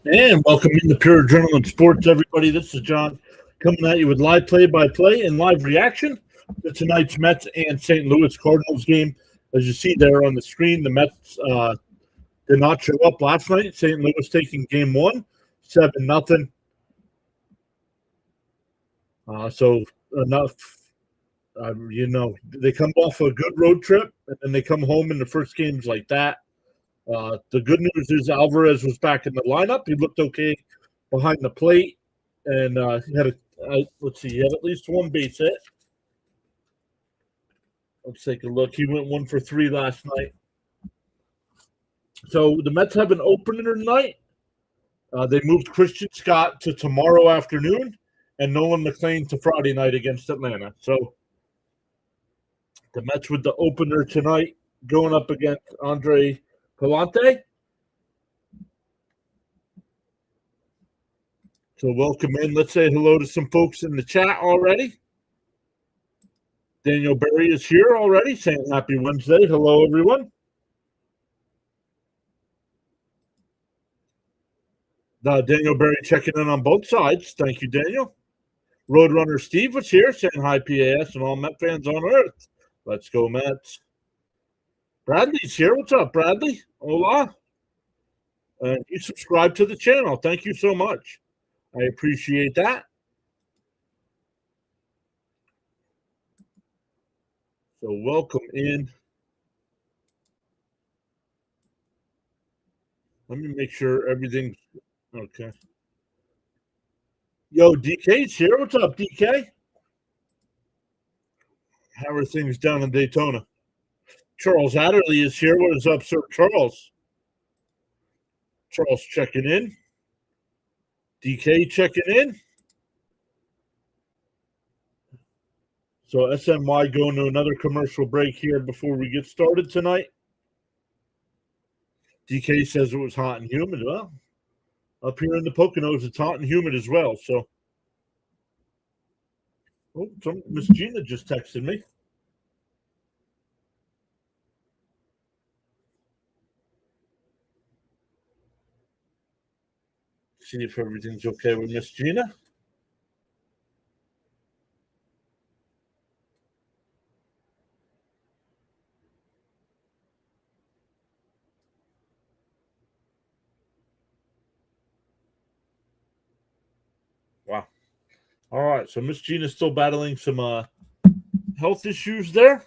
And welcome into Pure Adrenaline Sports, everybody. This is John coming at you with live play-by-play and live reaction to tonight's Mets and St. Louis Cardinals game. As you see there on the screen, the Mets did not show up last night. St. Louis taking game one, 7-0. So enough, they come off a good road trip, and they come home in the first games like that. The good news is Alvarez was back in the lineup. He looked okay behind the plate, and he had he had at least one base hit. Let's take a look. He went 1 for 3 last night. So the Mets have an opener tonight. They moved Christian Scott to tomorrow afternoon and Nolan McLean to Friday night against Atlanta. So the Mets with the opener tonight going up against Andre Palante. So welcome in. Let's say hello to some folks in the chat already. Daniel Berry is here already, saying happy Wednesday. Hello, everyone. Daniel Berry checking in on both sides. Thank you, Daniel. Roadrunner Steve was here, saying hi, PAS, and all Met fans on Earth. Let's go, Mets. Bradley's here. What's up, Bradley? Hola. And you subscribe to the channel. Thank you so much. I appreciate that. So welcome in. Let me make sure everything's okay. Yo, DK's here. What's up, DK? How are things down in Daytona? Charles Adderley is here. What is up, Sir Charles? Charles checking in. DK checking in. So SMY going to another commercial break here before we get started tonight. DK says it was hot and humid. Well, up here in the Poconos, it's hot and humid as well. So, Miss Gina just texted me. See if everything's okay with Miss Gina. Wow. All right. So Miss Gina's still battling some health issues there.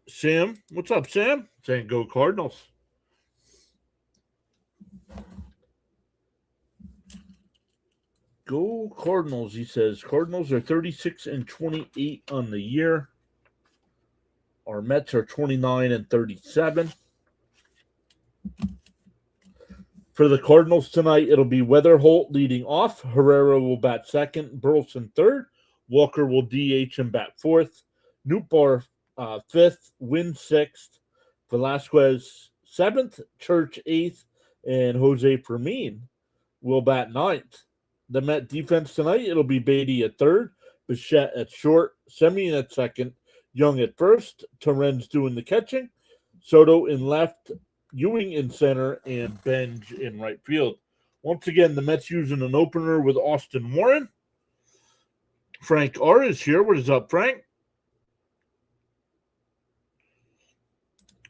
Sam, what's up, Sam? Saying go Cardinals. Go Cardinals, he says. Cardinals are 36-28 on the year. Our Mets are 29-37. For the Cardinals tonight, it'll be Weatherholt leading off. Herrera will bat second. Burleson third. Walker will DH and bat fourth. Nootbaar fifth. Wynn sixth. Velasquez seventh. Church eighth. And Jose Fermin will bat ninth. The Met defense tonight, it'll be Beatty at third. Bichette at short. Semien at second. Young at first. Torrens doing the catching. Soto in left. Ewing in center, and Benj in right field. Once again, the Mets using an opener with Austin Warren. Frank R. is here. What is up, Frank?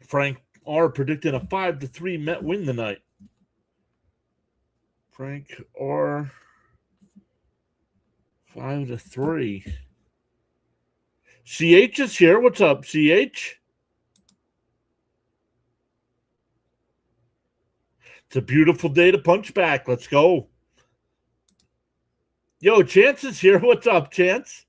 Frank R. predicting a 5-3 Met win tonight. Frank R. 5-3. CH is here. What's up, CH? It's a beautiful day to punch back. Let's go. Yo, Chance is here. What's up, Chance?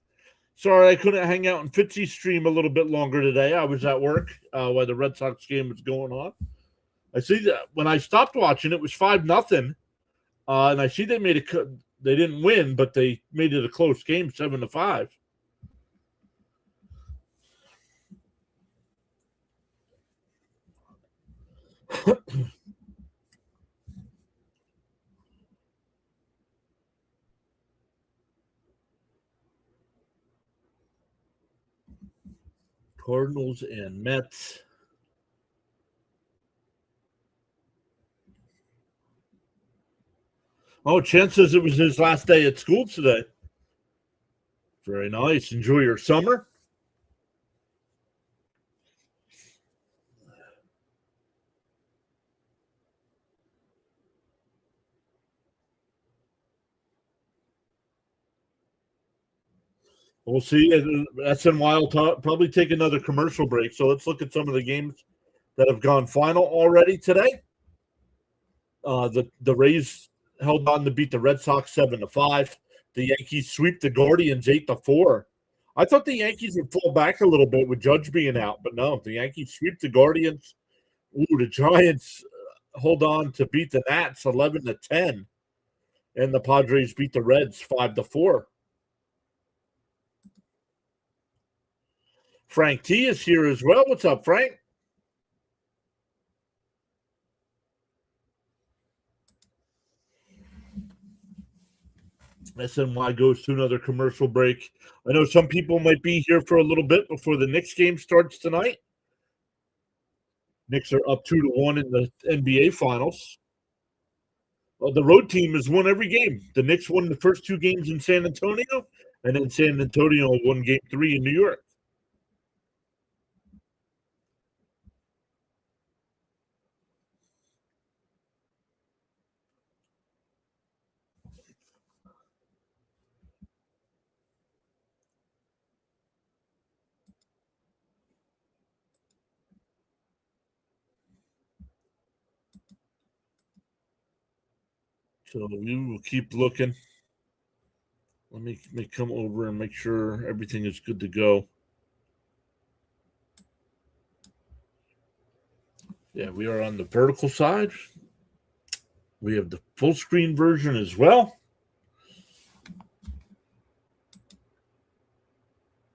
Sorry I couldn't hang out in Fitzy's stream a little bit longer today. I was at work while the Red Sox game was going on. I see that when I stopped watching, it was 5-0. And I see they they didn't win, but they made it a close game, 7-5. Cardinals and Mets. Oh, Chance says it was his last day at school today. Very nice. Enjoy your summer. We'll see. SNY will probably take another commercial break. So let's look at some of the games that have gone final already today. The Rays held on to beat the Red Sox 7-5. The Yankees sweep the Guardians 8-4. I thought the Yankees would fall back a little bit with Judge being out, but no, the Yankees sweep the Guardians. Ooh, the Giants hold on to beat the Nats 11-10, and the Padres beat the Reds 5-4. Frank T is here as well. What's up, Frank? SNY goes to another commercial break. I know some people might be here for a little bit before the Knicks game starts tonight. Knicks are up 2-1 in the NBA Finals. The road team has won every game. The Knicks won the first 2 games in San Antonio, and then San Antonio won Game 3 in New York. So we will keep looking. Let me come over and make sure everything is good to go. Yeah, we are on the vertical side. We have the full screen version as well.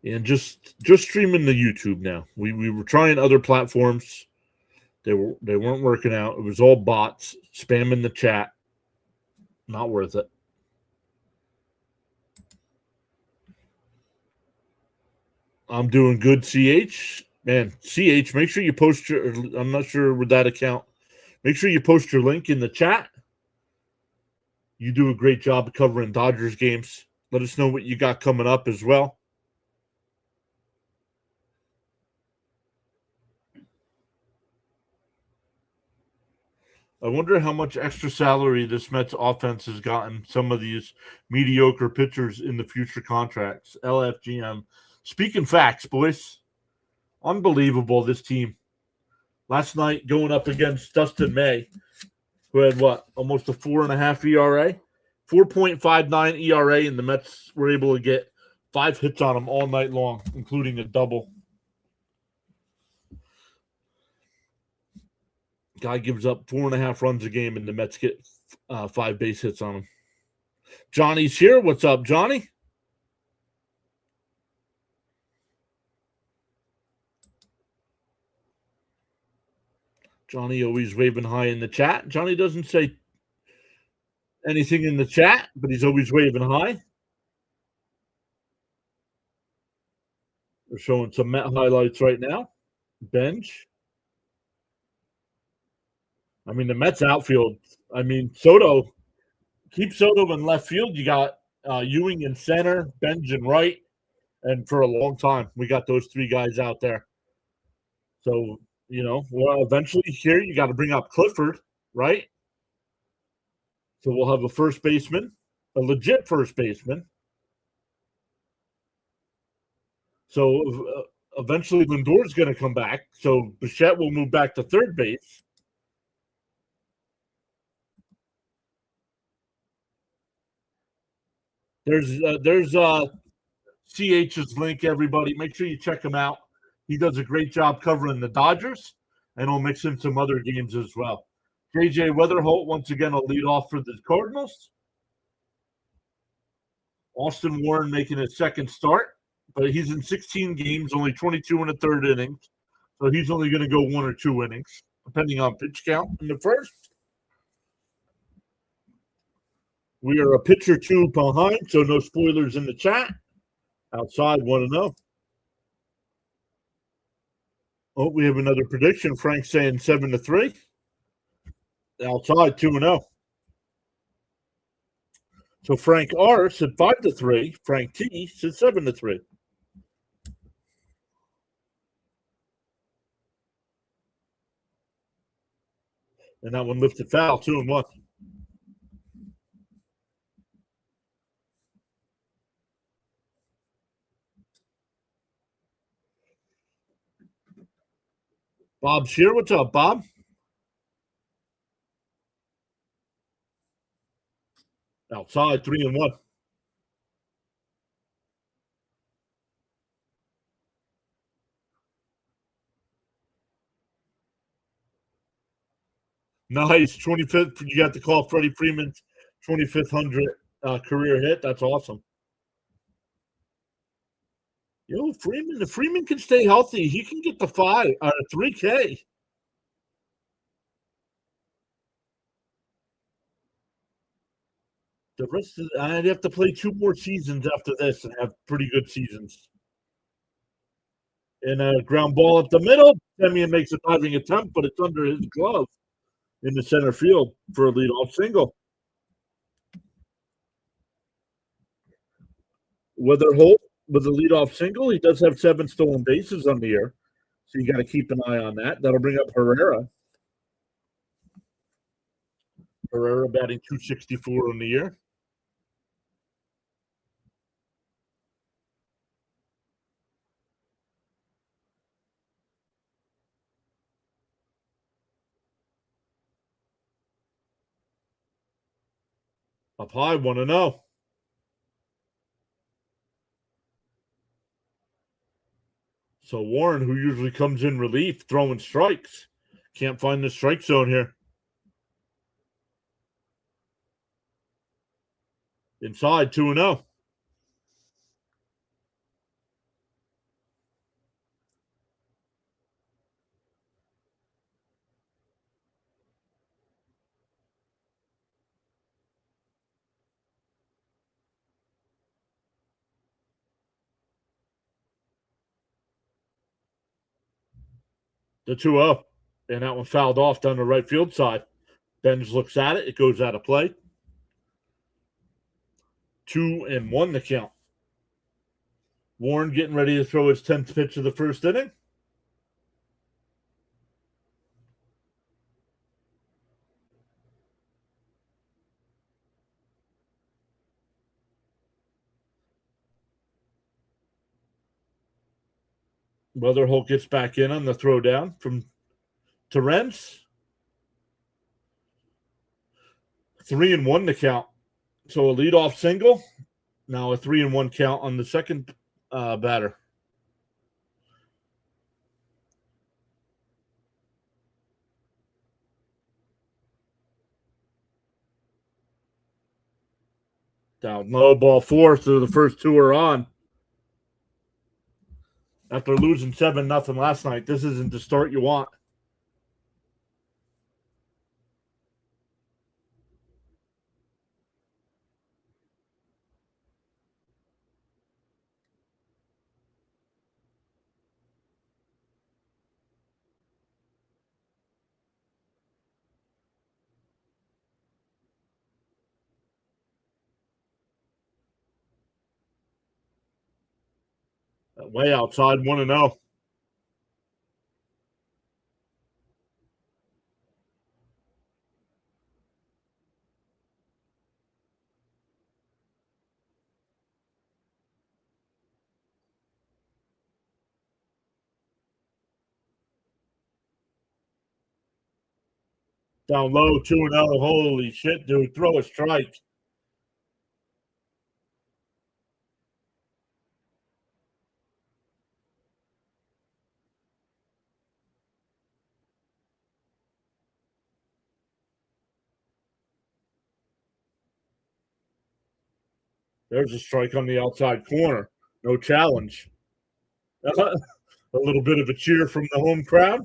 And just streaming the YouTube now. We were trying other platforms. They weren't working out. It was all bots spamming the chat. Not worth it. I'm doing good, CH. Man, CH, make sure you post your, I'm not sure with that account. Make sure you post your link in the chat. You do a great job of covering Dodgers games. Let us know what you got coming up as well. I wonder how much extra salary this Mets offense has gotten some of these mediocre pitchers in the future contracts. LFGM. Speaking facts, boys. Unbelievable, this team. Last night, going up against Dustin May, who had what? Almost a 4.5 ERA? 4.59 ERA, and the Mets were able to get 5 hits on him all night long, including a double. Guy gives up 4.5 runs a game, and the Mets get 5 base hits on him. Johnny's here. What's up, Johnny? Johnny always waving high in the chat. Johnny doesn't say anything in the chat, but he's always waving high. We're showing some Met highlights right now. Bench. I mean, the Mets outfield. I mean, Soto. Keep Soto in left field. You got Ewing in center, Benj in right, and for a long time, we got those 3 guys out there. So, well, eventually here you got to bring up Clifford, right? So we'll have a first baseman, a legit first baseman. So eventually Lindor's going to come back. So Bichette will move back to third base. There's CH's link, everybody. Make sure you check him out. He does a great job covering the Dodgers, and he'll mix in some other games as well. JJ Weatherholt, once again, will lead off for the Cardinals. Austin Warren making his second start, but he's in 16 games, only 22 1/3 innings. So he's only going to go 1 or 2 innings, depending on pitch count in the first. We are a pitch or 2 behind, so no spoilers in the chat. Outside, 1-0. Oh, we have another prediction. Frank saying 7-3. Outside, 2-0. So Frank R said 5-3. Frank T said 7-3. And that one lifted foul, 2-1. Bob's here. What's up, Bob? Outside, 3-1. Nice. 25th. You got to call Freddie Freeman's 2500 career hit. That's awesome. Yo, Freeman. If Freeman can stay healthy, he can get the 3K. The rest of I'd have to play 2 more seasons after this and have pretty good seasons. And a ground ball up the middle. Semien makes a diving attempt, but it's under his glove in the center field for a leadoff single. Weatherholt with a leadoff single. He does have 7 stolen bases on the year, so you got to keep an eye on that. That'll bring up Herrera. Herrera batting .264 on the year. Up high, 1-0. So Warren, who usually comes in relief, throwing strikes, can't find the strike zone here. Inside, 2-0. The 2-0. And that one fouled off down the right field side. Benz looks at it. It goes out of play. 2-1 the count. Warren getting ready to throw his 10th pitch of the first inning. Weatherholt gets back in on the throwdown from Terrence. 3-1 the count. So a leadoff single. Now a 3-1 count on the second batter. Down low, ball 4, so the first 2 are on. After losing 7-0 last night, this isn't the start you want. Way outside, 1-0. Down low, 2-0. Holy shit, dude. Throw a strike. There's a strike on the outside corner. No challenge. A little bit of a cheer from the home crowd.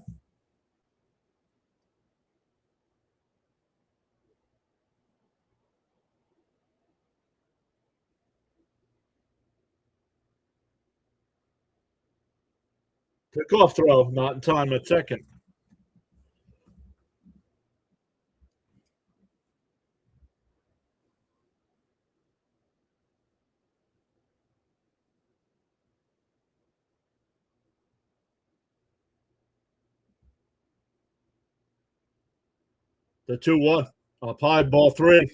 Kickoff throw, not in time at second. The 2-1. Up high, ball 3.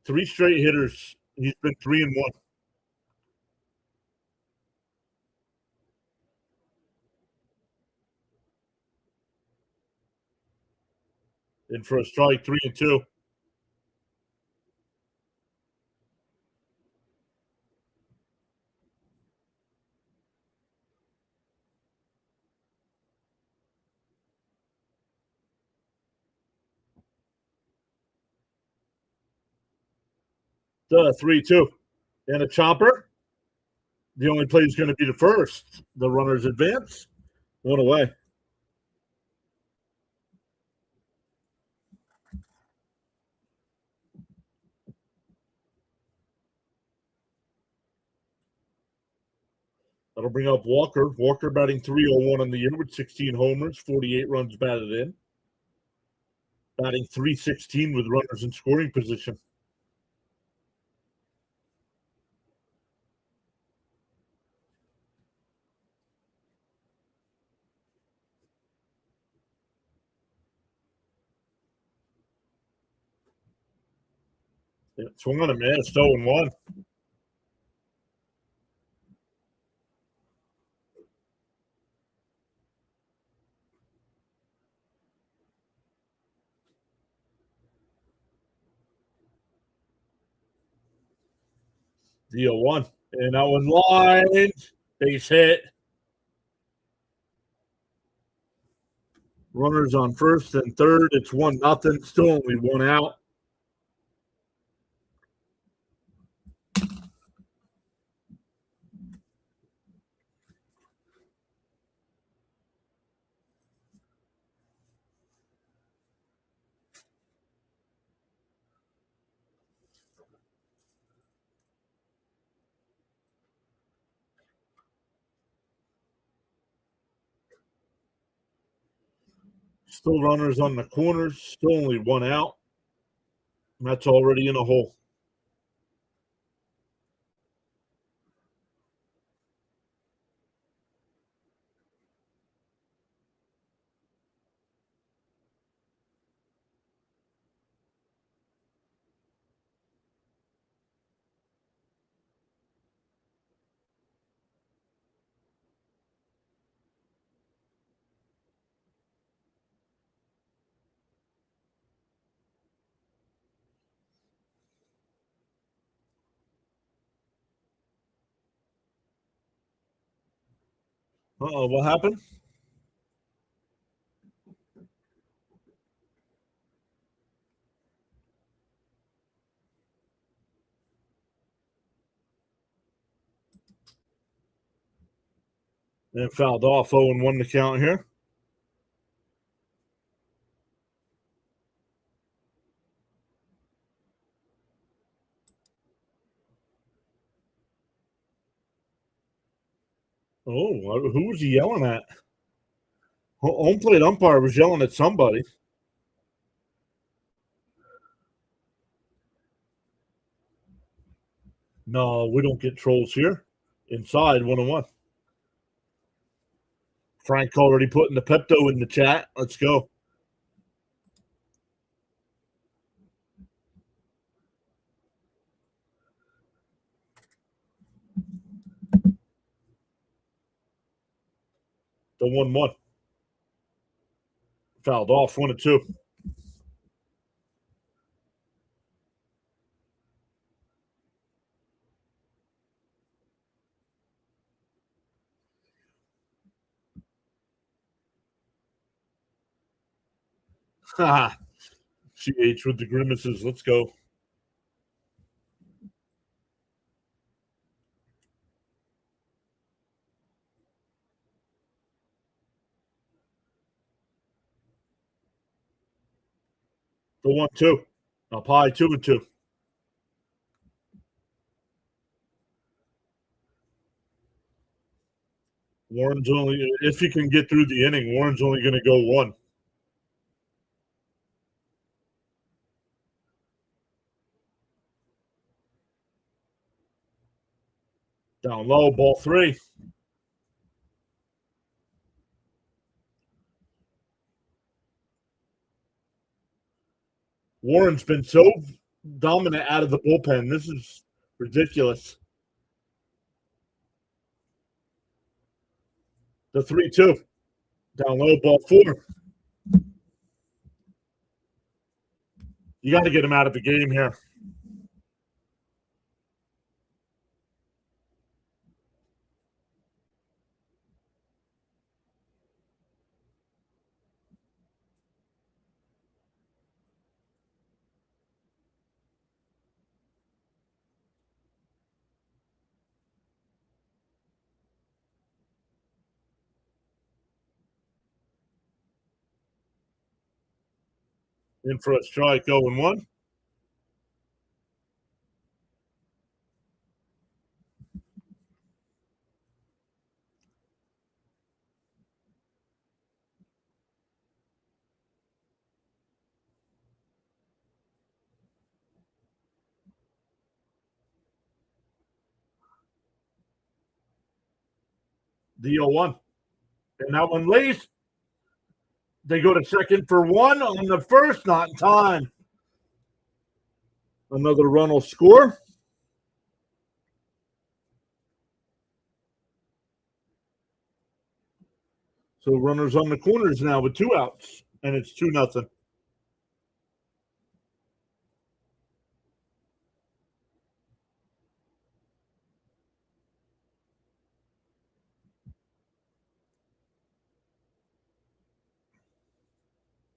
Three straight hitters. He's been 3-1. In for a strike, 3-2. The 3-2. And a chopper. The only play is going to be the first. The runners advance. 1 away. That'll bring up Walker. Walker batting 301 on the year with 16 homers, 48 runs batted in. Batting 316 with runners in scoring position. Yeah, swung on a miss, 0-1. The 0-1. And that one line. Base hit. Runners on first and third. It's 1-0. Still only 1 out. Still runners on the corners. Still only 1 out. And that's already in a hole. Uh-oh, what happened? And fouled off. 0-1 to count here. Oh, who was he yelling at? Home plate umpire was yelling at somebody. No, we don't get trolls here. Inside, 1-1. Frank already putting the Pepto in the chat. Let's go. The 1-1. Fouled off, 1-2. CH with the grimaces. Let's go. The 1-2. Up high, 2-2. Warren's only, if he can get through the inning, Warren's only going to go 1. Down low, ball 3. Warren's been so dominant out of the bullpen. This is ridiculous. The 3-2. Down low, ball 4. You got to get him out of the game here. In for a strike, 0-1. The 0-1. And that one lays. They go to second for 1 on the first, not in time. Another run will score. So runners on the corners now with 2 outs, and it's 2-0.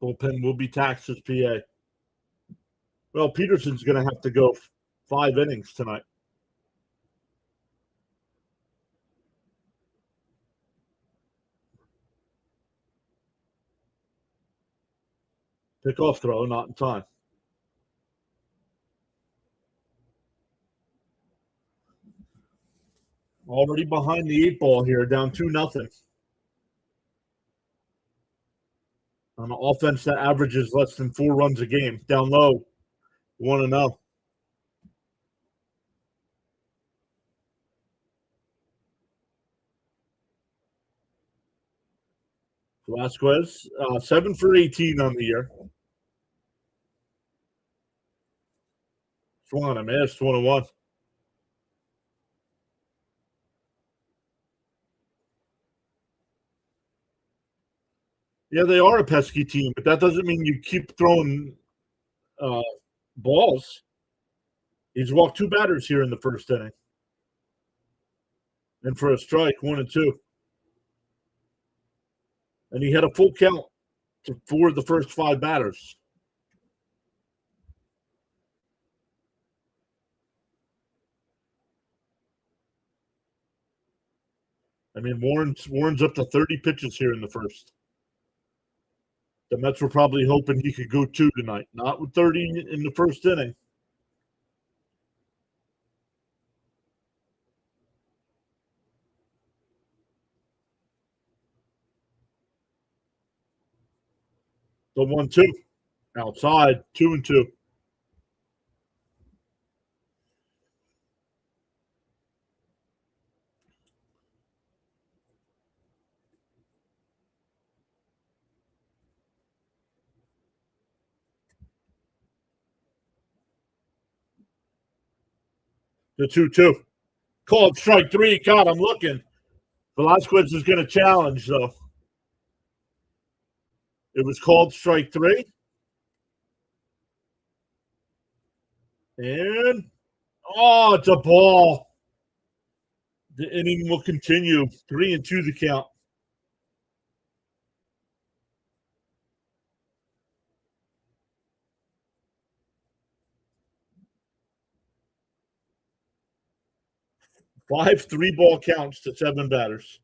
Bullpen will be taxed as PA. Well, Peterson's going to have to go 5 innings tonight. Pickoff throw, not in time. Already behind the 8 ball here, down 2-0. On an offense that averages less than 4 runs a game. Down low, 1-0. Velasquez, 7 for 18 on the year. Swung on a miss, 1-1. Yeah, they are a pesky team, but that doesn't mean you keep throwing balls. He's walked 2 batters here in the first inning. And for a strike, 1-2. And he had a full count for the first 5 batters. I mean, Warren's up to 30 pitches here in the first. The Mets were probably hoping he could go 2 tonight. Not with 30 in the first inning. The 1-2. Outside, 2-2. The 2-2. Called strike 3. God, I'm looking. Velasquez is going to challenge, though. It was called strike 3. And, it's a ball. The inning will continue. 3-2 the count. Five 3-ball counts to 7 batters.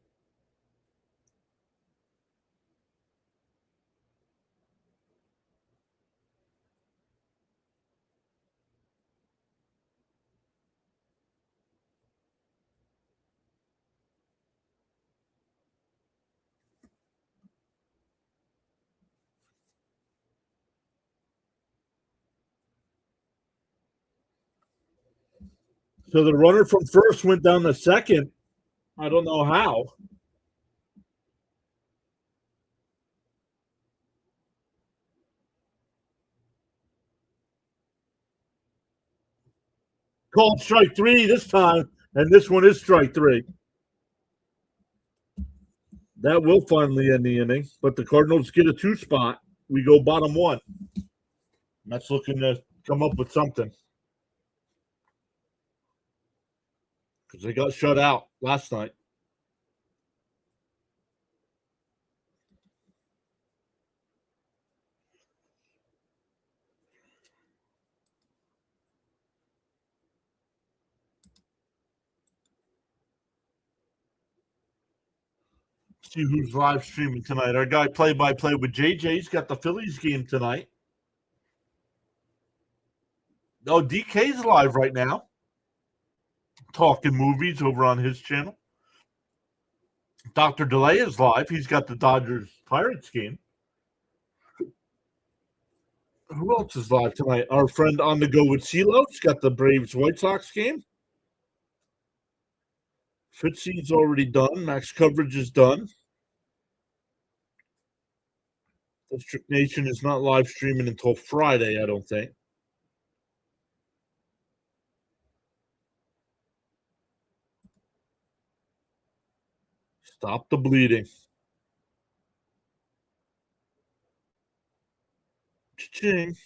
So the runner from first went down to second. I don't know how. called strike 3 this time, and this one is strike 3. That will finally end the inning, but the Cardinals get a 2 spot. We go bottom 1. That's looking to come up with something. Because they got shut out last night. See who's live streaming tonight. Our guy play-by-play with JJ's got the Phillies game tonight. Oh, DK's live right now. Talking movies over on his channel. Dr. DeLay is live. He's got the Dodgers Pirates game. Who else is live tonight? Our friend on the go with CeeLo's got the Braves White Sox game. Fitzy's already done. Max coverage is done. District Nation is not live streaming until Friday, I don't think. Stop the bleeding. Cha-ching.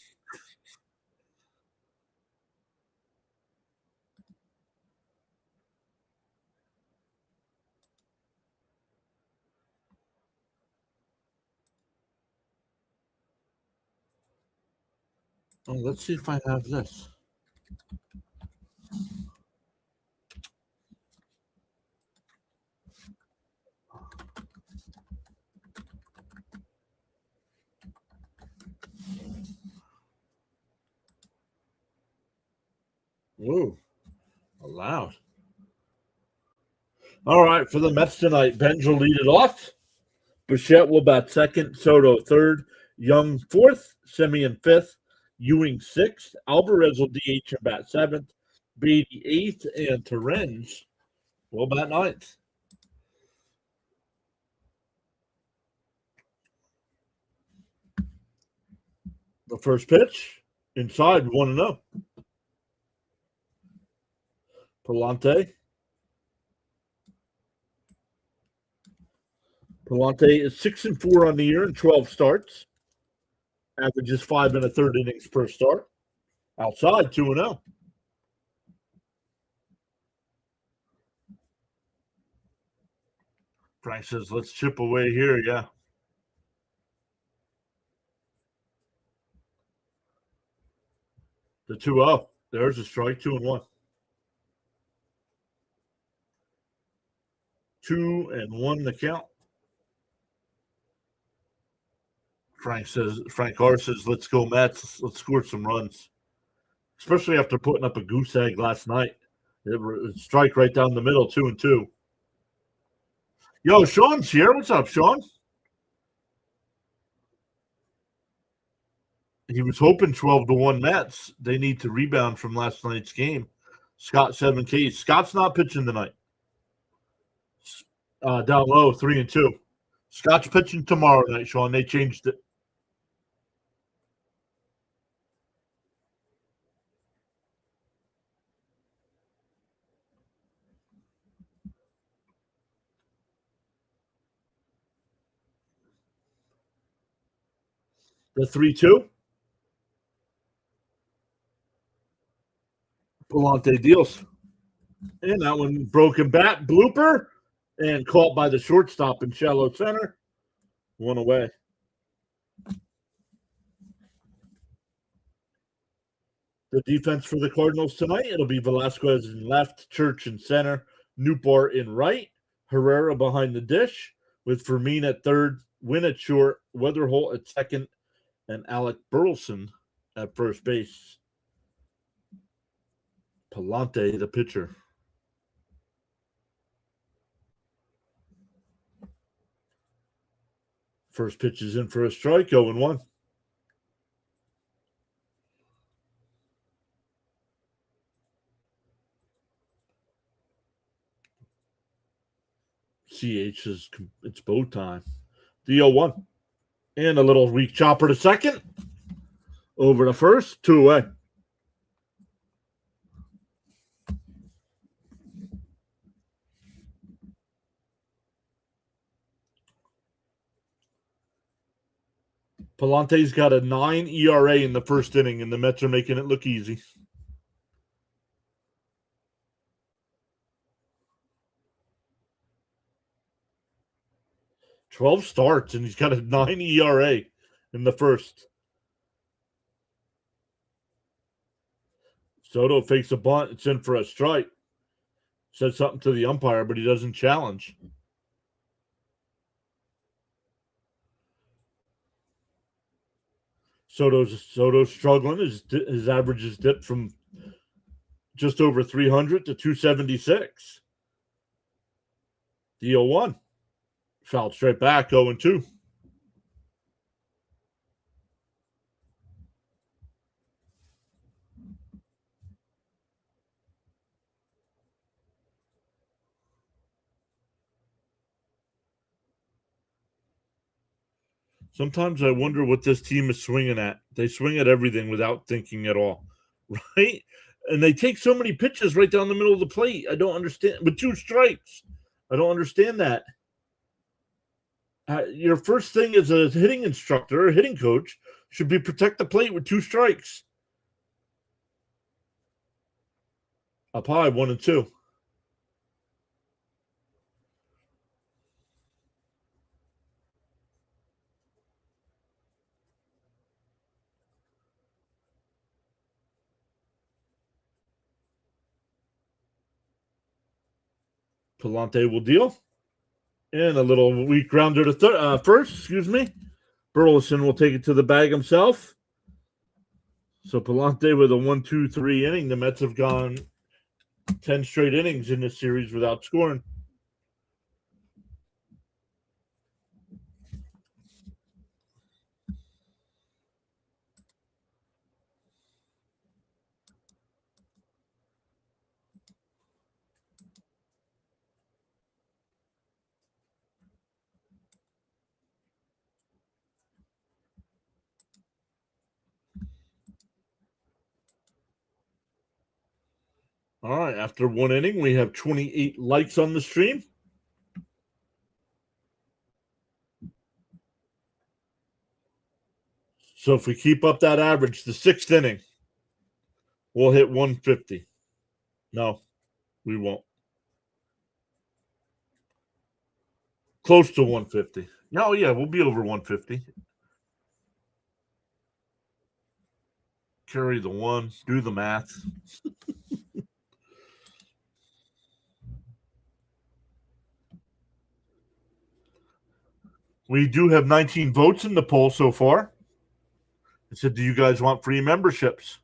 Oh, let's see if I have this. Whoa, allowed. All right, for the Mets tonight, Benj will lead it off. Bichette will bat second, Soto third, Young fourth, Semien fifth, Ewing sixth, Alvarez will DH and bat seventh, Beatty eighth, and Terenge will bat ninth. The first pitch, inside, 1-0. Palante. Palante is 6-4 on the year in 12 starts. Averages 5 1/3 innings per start. Outside, 2-0. Frank says, let's chip away here, yeah. The 2-0. There's a strike, 2-1. 2-1 the count. Frank R says, let's go Mets. Let's score some runs. Especially after putting up a goose egg last night. It was strike right down the middle, 2-2. Yo, Sean's here. What's up, Sean? He was hoping 12-1 Mets. They need to rebound from last night's game. Scott 7 Ks. Scott's not pitching tonight. Down low, 3-2. Scott's pitching tomorrow night, Sean. They changed it. The 3-2. Palante deals. And that one, broken bat, blooper, and caught by the shortstop in shallow center. 1 away. The defense for the Cardinals tonight, it'll be Velasquez in left, Church in center, Newport in right, Herrera behind the dish, with Fermin at third, Wynn at short, Weatherholt at second, and Alec Burleson at first base. Palante, the pitcher. First pitch is in for a strike, 0-1. CH is, it's bow time. The 0-1. And a little weak chopper to second. Over to first, 2 away. Palante's got a 9 ERA in the first inning, and the Mets are making it look easy. "12 starts, and he's got a 9 ERA in the first." Soto fakes a bunt. It's in for a strike. Says something to the umpire, but he doesn't challenge. Soto's struggling. His average has dipped from just over 300 to 276. The 0-1. Fouled straight back, 0-2. Sometimes I wonder what this team is swinging at. They swing at everything without thinking at all, right? And they take so many pitches right down the middle of the plate. I don't understand. With 2 strikes, I don't understand that. Your first thing as a hitting instructor or hitting coach should be protect the plate with 2 strikes. Up high, 1-2. Palante will deal. And a little weak grounder to first, excuse me. Burleson will take it to the bag himself. So Palante with a 1-2-3 inning. The Mets have gone 10 straight innings in this series without scoring. All right, after 1 inning, we have 28 likes on the stream. So if we keep up that average, the 6th inning, we'll hit 150. No, we won't. Close to 150. Oh, yeah, we'll be over 150. Carry the 1, do the math. We do have 19 votes in the poll so far. It said, do you guys want free memberships?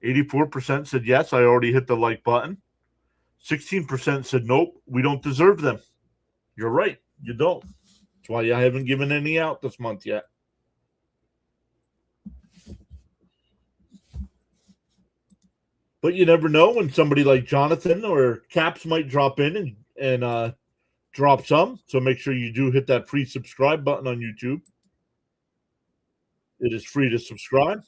84% said yes, I already hit the like button. 16% said nope, we don't deserve them. You're right, you don't. That's why I haven't given any out this month yet. But you never know when somebody like Jonathan or Caps might drop in and drop some. So make sure you do hit that free subscribe button on YouTube. It is free to subscribe.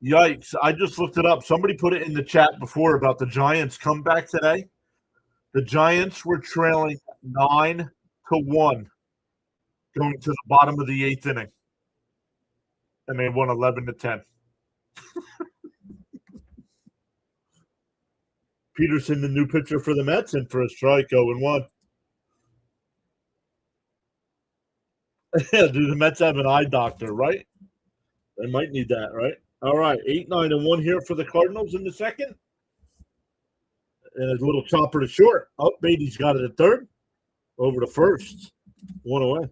Yikes. I just looked it up. Somebody put it in the chat before about the Giants' comeback today. The Giants were trailing 9-1 going to the bottom of the 8th inning. And they won 11-10. Peterson, the new pitcher for the Mets, and for a strike, 0-1. Do the Mets have an eye doctor, right? They might need that, right? All right, 8-9-1 here for the Cardinals in the second. And a little chopper to short. Oh, Beatty's got it at third. Over to first. 1 away.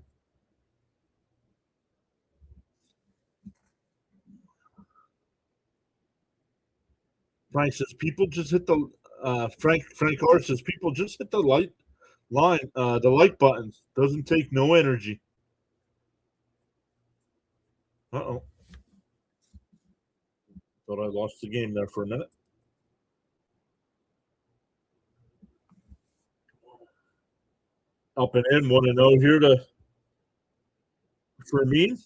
Frank says people just hit the Frank R says people just hit the like button. Doesn't take no energy. Uh-oh. Thought I lost the game there for a minute. Up and in, 1-0 here for me.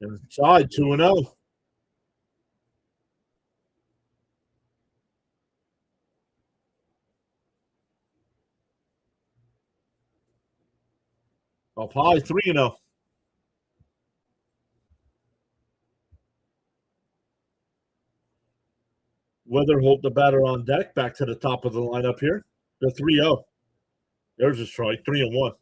Inside 2-0. Up high 3-0. Weatherholt, the batter on deck, back to the top of the lineup here. The 3-0. There's a strike, 3-1.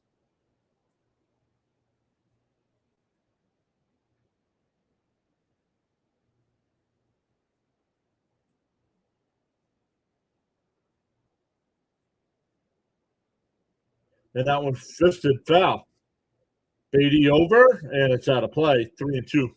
And that one fisted foul. Beatty over, and it's out of play, 3-2.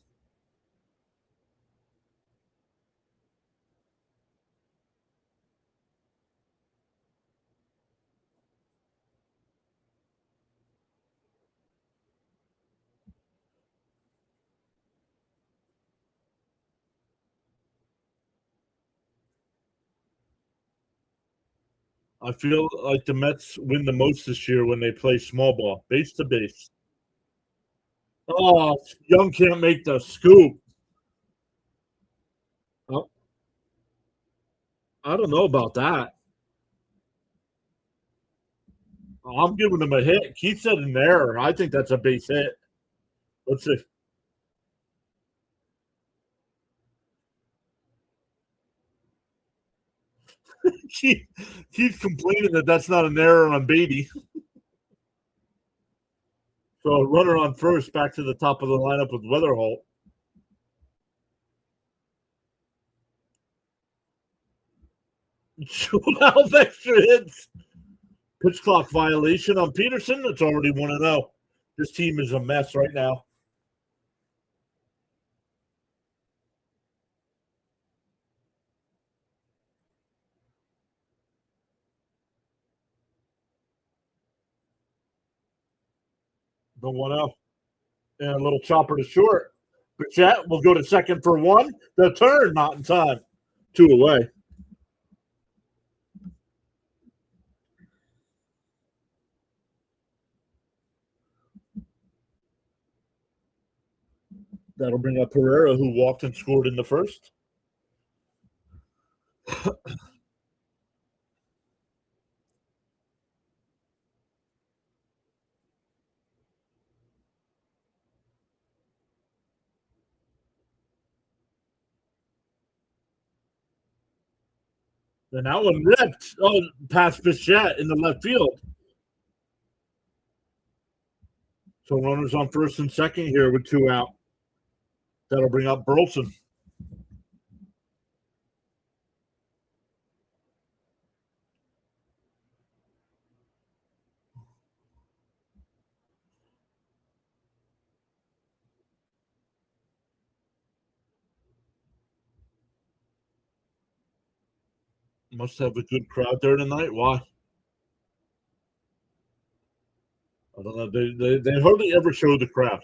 I feel like the Mets win the most this year when they play small ball, base to base. Oh, Young can't make the scoop. Oh, I don't know about that. I'm giving him a hit. Keith said an error. I think that's a base hit. Let's see. Keith's complaining that that's not an error on Beatty. So runner on first, back to the top of the lineup with Weatherholt. 12 extra hits. Pitch clock violation on Peterson. It's already 1-0. This team is a mess right now. The 1-0. And a little chopper to short. Bichette will go to second for one. The turn, not in time. 2 away. That'll bring up Herrera, who walked and scored in the first. And that one ripped. Oh, past Bichette in the left field. So runners on first and second here with 2 out. That'll bring up Burleson. Must have a good crowd there tonight. Why? I don't know. They hardly ever show the crowd.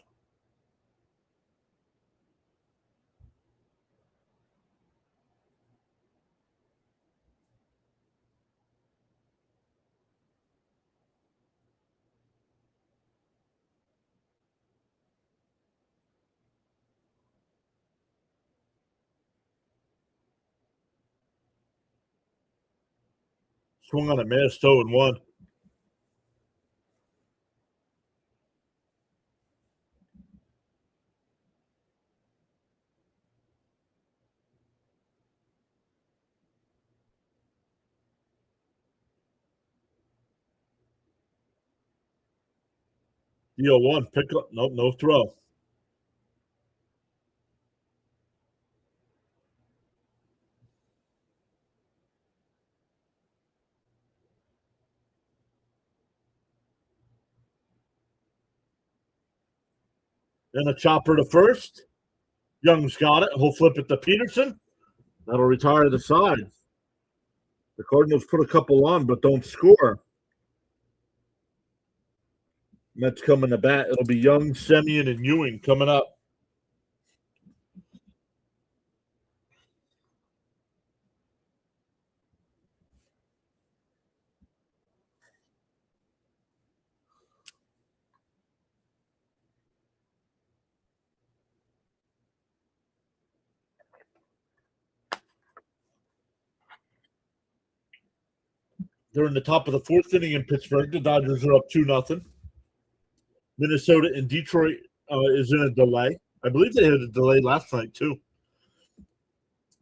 Swung on a miss, 0-1. The 0-1. Pick up. Nope, no throw. And a chopper to first. Young's got it. He'll flip it to Peterson. That'll retire the side. The Cardinals put a couple on, but don't score. Mets coming to bat. It'll be Young, Semien, and Ewing coming up. They're in the top of the fourth inning in Pittsburgh. The Dodgers are up 2-0. Minnesota and Detroit is in a delay. I believe they had a delay last night, too.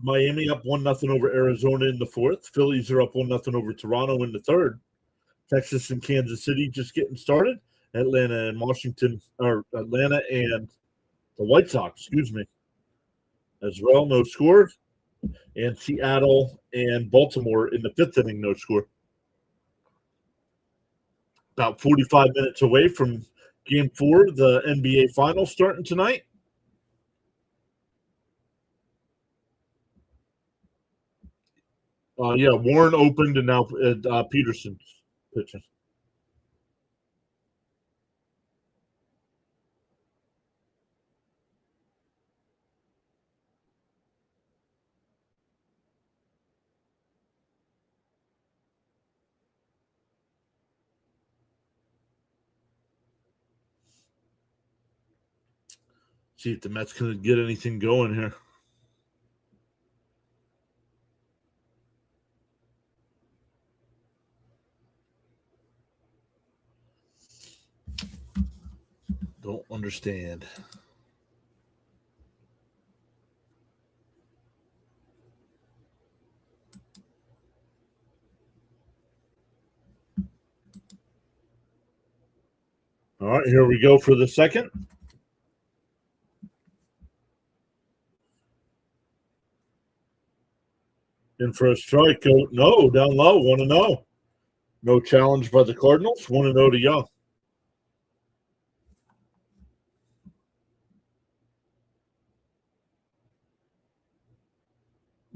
Miami up 1-0 over Arizona in the fourth. Phillies are up 1-0 over Toronto in the third. Texas and Kansas City just getting started. Atlanta and Atlanta and the White Sox, as well, no score. And Seattle and Baltimore in the fifth inning, no score. About 45 minutes away from Game 4, the NBA Finals starting tonight. Warren opened, and now Peterson's pitching. See if the Mets can get anything going here. Don't understand. All right, here we go for the second. In for a strike. No, down low, 1-0. No challenge by the Cardinals, 1-0 to Young.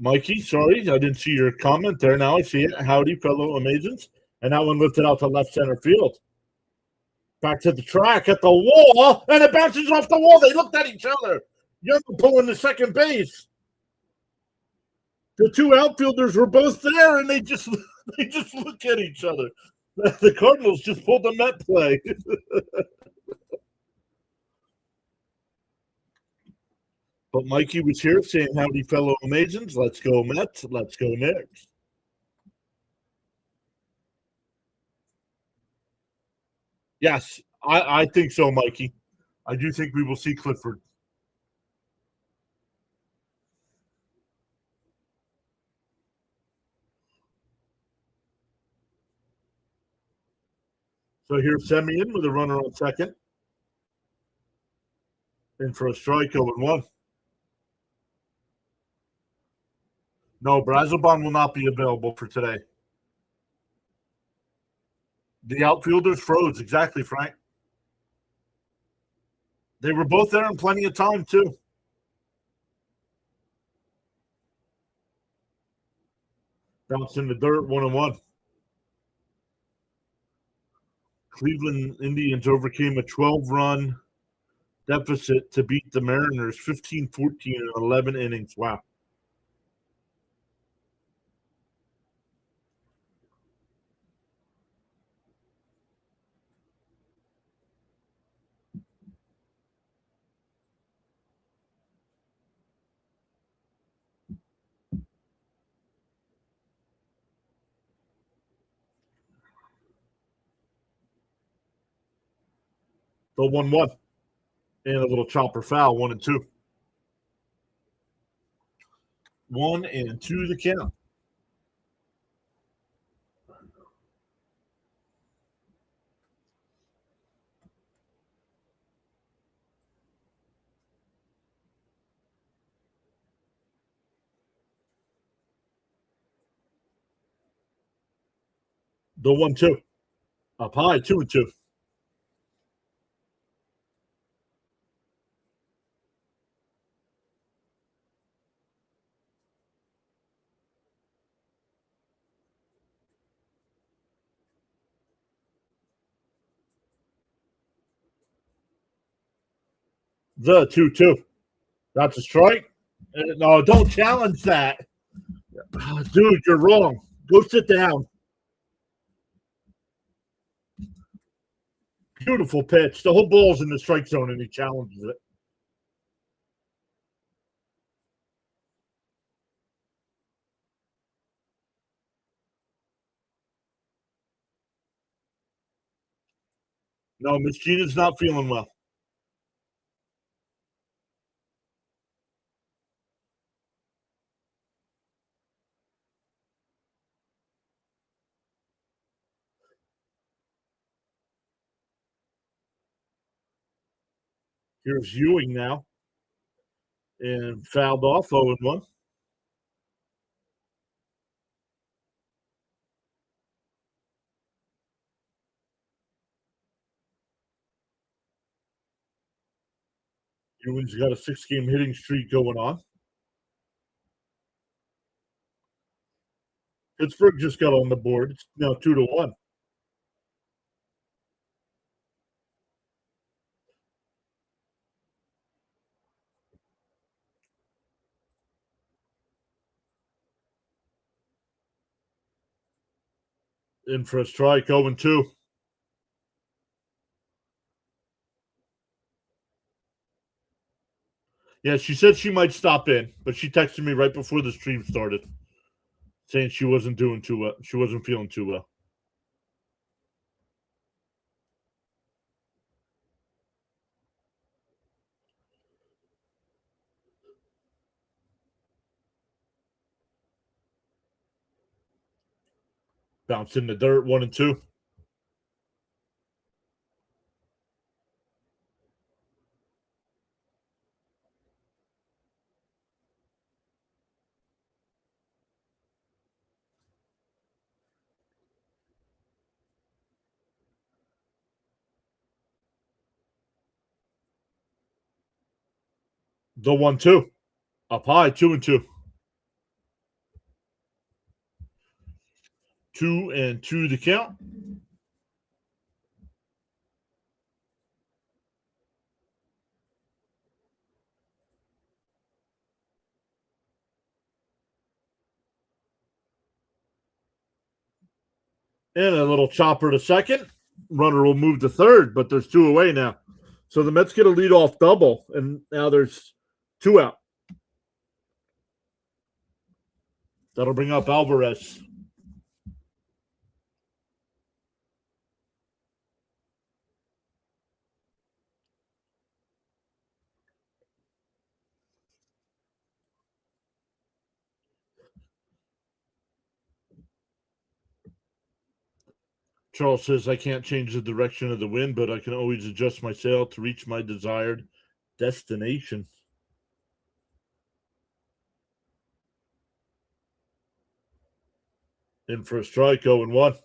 Mikey, sorry, I didn't see your comment there. Now I see it. Howdy, fellow Amazons. And that one lifted out to left center field. Back to the track at the wall, and it bounces off the wall. They looked at each other. Young pulling the second base. The two outfielders were both there, and they just look at each other. The Cardinals just pulled a Met play. But Mikey was here saying, howdy, fellow Amazons. Let's go Mets. Let's go Knicks. Yes, I think so, Mikey. I do think we will see Clifford. So here's Semien with a runner on second. In for a strike, 0-1. No, Brazoban will not be available for today. The outfielders froze. Exactly, Frank. They were both there in plenty of time, too. Bounce in the dirt, 1-1. Cleveland Indians overcame a 12-run deficit to beat the Mariners 15-14 in 11 innings. Wow. The 1-1. And a little chopper foul, 1-2. 1-2 the count. The 1-2. Up high, 2-2. The 2-2. That's a strike. No, don't challenge that. Dude, you're wrong. Go sit down. Beautiful pitch. The whole ball's in the strike zone, and he challenges it. No, Miss Gina's not feeling well. Here's Ewing now, and fouled off 0-1. Ewing's got a 6-game hitting streak going on. Pittsburgh just got on the board. It's now 2-1. In for a strike, 0-2. Yeah, she said she might stop in, but she texted me right before the stream started saying she wasn't doing too well. She wasn't feeling too well. Bounced in the dirt, 1-2. The 1-2. Up high, 2-2. 2-2 the count. And a little chopper to second. Runner will move to third, but there's 2 away now. So the Mets get a leadoff double, and now there's 2 out. That'll bring up Alvarez. Charles says, I can't change the direction of the wind, but I can always adjust my sail to reach my desired destination. In for a strike, 0-1.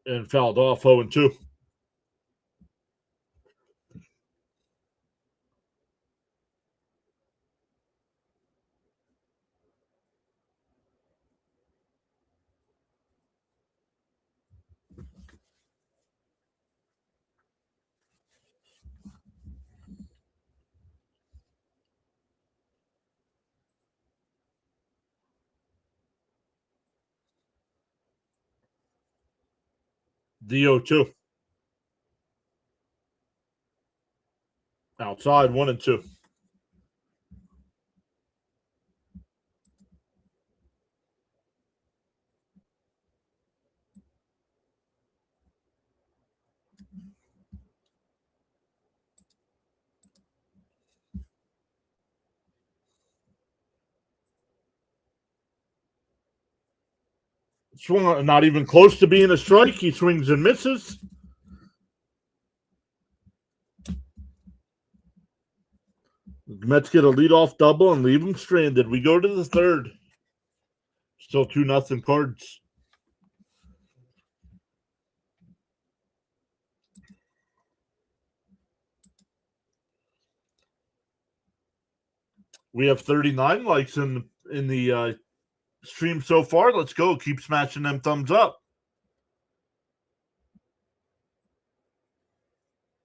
And fouled off, 0-2. The 0-2. Outside, 1-2. Swung, not even close to being a strike. He swings and misses. The Mets get a leadoff double and leave him stranded. We go to the third. Still 2-0 Cards. We have 39 likes in the stream so far. Let's go. Keep smashing them thumbs up.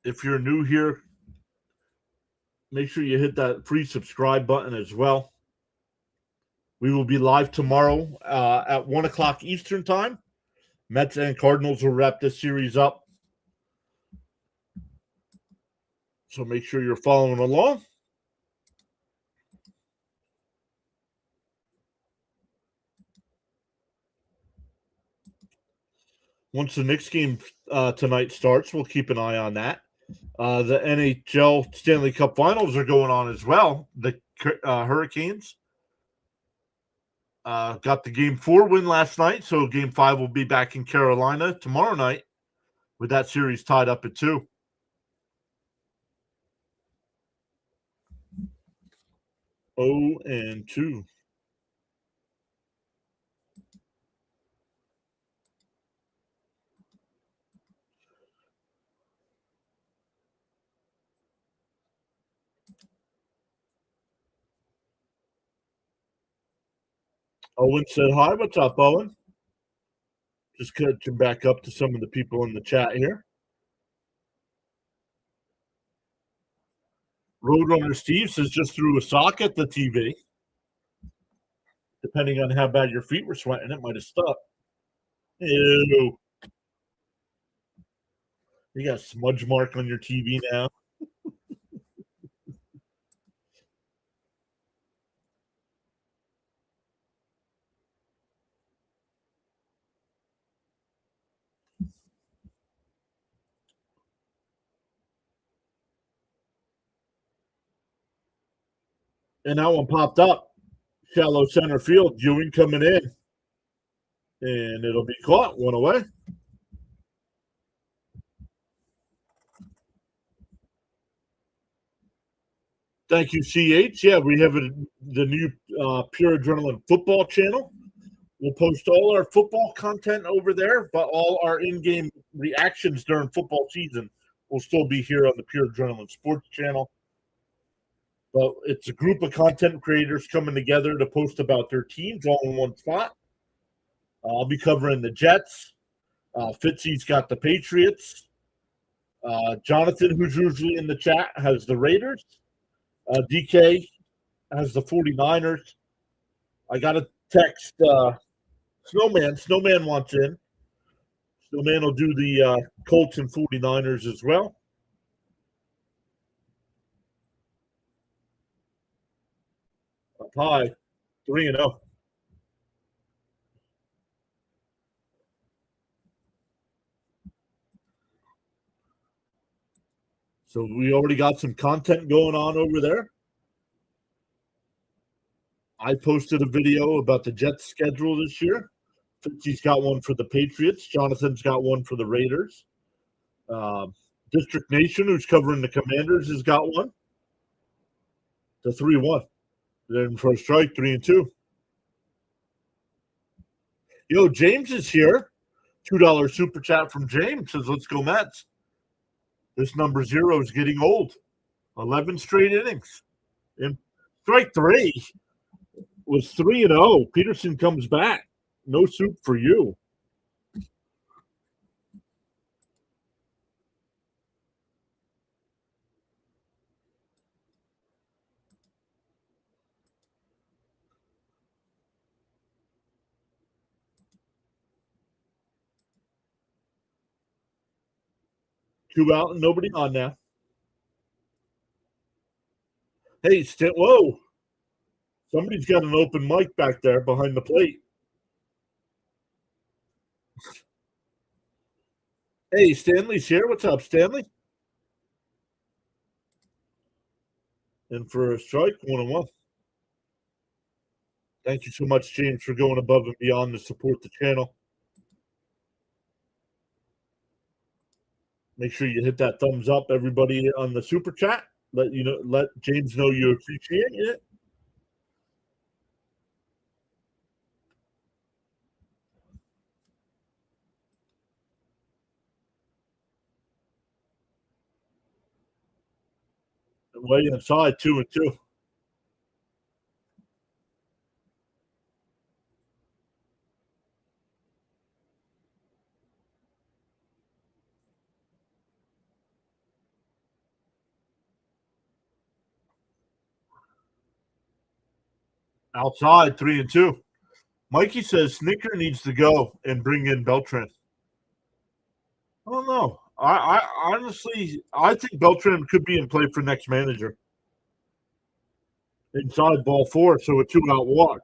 If you're new here, make sure you hit that free subscribe button as well. We will be live tomorrow at 1 o'clock Eastern Time. Mets and Cardinals will wrap this series up. So make sure you're following along. Once the Knicks game tonight starts, we'll keep an eye on that. The NHL Stanley Cup Finals are going on as well. The Hurricanes got the Game 4 win last night, so Game 5 will be back in Carolina tomorrow night with that series tied up at 2. Oh, and 2. Owen said hi. What's up, Owen? Just catching back up to some of the people in the chat here. Roadrunner Steve says just threw a sock at the TV. Depending on how bad your feet were sweating, it might have stuck. Ew. You got a smudge mark on your TV now. And that one popped up. Shallow center field. Ewing coming in. And it'll be caught. One away. Thank you, CH. Yeah, we have the new Pure Adrenaline football channel. We'll post all our football content over there, but all our in-game reactions during football season will still be here on the Pure Adrenaline Sports channel. But it's a group of content creators coming together to post about their teams all in one spot. I'll be covering the Jets. Fitzy's got the Patriots. Jonathan, who's usually in the chat, has the Raiders. DK has the 49ers. I got a text Snowman. Snowman wants in. Snowman will do the Colts and 49ers as well. Up high, 3-0. So we already got some content going on over there. I posted a video about the Jets schedule this year. Fitzy's got one for the Patriots. Jonathan's got one for the Raiders. District Nation, who's covering the Commanders, has got one. The 3-1. Then for a strike, 3-2. Yo, James is here. $2 super chat from James says, let's go Mets. This number 0 is getting old. 11 straight innings. And strike 3 was 3-0. Peterson comes back. No soup for you. Two out and nobody on now. Hey, whoa. Somebody's got an open mic back there behind the plate. Hey, Stanley's here. What's up, Stanley? And for a strike, 1-1. Thank you so much, James, for going above and beyond to support the channel. Make sure you hit that thumbs up, everybody on the super chat. Let James know you appreciate it. Way inside, 2-2. Outside, 3-2. Mikey says Snicker needs to go and bring in Beltran. I don't know. I honestly, I think Beltran could be in play for next manager. Inside ball 4, so a 2-out walk.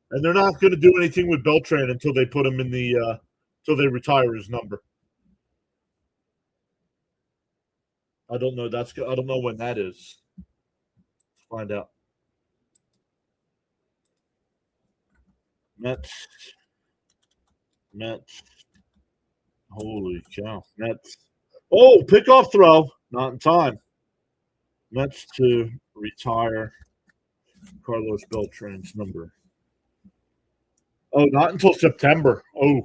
And they're not going to do anything with Beltran until they put him in the until they retire his number. I don't know. I don't know when that is. Let's find out. Mets. Holy cow. Mets. Oh, pickoff throw. Not in time. Mets to retire Carlos Beltran's number. Oh, not until September. Oh.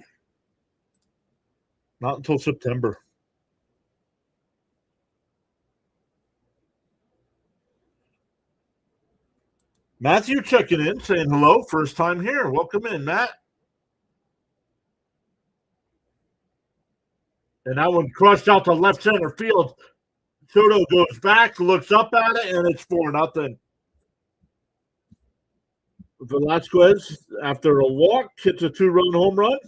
Not until September. Matthew checking in, saying hello. First time here. Welcome in, Matt. And that one crushed out to left center field. Soto goes back, looks up at it, and it's 4-0. Velasquez, after a walk, hits a 2-run home run.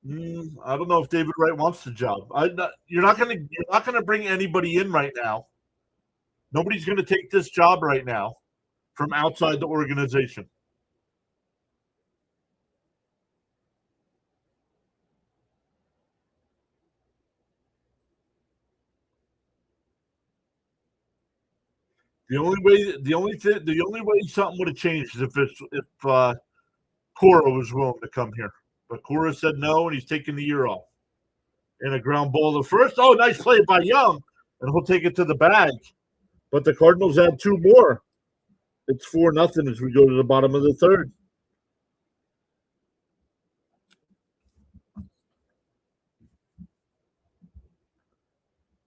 I don't know if David Wright wants the job. You're not gonna bring anybody in right now. Nobody's gonna take this job right now from outside the organization. The only way something would have changed is if Cora was willing to come here. But Cora said no, and he's taking the year off. And a ground ball to first. Oh, nice play by Young. And he'll take it to the bag. But the Cardinals add 2 more. It's 4-0 as we go to the bottom of the third.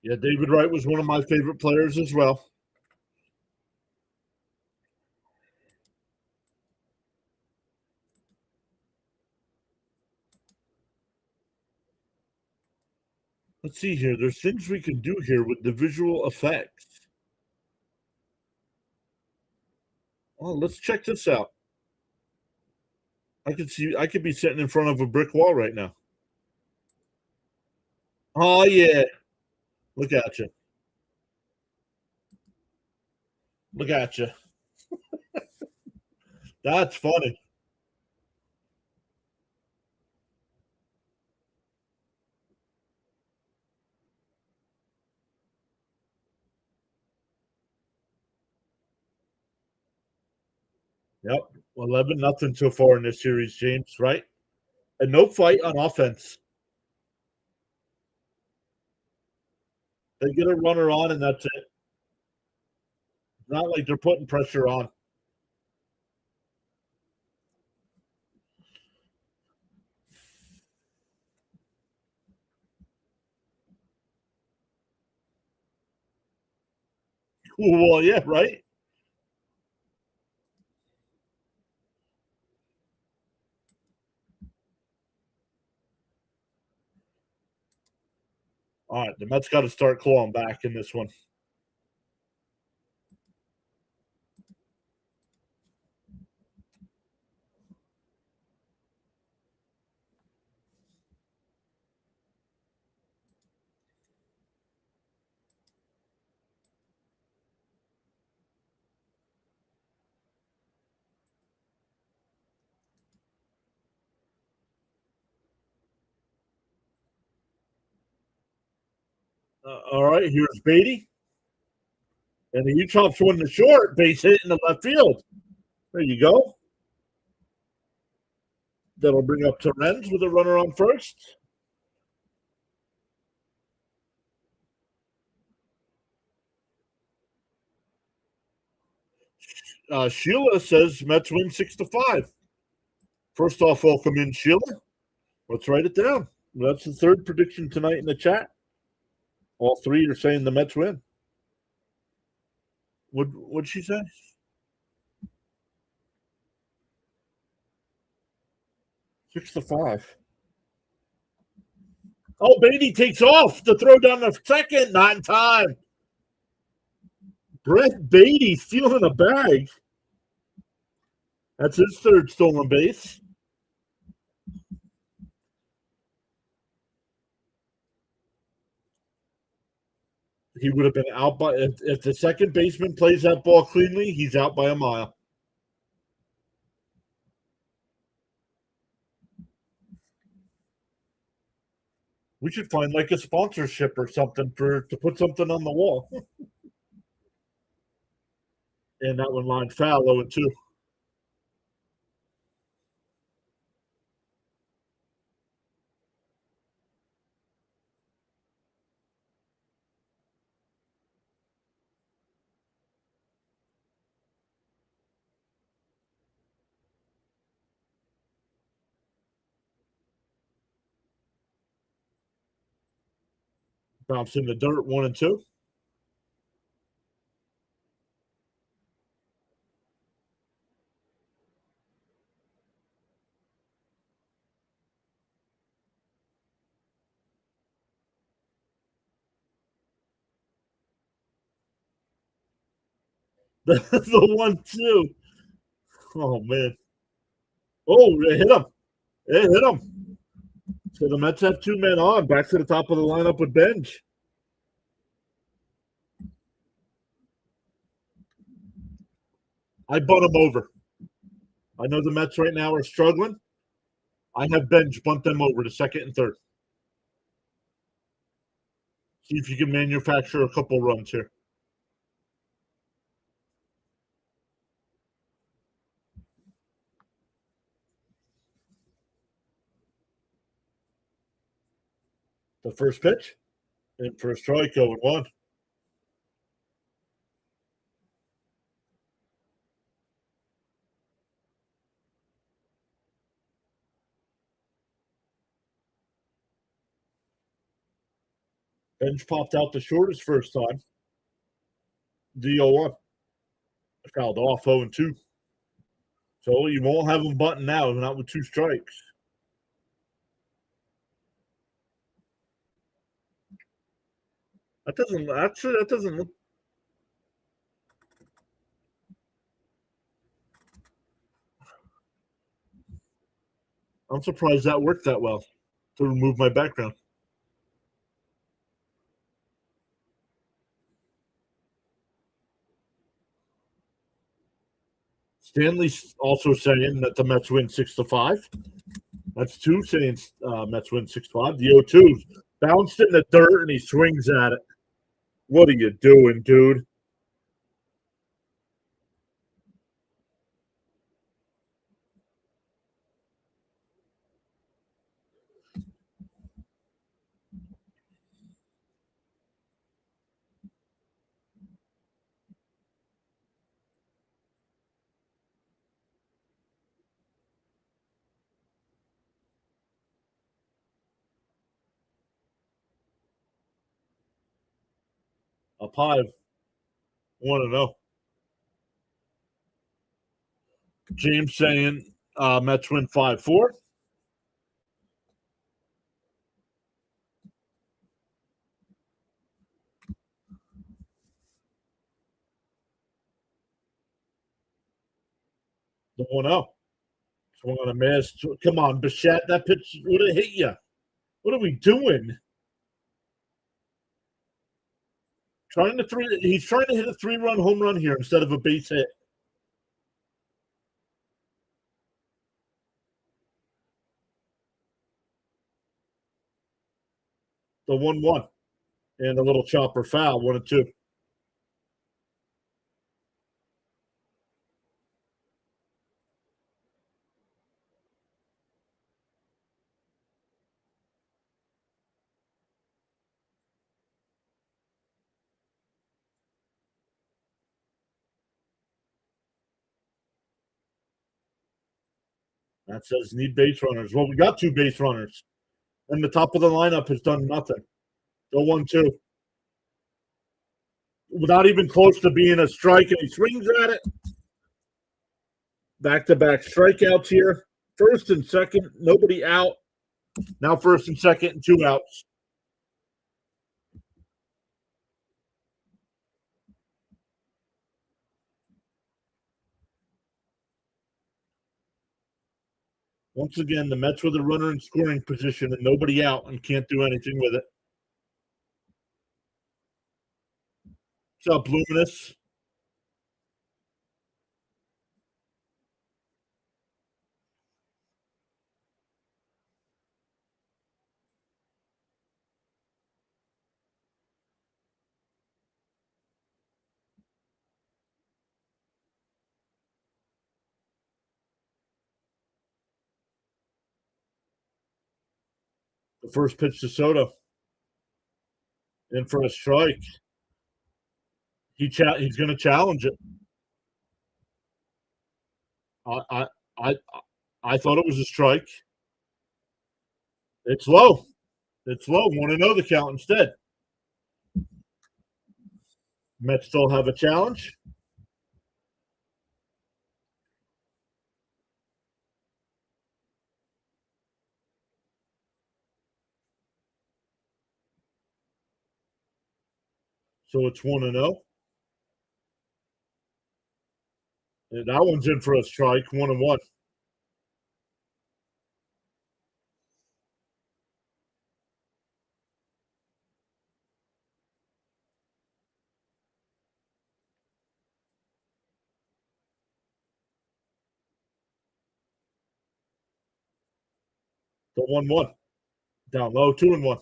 Yeah, David Wright was one of my favorite players as well. Let's see here. There's things we can do here with the visual effects. Oh, let's check this out. I could be sitting in front of a brick wall right now. Oh yeah. Look at you. Look at you. That's funny. Yep. 11-0 so far in this series, James, right? And no fight on offense. They get a runner on, and that's it. It's not like they're putting pressure on. Well, yeah, right? All right, the Mets got to start clawing back in this one. All right, here's Beatty. And he chops one to short, base hit in the left field. There you go. That'll bring up Torrens with a runner on first. Sheila says Mets win 6-5. First off, welcome in, Sheila. Let's write it down. That's the third prediction tonight in the chat. All 3 are saying the Mets win. What'd she say? 6-5. Oh, Beatty takes off. The throw down the second. Not in time. Brett Beatty stealing a bag. That's his third stolen base. He would have been out by if the second baseman plays that ball cleanly, he's out by a mile. We should find like a sponsorship or something to put something on the wall. And that one line foul 0-2. Bounce in the dirt 1-2. The 1-2. Oh man. Oh, it hit him. It hit him. So the Mets have 2 men on. Back to the top of the lineup with Benj. I bunt him over. I know the Mets right now are struggling. I have Benj bunt them over to second and third. See if you can manufacture a couple runs here. The first pitch, and for a strike, 0-1. Benj popped out the shortest first time. The 0-1. Fouled off 0-2. So you won't have him bunting now, not with 2 strikes. That doesn't look. I'm surprised that worked that well to remove my background. Stanley's also saying that the Mets win 6-5. That's 2 saying Mets win 6-5. The 0-2 bounced in the dirt and he swings at it. What are you doing, dude? Up high. 1-0. James saying Mets win 5-4. The 1-0. Swung on a miss. Come on, Bichette. That pitch would have hit you. What are we doing? He's trying to hit a 3-run home run here instead of a base hit. The 1-1. And a little chopper foul, 1-2. That says need base runners. Well, we got 2 base runners. And the top of the lineup has done nothing. The 1-2. Without even close to being a strike, and he swings at it. Back-to-back strikeouts here. First and second, nobody out. Now first and second and 2 outs. Once again, the Mets with a runner in scoring position and nobody out and can't do anything with it. What's up, Luminous? The first pitch to Soto. In for a strike. He's going to challenge it. I thought it was a strike. It's low. It's low. Want to know the count instead. Mets still have a challenge. So it's 1-0. And that one's in for a strike, 1-1. The 1-1. Down low, 2-1.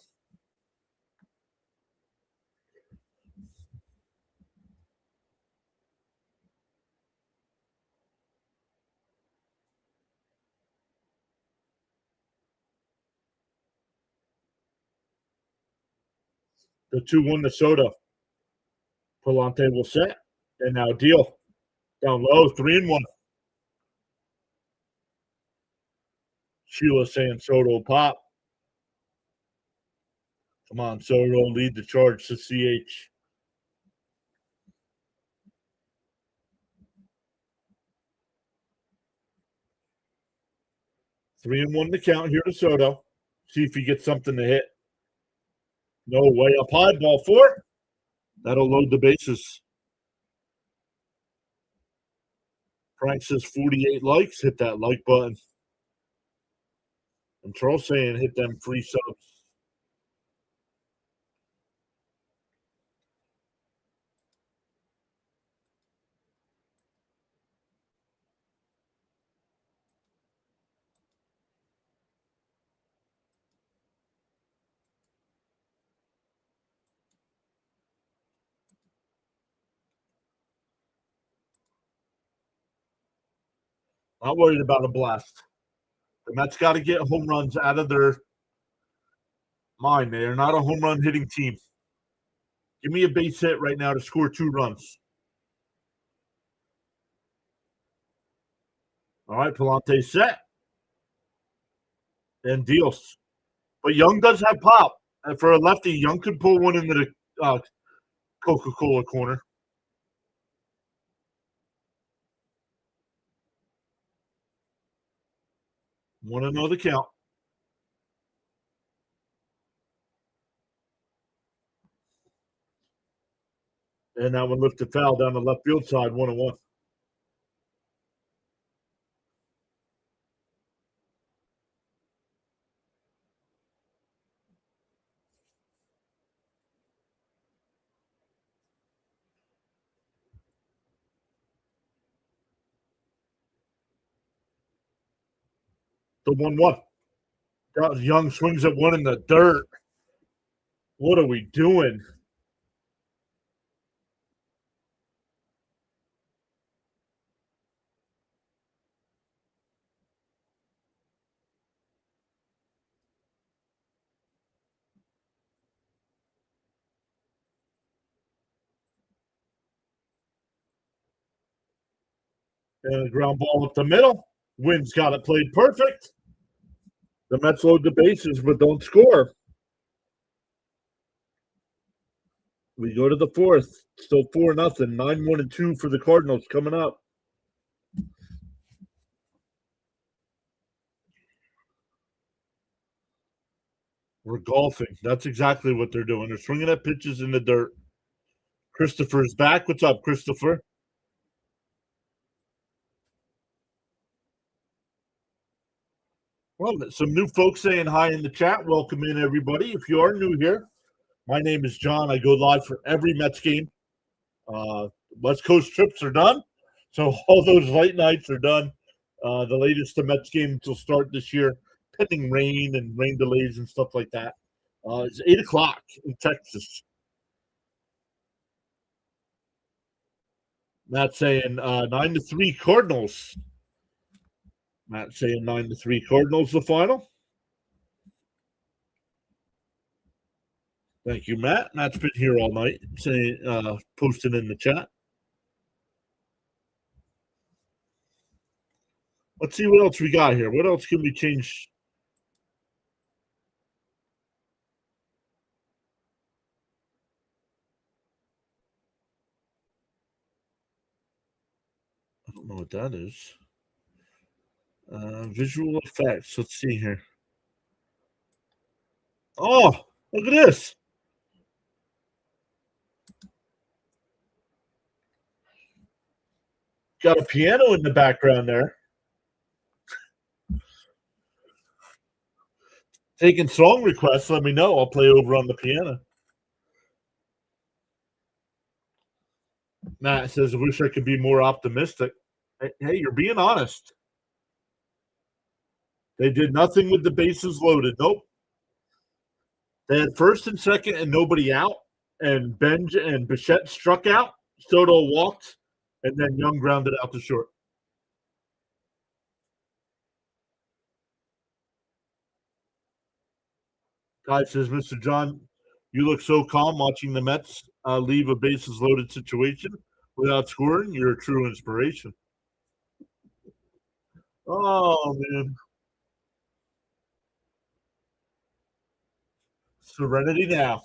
The 2-1 to Soto. Palante will set. And now deal. Down low, 3-1. Sheila saying Soto pop. Come on, Soto, lead the charge to CH. Three and one to count here to Soto. See if he gets something to hit. No, way up high, ball 4. That'll load the bases. Frank says 48 likes. Hit that like button. And Charles saying hit them free subs. Not worried about a blast. The Mets got to get home runs out of their mind. They are not a home run hitting team. Give me a base hit right now to score 2 runs. All right, Palante set. And deals. But Young does have pop. And for a lefty, Young could pull one into the Coca-Cola corner. Want to know the count. And that one lifted foul down the left field side, 1-1. The 1-1. Young swings at one in the dirt. What are we doing? And a ground ball up the middle. Wynn's got it played perfect. The Mets load the bases but don't score. We go to the 4th. Still 4-0. 9-1-2 for the Cardinals coming up. We're golfing. That's exactly what they're doing. They're swinging at pitches in the dirt. Christopher's back. What's up, Christopher? Well, some new folks saying hi in the chat. Welcome in, everybody. If you are new here, my name is John. I go live for every Mets game. West Coast trips are done, so all those late nights are done. The latest the Mets games will start this year, pending rain and rain delays and stuff like that. It's 8 o'clock in Texas. Matt saying 9-3 Cardinals. Matt saying 9-3 Cardinals the final. Thank you, Matt. Matt's been here all night, saying posting in the chat. Let's see what else we got here. What else can we change? I don't know what that is. Visual effects. Let's see here. Oh, look at this. Got a piano in the background there. Taking song requests, let me know. I'll play over on the piano. Matt says, I wish I could be more optimistic. Hey, you're being honest. They did nothing with the bases loaded. Nope. They had first and second and nobody out. And Benj and Bichette struck out. Soto walked. And then Young grounded out to short. Guy says, Mr. John, you look so calm watching the Mets leave a bases loaded situation without scoring. You're a true inspiration. Oh, man. Serenity now.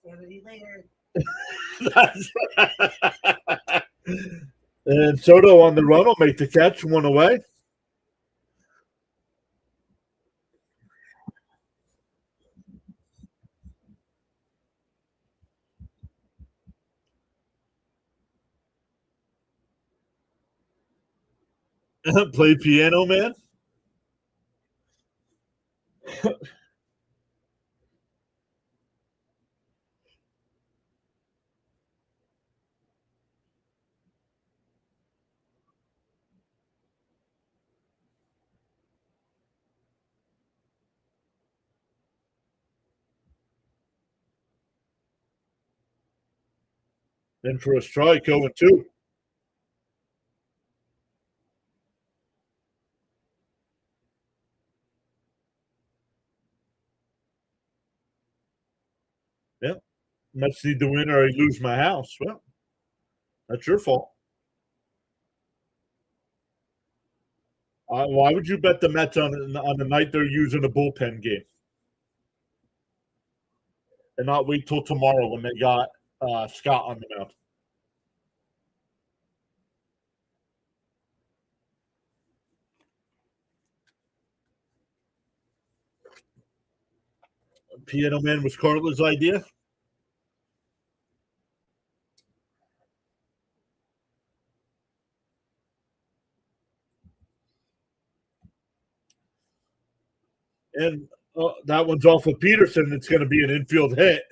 Serenity later. And Soto on the run will make the catch, one away. Play piano, man. In for a strike, 0-2. Yep. Mets need to win or I lose my house. Well, that's your fault. Why would you bet the Mets on the night they're using a bullpen game and not wait till tomorrow when they got Scott on the mound? Piano Man was Carla's idea. And that one's off of Peterson. It's going to be an infield hit.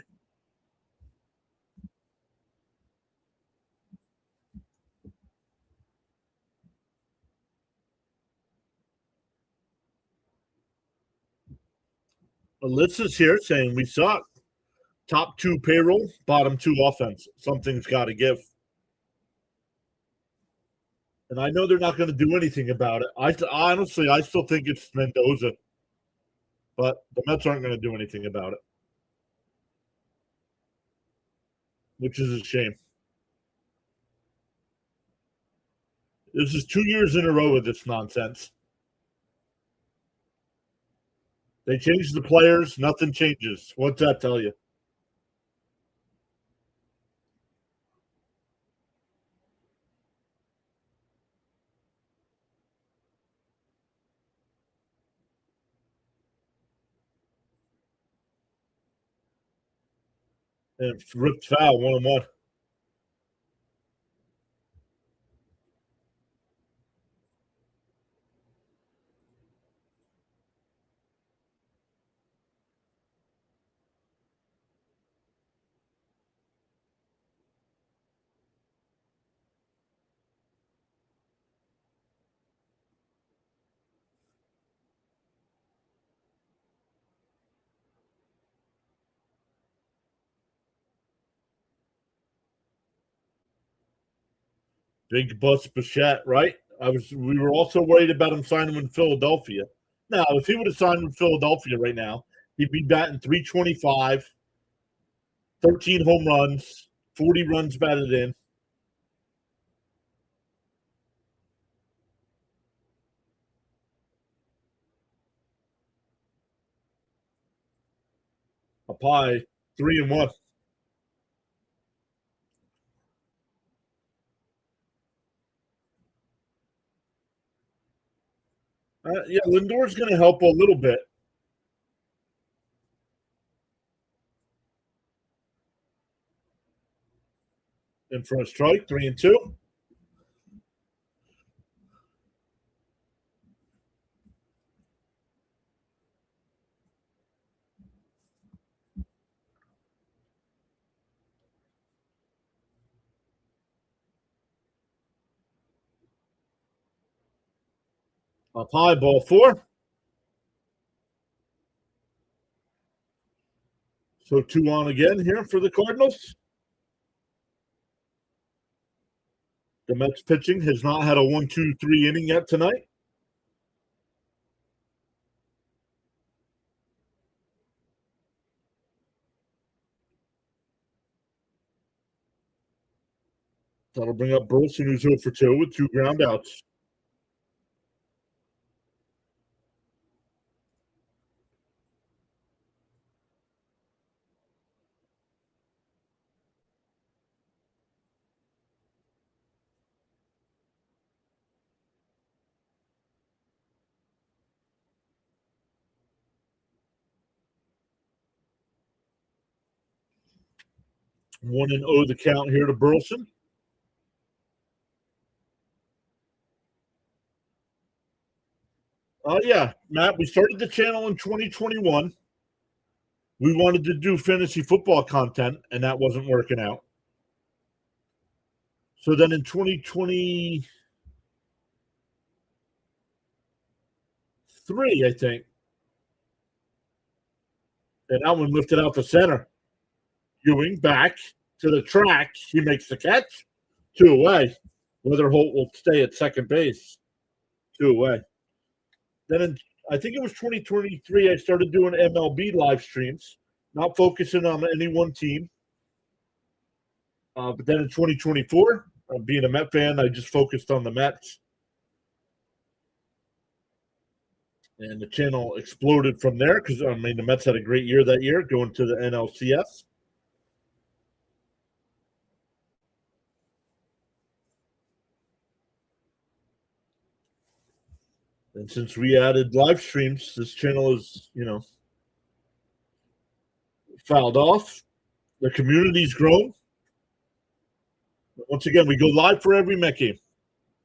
Alyssa's here saying we suck. Top 2 payroll, bottom 2 offense. Something's got to give. And I know they're not going to do anything about it. Honestly, I still think it's Mendoza. But the Mets aren't going to do anything about it, which is a shame. This is 2 years in a row of this nonsense. They changed the players. Nothing changes. What's that tell you? And ripped foul, 1-1. Big bust Bichette, right? We were also worried about him signing with Philadelphia. Now, if he would have signed with Philadelphia right now, he'd be batting 325, 13 home runs, 40 runs batted in. Up high, 3-1. Yeah, Lindor's going to help a little bit. In for a strike, 3-2. Up high, ball 4. So 2 on again here for the Cardinals. The Mets pitching has not had a 1-2-3 inning yet tonight. That'll bring up Burleson, who's 0 for 2 with 2 ground outs. One and 0 the count here to Burleson. Yeah, Matt, we started the channel in 2021. We wanted to do fantasy football content, and that wasn't working out. So then in 2023, I think, and that one lifted out the center. Ewing back to the track. He makes the catch. 2 away. Weatherholt will stay at second base. 2 away. Then I think it was 2023, I started doing MLB live streams, not focusing on any one team. But then in 2024, being a Met fan, I just focused on the Mets. And the channel exploded from there because, I mean, the Mets had a great year that year going to the NLCS. And since we added live streams, this channel is, filed off. The community's grown. Once again, we go live for every Met game.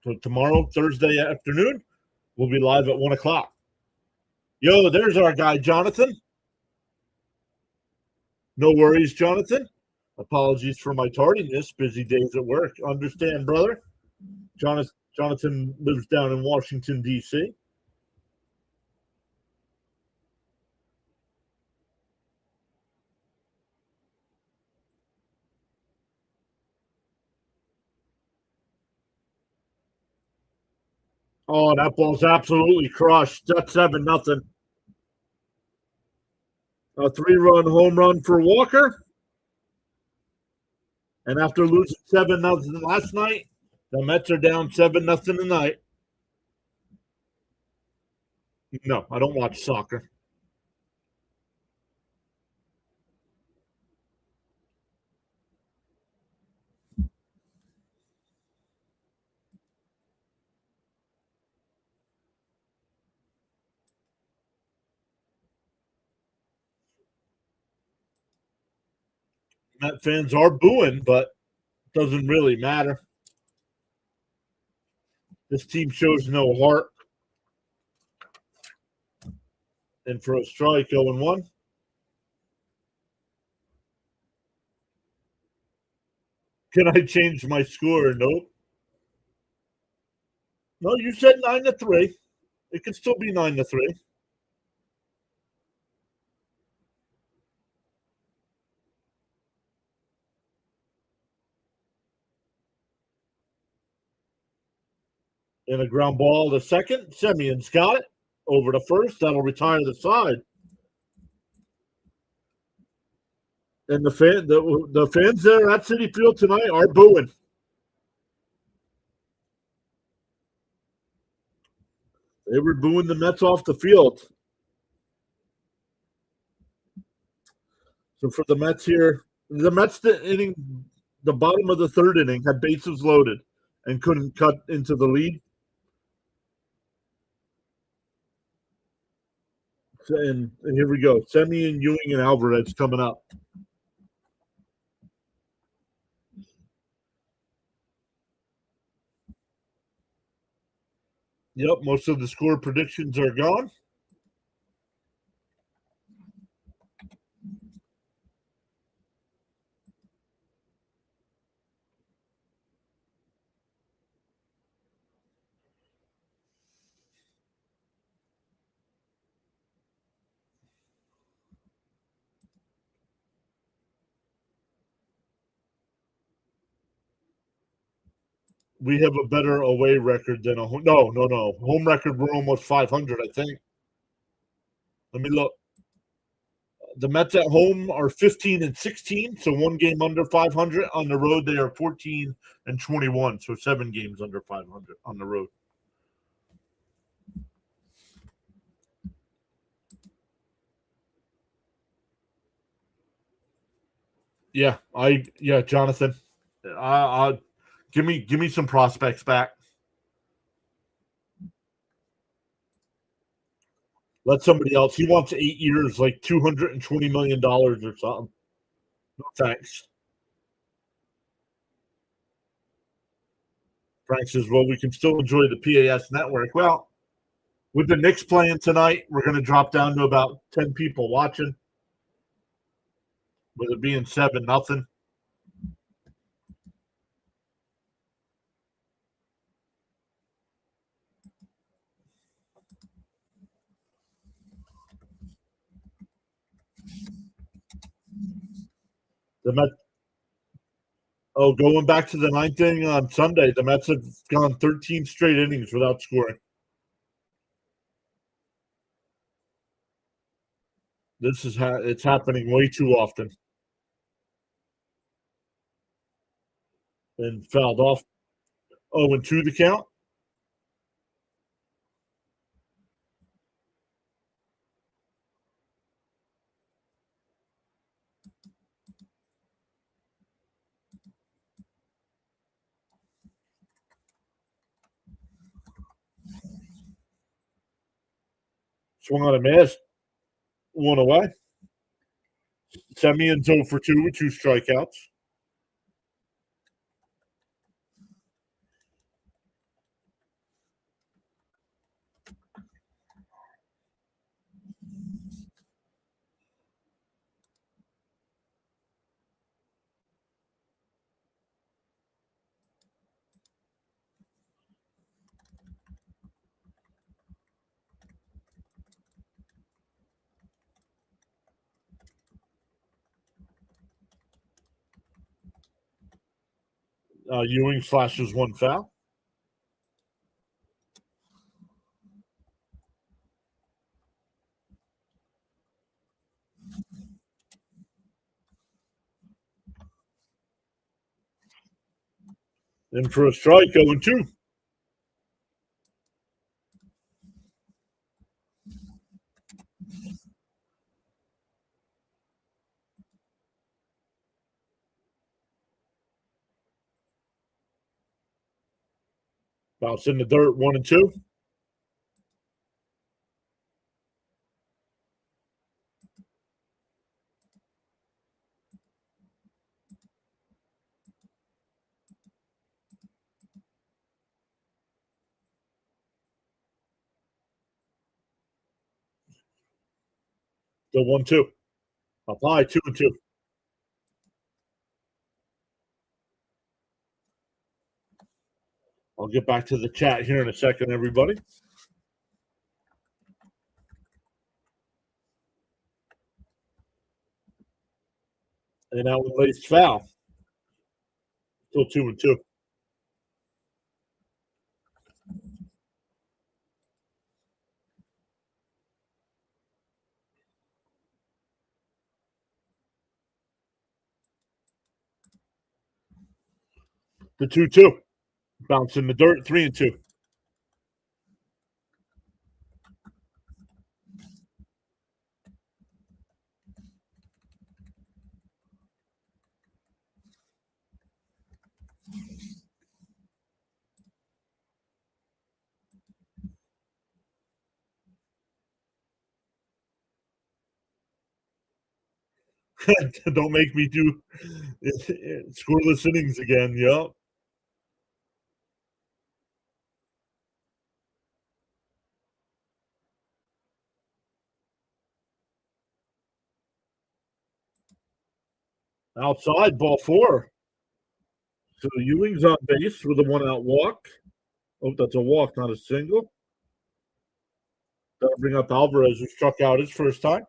So tomorrow, Thursday afternoon, we'll be live at 1 o'clock. Yo, there's our guy, Jonathan. No worries, Jonathan. Apologies for my tardiness. Busy days at work. Understand, brother. Jonathan lives down in Washington, D.C. Oh, that ball's absolutely crushed. That's 7-0. A 3-run home run for Walker. And after losing 7-0 last night, the Mets are down 7-0 tonight. No, I don't watch soccer. Met fans are booing, but doesn't really matter. This team shows no heart. And for a strike, 0-1. Can I change my score? Nope. No, you said 9-3. It could still be 9-3. And a ground ball to second. Semion's got it. Over to first. That'll retire the side. And the fans there at Citi Field tonight are booing. They were booing the Mets off the field. So for the Mets here, the Mets the bottom of the third inning had bases loaded and couldn't cut into the lead. And here we go. Semien, Ewing, and Alvarez coming up. Yep, most of the score predictions are gone. We have a better away record than a home. No. Home record, we're almost 500, I think. Let me look. The Mets at home are 15-16, so one game under 500. On the road, they are 14-21, so 7 games under 500 on the road. Yeah, Jonathan. Give me some prospects back. Let somebody else. He wants 8 years, like $220 million or something. No thanks. Frank says, well, we can still enjoy the PAS network. Well, with the Knicks playing tonight, we're going to drop down to about 10 people watching, with it being 7-0. The Mets. Oh, going back to the ninth inning on Sunday, the Mets have gone 13 straight innings without scoring. It's happening way too often. And fouled off. 0-2 the count. Swung on a miss. One away. Semien's 0-for-2 with 2 strikeouts. Ewing flashes 1 foul. And for a strike, 0-2. Bounce in the dirt, 1-2. Still 1-2. Up high, 2-2. I'll get back to the chat here in a second, everybody. And that one lays foul. Still 2-2. The 2-2. Bounce in the dirt, 3-2. Don't make me do scoreless innings again. Yep. Outside, ball 4. So Ewing's on base with a 1-out walk. Oh, that's a walk, not a single. That'll bring up Alvarez, who struck out his first time.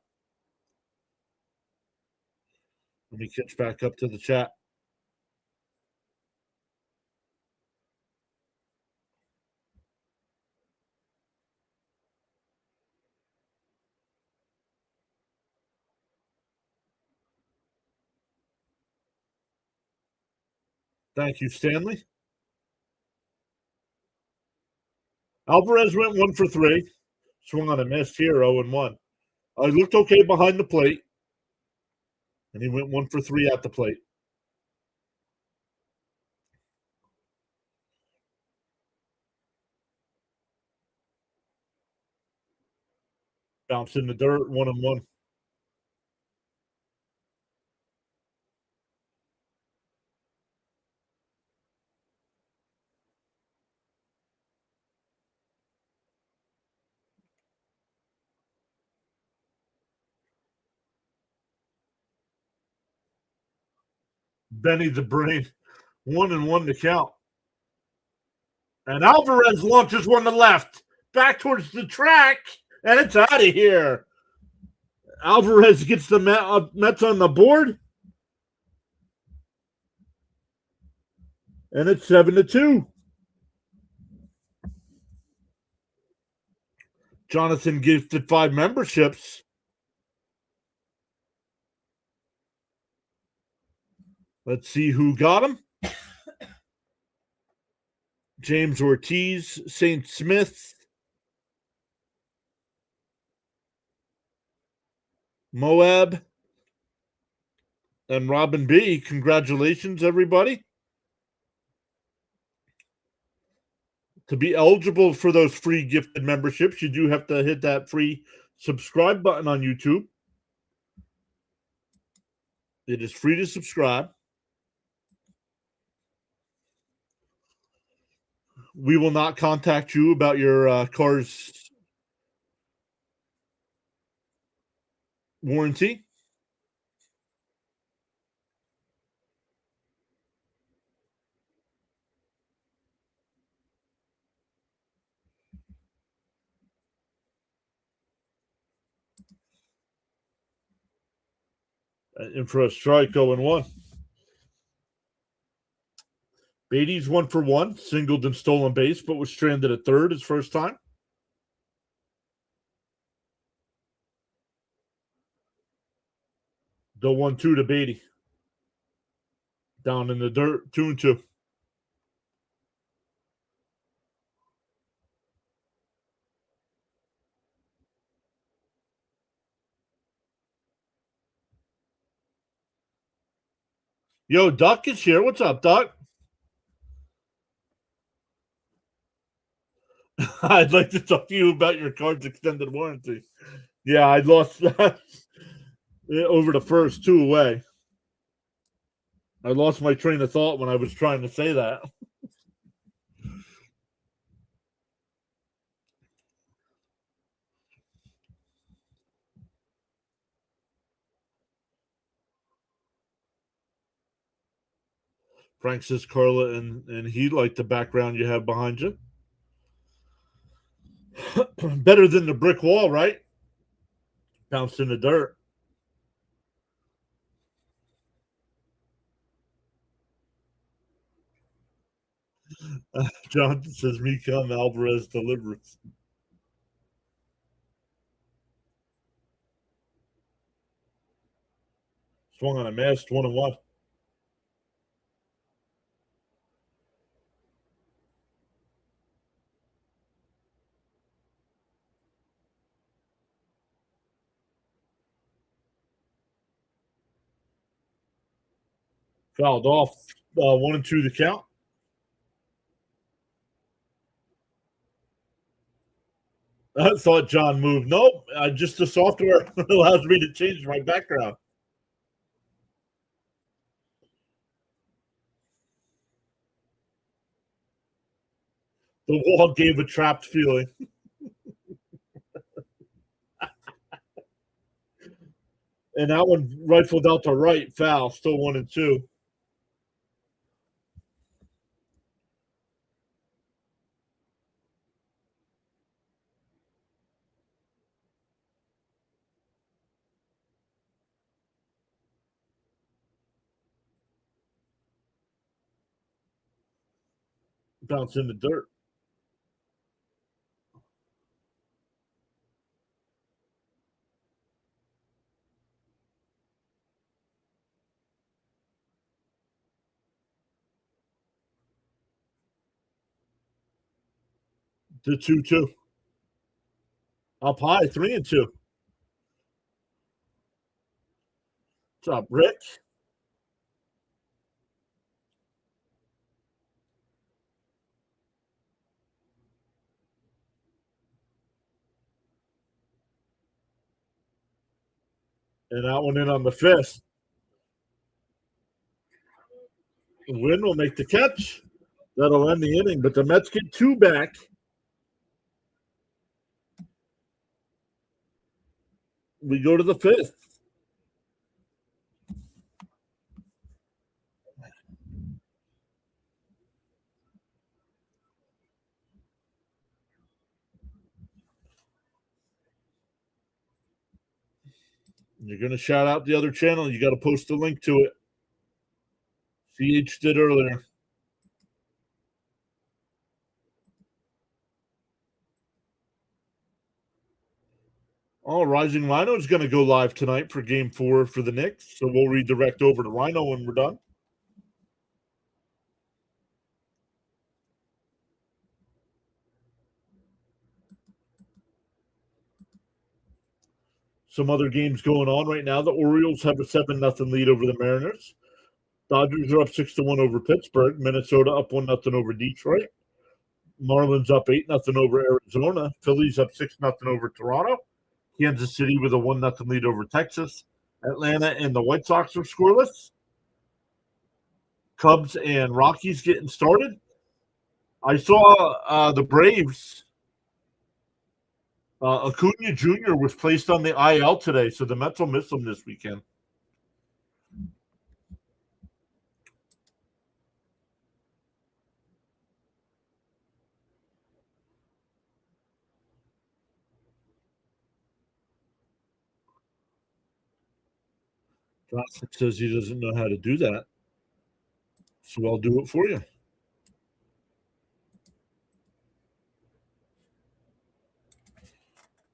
Let me catch back up to the chat. Thank you, Stanley. Alvarez went 1 for 3. Swung on a missed here, 0-1. He looked okay behind the plate. And he went 1 for 3 at the plate. Bounce in the dirt, 1-1. Benny the Brain, 1-1 to count. And Alvarez launches one to left, back towards the track, and it's out of here. Alvarez gets the Mets on the board, and it's 7-2. Jonathan gifted 5 memberships. Let's see who got them. James Ortiz, St. Smith, Moab, and Robin B. Congratulations, everybody. To be eligible for those free gifted memberships, you do have to hit that free subscribe button on YouTube. It is free to subscribe. We will not contact you about your car's warranty. In for a strike, 0-1. Beatty's 1 for 1, singled and stolen base, but was stranded at third his first time. The 1-2 to Beatty. Down in the dirt, 2-2. Yo, Duck is here. What's up, Duck? I'd like to talk to you about your car's extended warranty. Yeah, I lost that over the first 2 away. I lost my train of thought when I was trying to say that. Frank says Carla and he like the background you have behind you. Better than the brick wall, right? Bounced in the dirt. John says, "Me come Alvarez delivers." Swung on a mask, 1-1. Fouled off. 1-2 the count. I thought John moved. Nope. Just the software allows me to change my background. The wall gave a trapped feeling. And that one rifled out to right, foul, still 1-2. Bounce in the dirt. The 2-2. Up high, 3-2. What's up, Rick? And that one in on the fifth. Wynn will make the catch. That'll end the inning, but the Mets get 2 back. We go to the 5th. You're going to shout out the other channel. You got to post a link to it. CH did earlier. Oh, Rising Rhino is going to go live tonight for Game 4 for the Knicks. So we'll redirect over to Rhino when we're done. Some other games going on right now. The Orioles have a 7-0 lead over the Mariners. Dodgers are up 6-1 over Pittsburgh. Minnesota up 1-0 over Detroit. Marlins up 8-0 over Arizona. Phillies up 6-0 over Toronto. Kansas City with a 1-0 lead over Texas. Atlanta and the White Sox are scoreless. Cubs and Rockies getting started. I saw the Braves. Acuna Jr. was placed on the IL today, so the Mets will miss him this weekend. Johnson says he doesn't know how to do that, so I'll do it for you.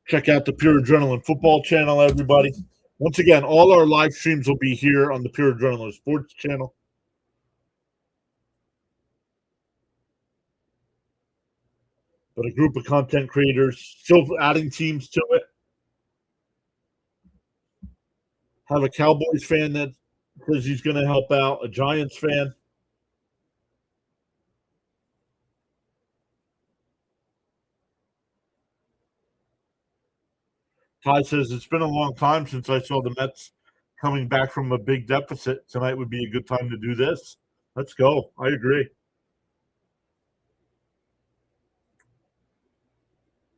Check out the Pure Adrenaline Football channel, everybody. Once again, all our live streams will be here on the Pure Adrenaline Sports channel. But a group of content creators still adding teams to it. Have a Cowboys fan that says he's going to help out, a Giants fan. Ty says, it's been a long time since I saw the Mets coming back from a big deficit. Tonight would be a good time to do this. Let's go. I agree.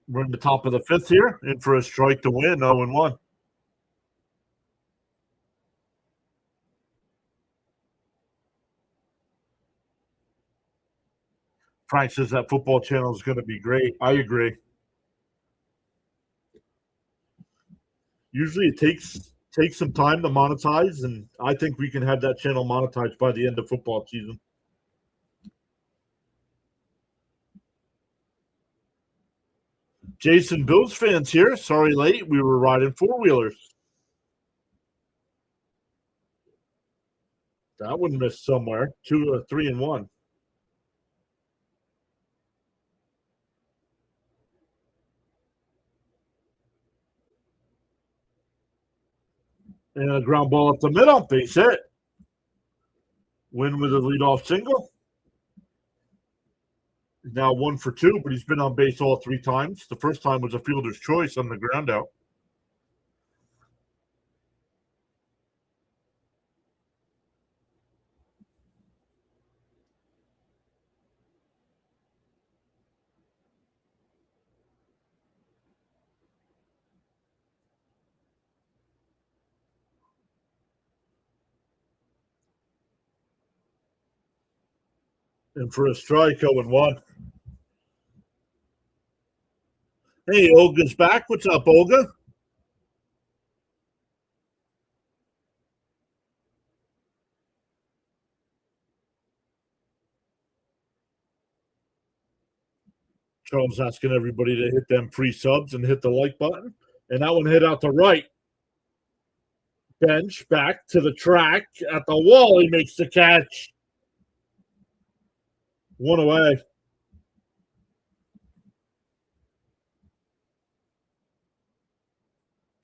We're in the top of the 5th here, in for a strike to win, 0-1. Frank says that football channel is going to be great. I agree. Usually it takes some time to monetize, and I think we can have that channel monetized by the end of football season. Jason, Bills fans here. Sorry late. We were riding four-wheelers. That one missed somewhere. 3-1. And a ground ball up the middle. Base hit. Win with a leadoff single. Now 1 for 2, but he's been on base all 3 times. The first time was a fielder's choice on the ground out. And for a strike, 0-1. Hey, Olga's back. What's up, Olga? Charles asking everybody to hit them pre-subs and hit the like button. And that one hit out to right. Bench back to the track at the wall. He makes the catch. 1 away.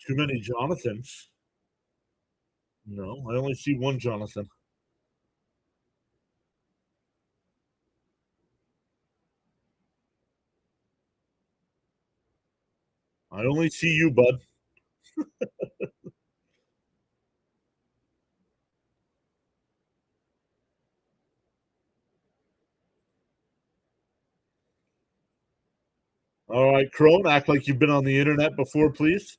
Too many Jonathans. No, I only see one Jonathan. I only see you, bud. All right, Crone, act like you've been on the internet before, please.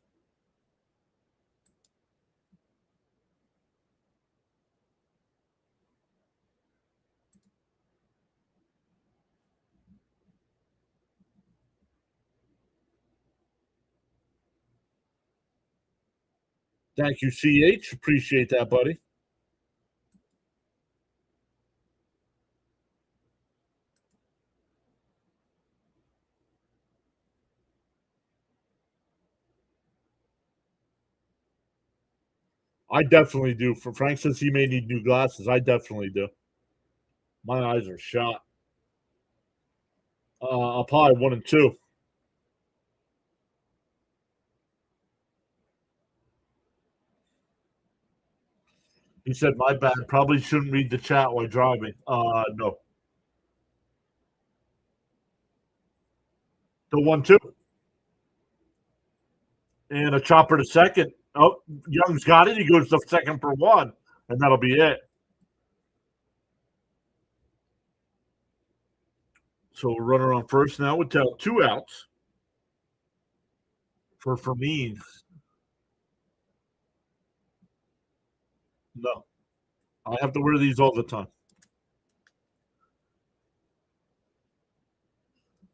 Thank you, CH. Appreciate that, buddy. I definitely do. For Frank says he may need new glasses. I definitely do. My eyes are shot. Up high, 1 and 2. He said, "My bad. Probably shouldn't read the chat while driving." No. The 1-2. And a chopper to second. Oh, Young's got it. He goes to second for 1, and that'll be it. So we're running on first now with 2 outs for me. No, I have to wear these all the time.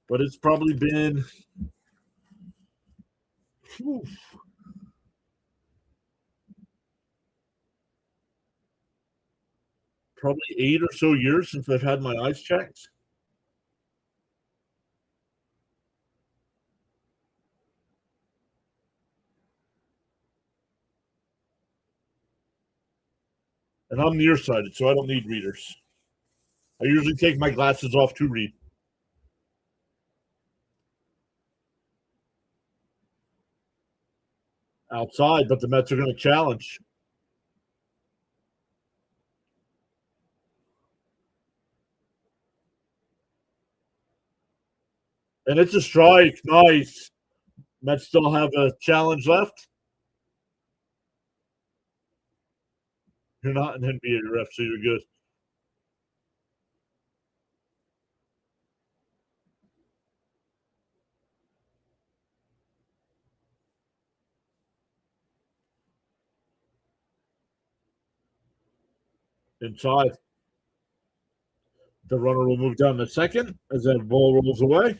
But it's probably been probably 8 or so years since I've had my eyes checked. And I'm nearsighted, so I don't need readers. I usually take my glasses off to read. Outside, but the Mets are going to challenge. And it's a strike. Nice. Mets still have a challenge left. You're not an NBA ref, so you're good. Inside. The runner will move down to second as that ball rolls away.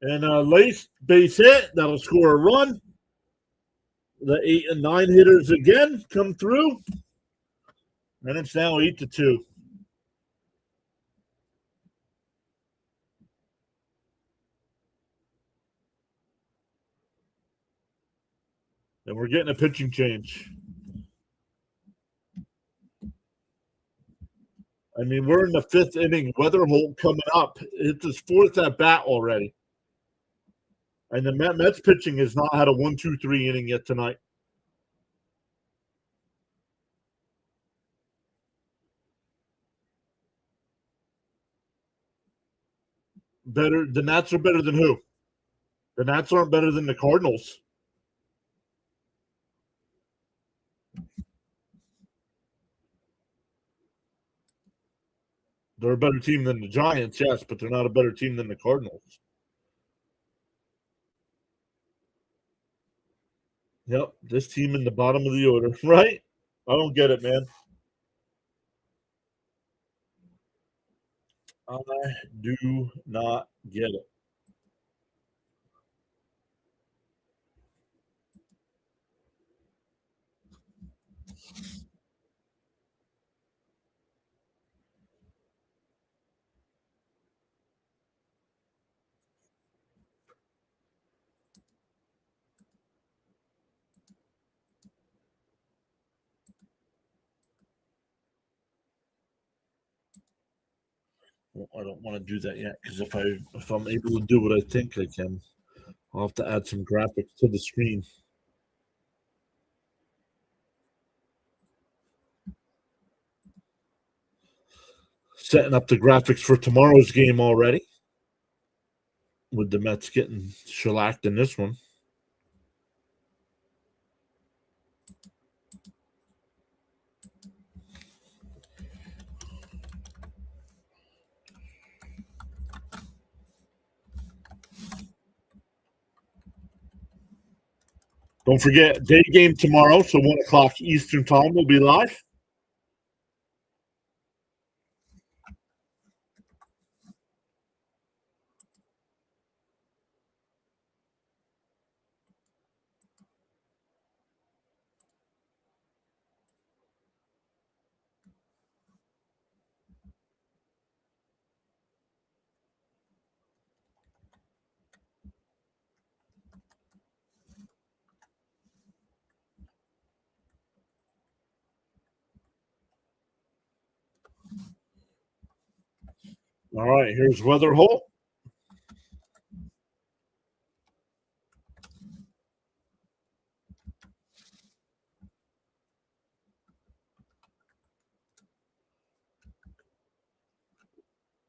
And late base hit. That'll score a run. The 8 and 9 hitters again come through. And it's now 8-2. And we're getting a pitching change. I mean, we're in the 5th inning. Weatherholt coming up. It's his 4th at bat already. And the Mets pitching has not had a 1-2-3 inning yet tonight. Better. The Nats are better than who? The Nats aren't better than the Cardinals. They're a better team than the Giants, yes, but they're not a better team than the Cardinals. Yep, this team in the bottom of the order, right? I don't get it, man. I do not get it. Well, I don't want to do that yet because if I'm able to do what I think I can, I'll have to add some graphics to the screen. Setting up the graphics for tomorrow's game already, with the Mets getting shellacked in this one. Don't forget, day game tomorrow, so 1 o'clock Eastern time will be live. All right, here's Weatherholt.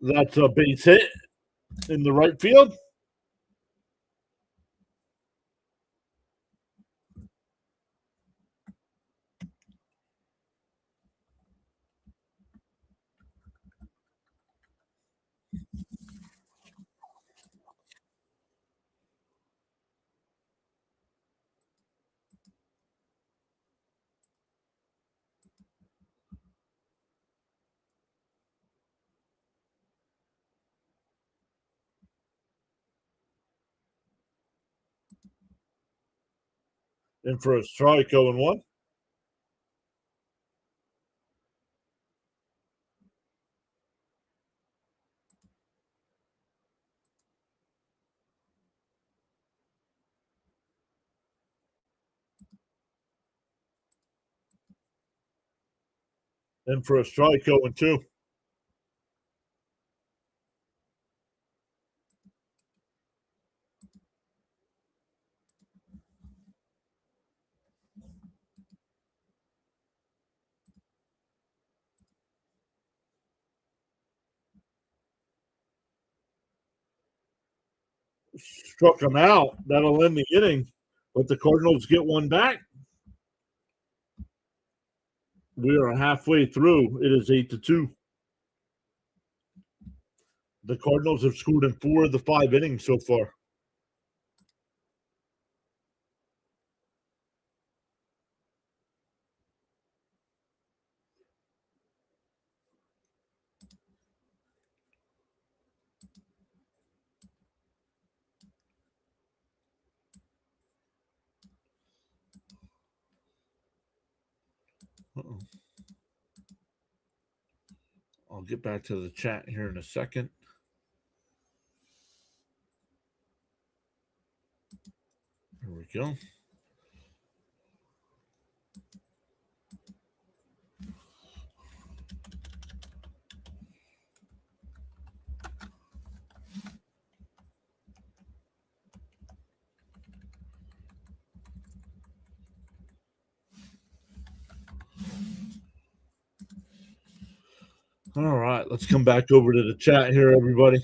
That's a base hit in the right field. In for a strike, 0-1. In for a strike, 0-2. Struck him out. That'll end the inning. But the Cardinals get one back. We are halfway through. It is 8-2. The Cardinals have scored in 4 of the 5 innings so far. Uh-oh. I'll get back to the chat here in a second. There we go. All right, let's come back over to the chat here, everybody.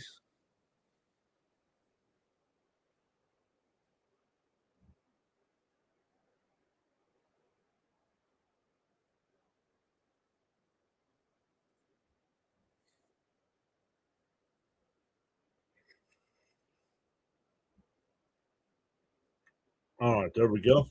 All right, there we go.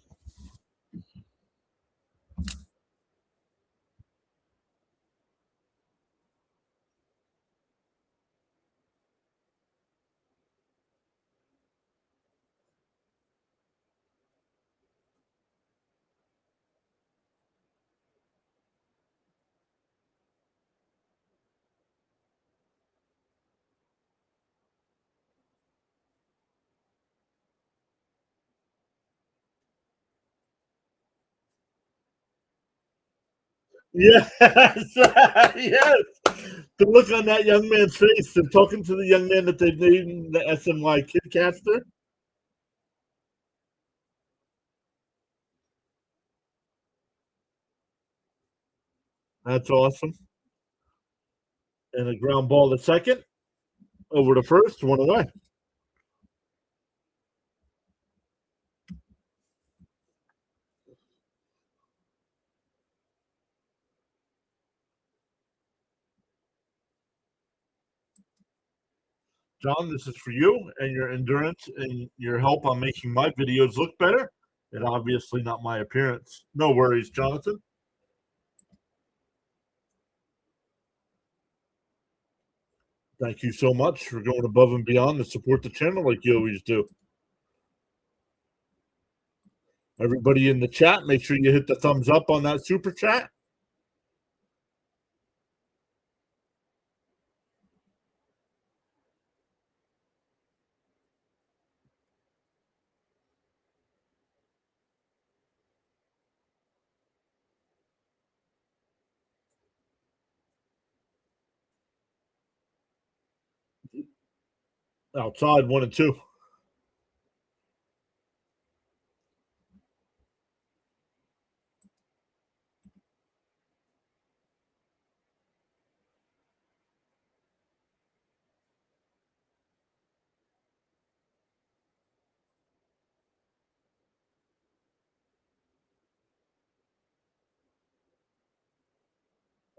Yes, yes. The look on that young man's face and talking to the young man that they've named the SNY Kidcaster. That's awesome. And a ground ball to second. Over to first, one away. John, this is for you and your endurance and your help on making my videos look better. And obviously not my appearance. No worries, Jonathan. Thank you so much for going above and beyond to support the channel like you always do. Everybody in the chat, make sure you hit the thumbs up on that super chat. Outside 1 and 2.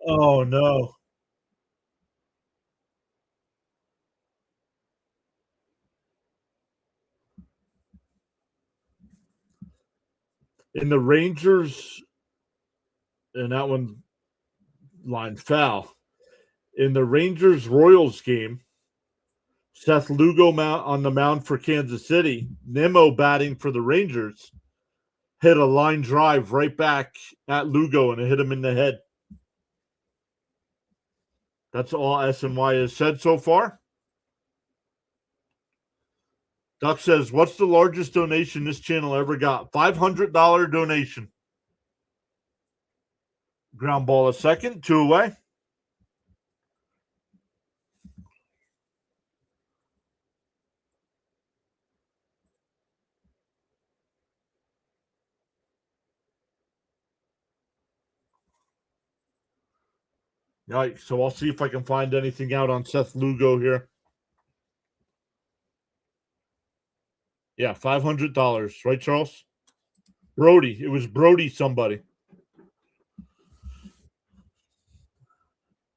Oh no. In the Rangers, and that one line foul. In the Rangers Royals game, Seth Lugo on the mound for Kansas City, Nimmo batting for the Rangers, hit a line drive right back at Lugo and it hit him in the head. That's all SNY has said so far. Duck says, what's the largest donation this channel ever got? $500 donation. Ground ball a second, 2 away. Yikes. So I'll see if I can find anything out on Seth Lugo here. Yeah, $500, right, Charles? Brody. It was Brody somebody.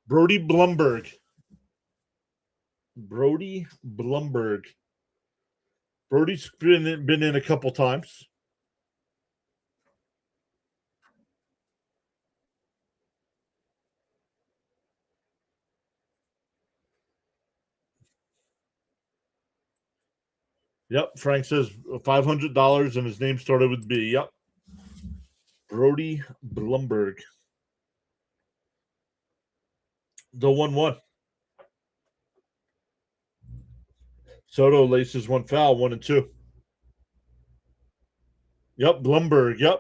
Brody Blumberg. Brody Blumberg. Brody's been in a couple times. Yep. Frank says $500 and his name started with B. Yep. Brody Blumberg. The 1-1. Soto laces one foul, 1-2. Yep. Blumberg. Yep.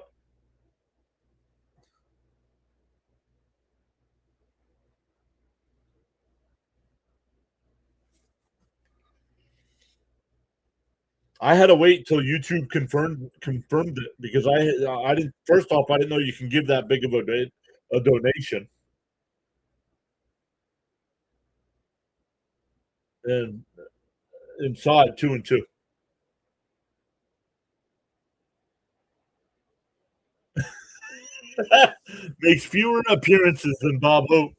I had to wait till YouTube confirmed it because I didn't. First off, I didn't know you can give that big of a donation, and saw it 2-2. Makes fewer appearances than Bob Hope.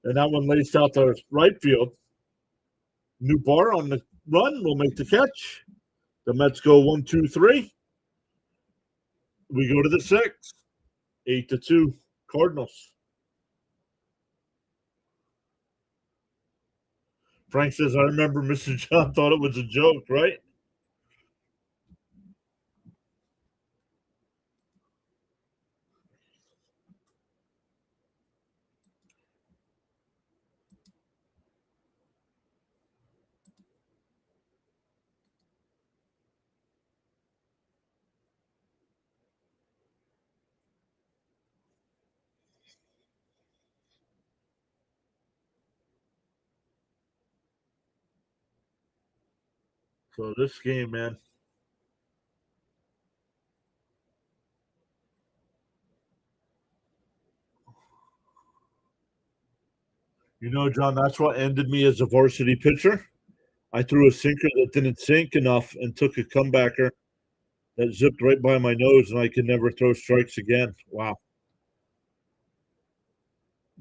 And that one laced out to right field. New bar on the run will make the catch. The Mets go 1-2-3. We go to the sixth. 8-2 Cardinals. Frank says, I remember Mr. John thought it was a joke, right? So this game, man. You know, John, that's what ended me as a varsity pitcher. I threw a sinker that didn't sink enough and took a comebacker that zipped right by my nose, and I could never throw strikes again. Wow.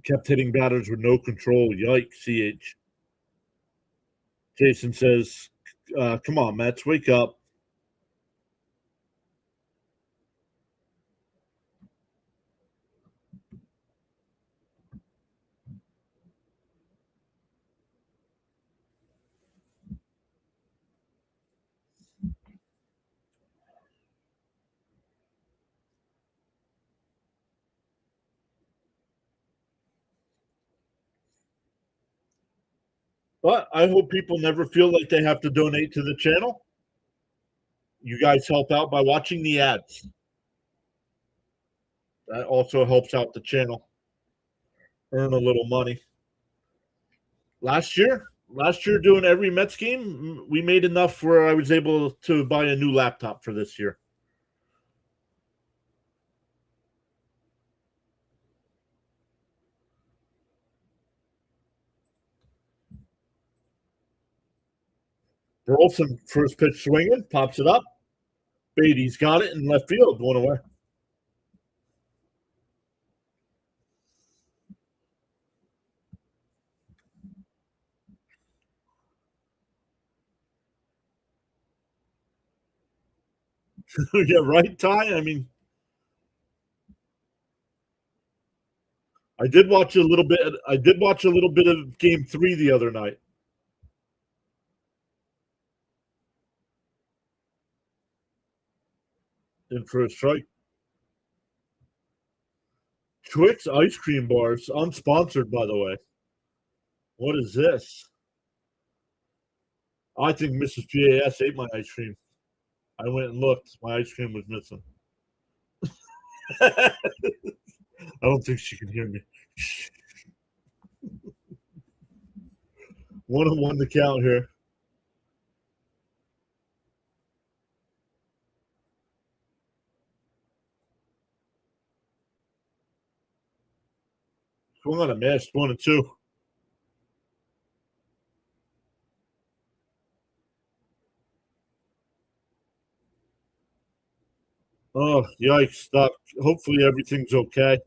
Kept hitting batters with no control. Yikes, CH. Jason says, come on, Mets, wake up. But I hope people never feel like they have to donate to the channel. You guys help out by watching the ads. That also helps out the channel. Earn a little money. Last year doing every Mets game, we made enough where I was able to buy a new laptop for this year. Burleson first pitch swinging, pops it up. Beatty's got it in left field, going away. Yeah, right, Ty. I mean, I did watch a little bit. I did watch a little bit of Game 3 the other night. In for a strike. Twix ice cream bars, unsponsored, by the way. What is this? I think Mrs. PAS ate my ice cream. I went and looked. My ice cream was missing. I don't think she can hear me. 1-1 to count here. Swung on a miss, 1-2. Oh, yikes! Stuck. Hopefully everything's okay.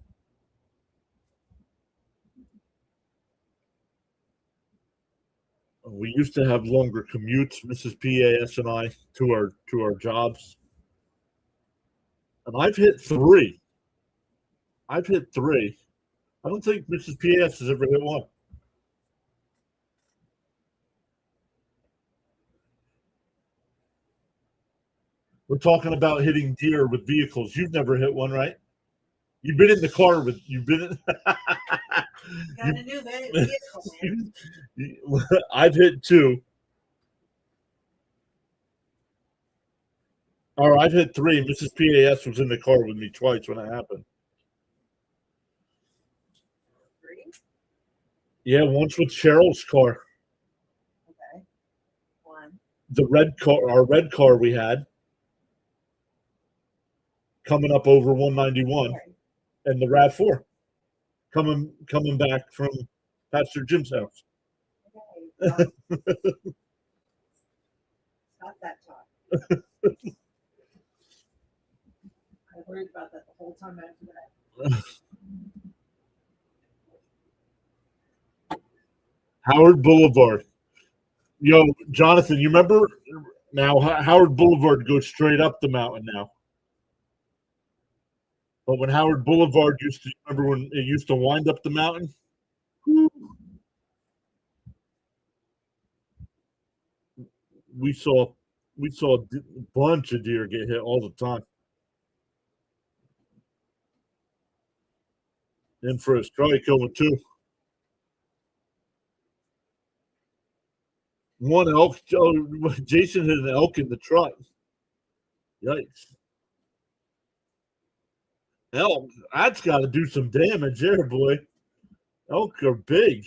We used to have longer commutes, Mrs. PAS and I, to our jobs, and I've hit three. I've hit three. I don't think Mrs. PS has ever hit one. We're talking about hitting deer with vehicles. You've never hit one, right? You've been in the car with. You've been. Got a new vehicle, man. I've hit two. Or I've hit three. Mrs. PAS was in the car with me twice when it happened. Three? Yeah, once with Cheryl's car. Okay. One. The red car, our red car we had, coming up over 191, Okay. and the RAV4 coming back from Pastor Jim's house. Okay. Stop that talk. I worried about that the whole time after that. Howard Boulevard. Yo, Jonathan, you remember now Howard Boulevard goes straight up the mountain now. But when Howard Boulevard used to, remember when it used to wind up the mountain? We saw a bunch of deer get hit all the time. In for a strike over two. One elk. Oh, Jason hit an elk in the truck. Yikes. Elk, that's got to do some damage there, boy. Elk are big.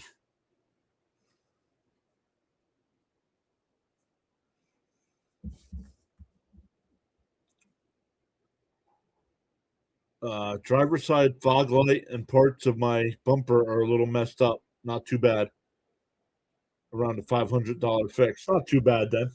Driver's side fog light and parts of my bumper are a little messed up. Not too bad. Around a $500 fix. Not too bad then.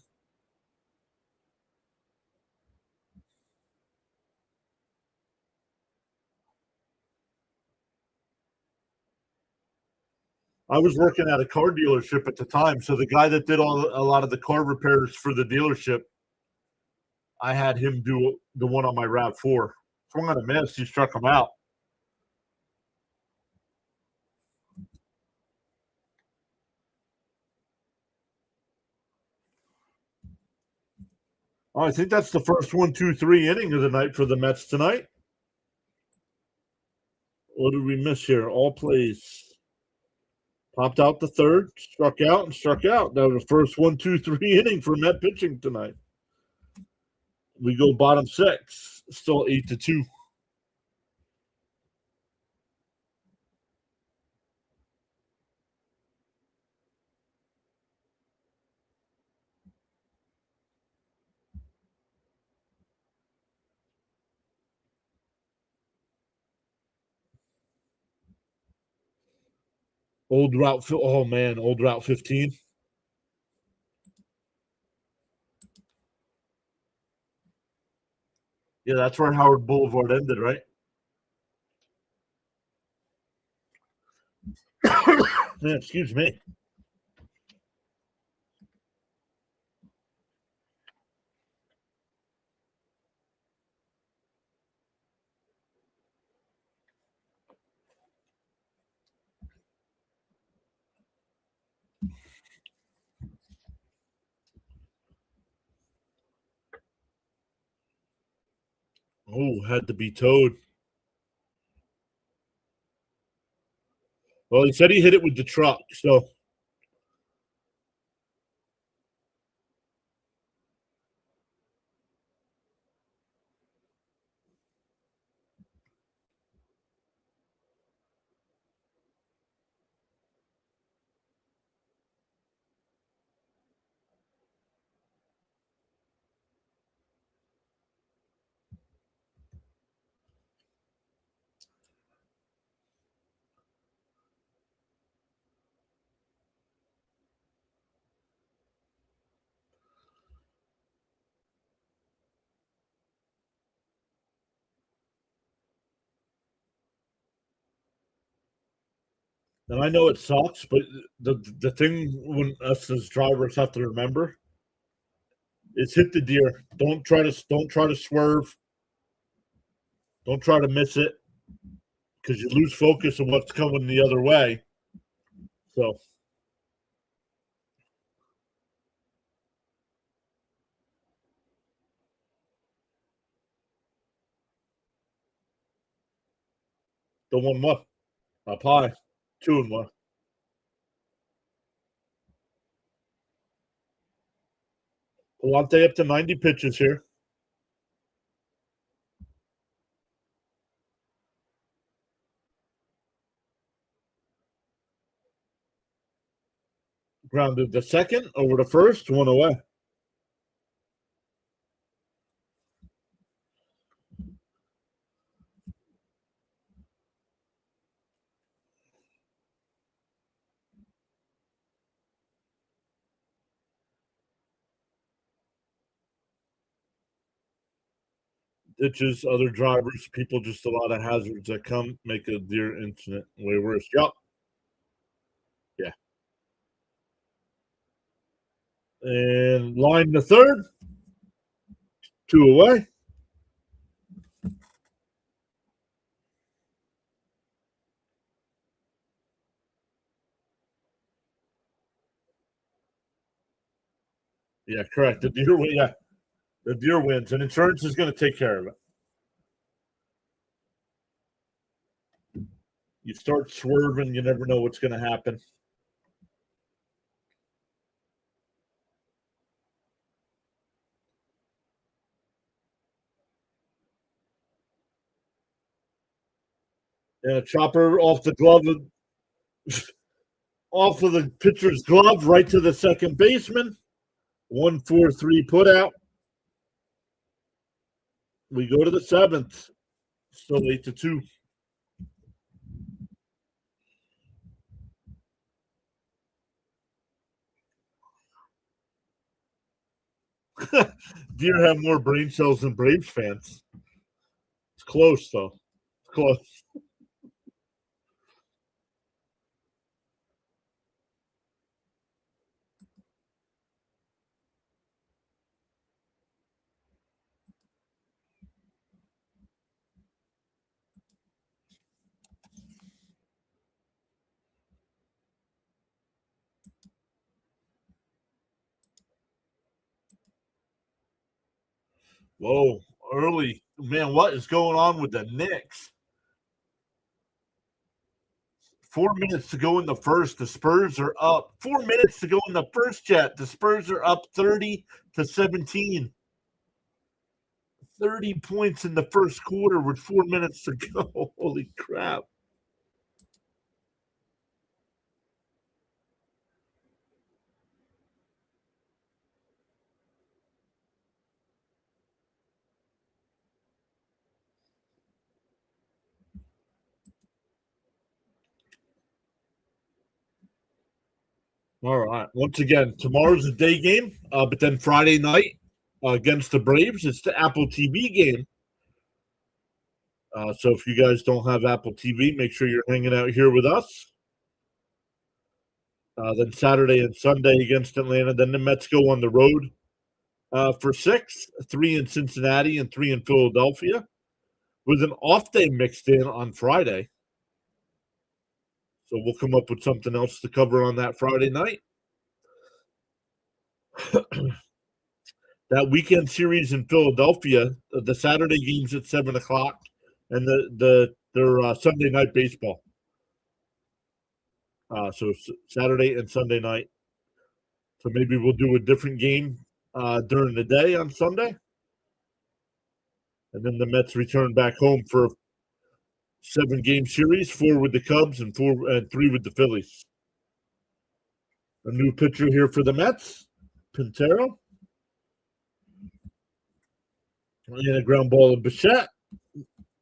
I was working at a car dealership at the time, so the guy that did a lot of the car repairs for the dealership, I had him do the one on my RAV4. Swung on a miss, he struck him out. Oh, I think that's the first 1-2-3 inning of the night for the Mets tonight. What did we miss here? All plays. Popped out the third, struck out, and struck out. That was the first 1-2-3 inning for Met pitching tonight. We go bottom six, still 8-2. Old route. Oh man, old route 15. Yeah, that's where Howard Boulevard ended, right? Yeah, excuse me. Oh, had to be towed. Well, he said he hit it with the truck, so And I know it sucks, but the thing when us as drivers have to remember is hit the deer. Don't try to swerve. Don't try to miss it because you lose focus of what's coming the other way. So the 1-1 up high, 2-1. Galante up to 90 pitches here. Grounded the second, over the first, 1 away. Ditches, other drivers, people, just a lot of hazards that come make a deer incident way worse. Yup. Yeah. And line the third, 2 away. Yeah, correct. The deer wins, and insurance is going to take care of it. You start swerving, you never know what's going to happen. And a chopper off the glove, off of the pitcher's glove, right to the second baseman. 1-4-3 put out. We go to the seventh. Still 8-2. Deer have more brain cells than Braves fans. It's close, though. It's close. Whoa, early. Man, what is going on with the Knicks? 4 minutes to go in the first. The Spurs are up. 4 minutes to go in the first yet. The Spurs are up 30-17. 30 points in the first quarter with 4 minutes to go. Holy crap. All right. Once again, tomorrow's a day game, but then Friday night against the Braves, it's the Apple TV game. So if you guys don't have Apple TV, make sure you're hanging out here with us. Then Saturday and Sunday against Atlanta. Then the Mets go on the road for 6, 3 in Cincinnati and 3 in Philadelphia, with an off day mixed in on Friday. So we'll come up with something else to cover on that Friday night. That weekend series in Philadelphia, the Saturday games at 7:00, and their Sunday night baseball. So Saturday and Sunday night. So maybe we'll do a different game during the day on Sunday, and then the Mets return back home for a 7-game series: 4 with the Cubs and 3 with the Phillies. A new pitcher here for the Mets, Pintero. And a ground ball of Bichette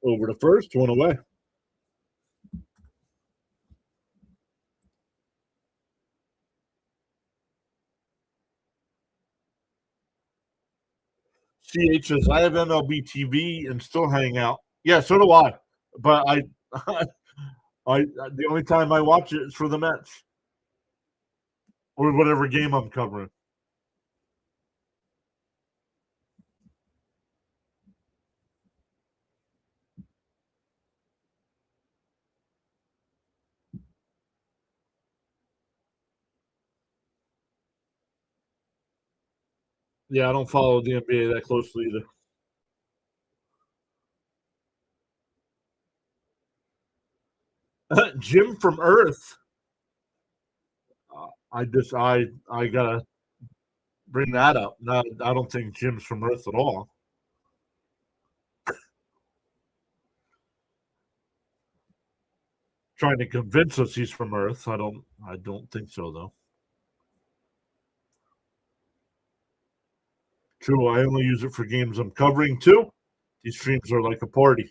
over the first, 1 away. CH says, I have MLB TV and still hang out. Yeah, so do I. But The only time I watch it is for the Mets or whatever game I'm covering. Yeah, I don't follow the NBA that closely either. Jim from Earth. I gotta bring that up. No, I don't think Jim's from Earth at all. Trying to convince us he's from Earth. I don't think so though. True, I only use it for games I'm covering too. These streams are like a party.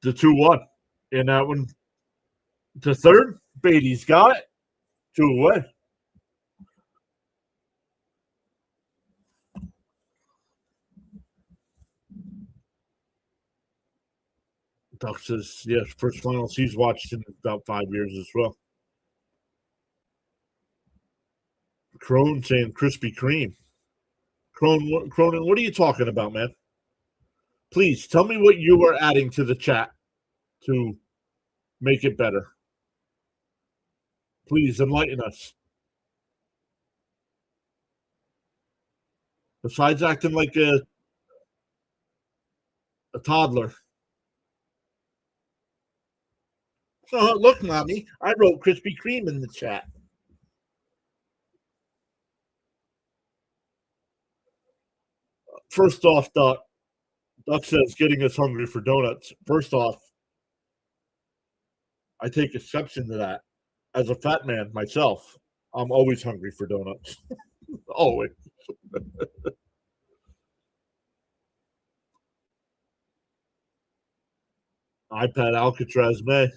The 2-1. And that one to third. Beatty's got it. 2 away. Duck says, yes, first finals he's watched in about 5 years as well. Crone saying Krispy Kreme. Cronin, what are you talking about, man? Please tell me what you are adding to the chat to make it better. Please enlighten us. Besides acting like a toddler. Oh, look, Mommy, I wrote Krispy Kreme in the chat. First off, Duck says getting us hungry for donuts. First off, I take exception to that. As a fat man myself, I'm always hungry for donuts. Always. iPad Alcatraz May.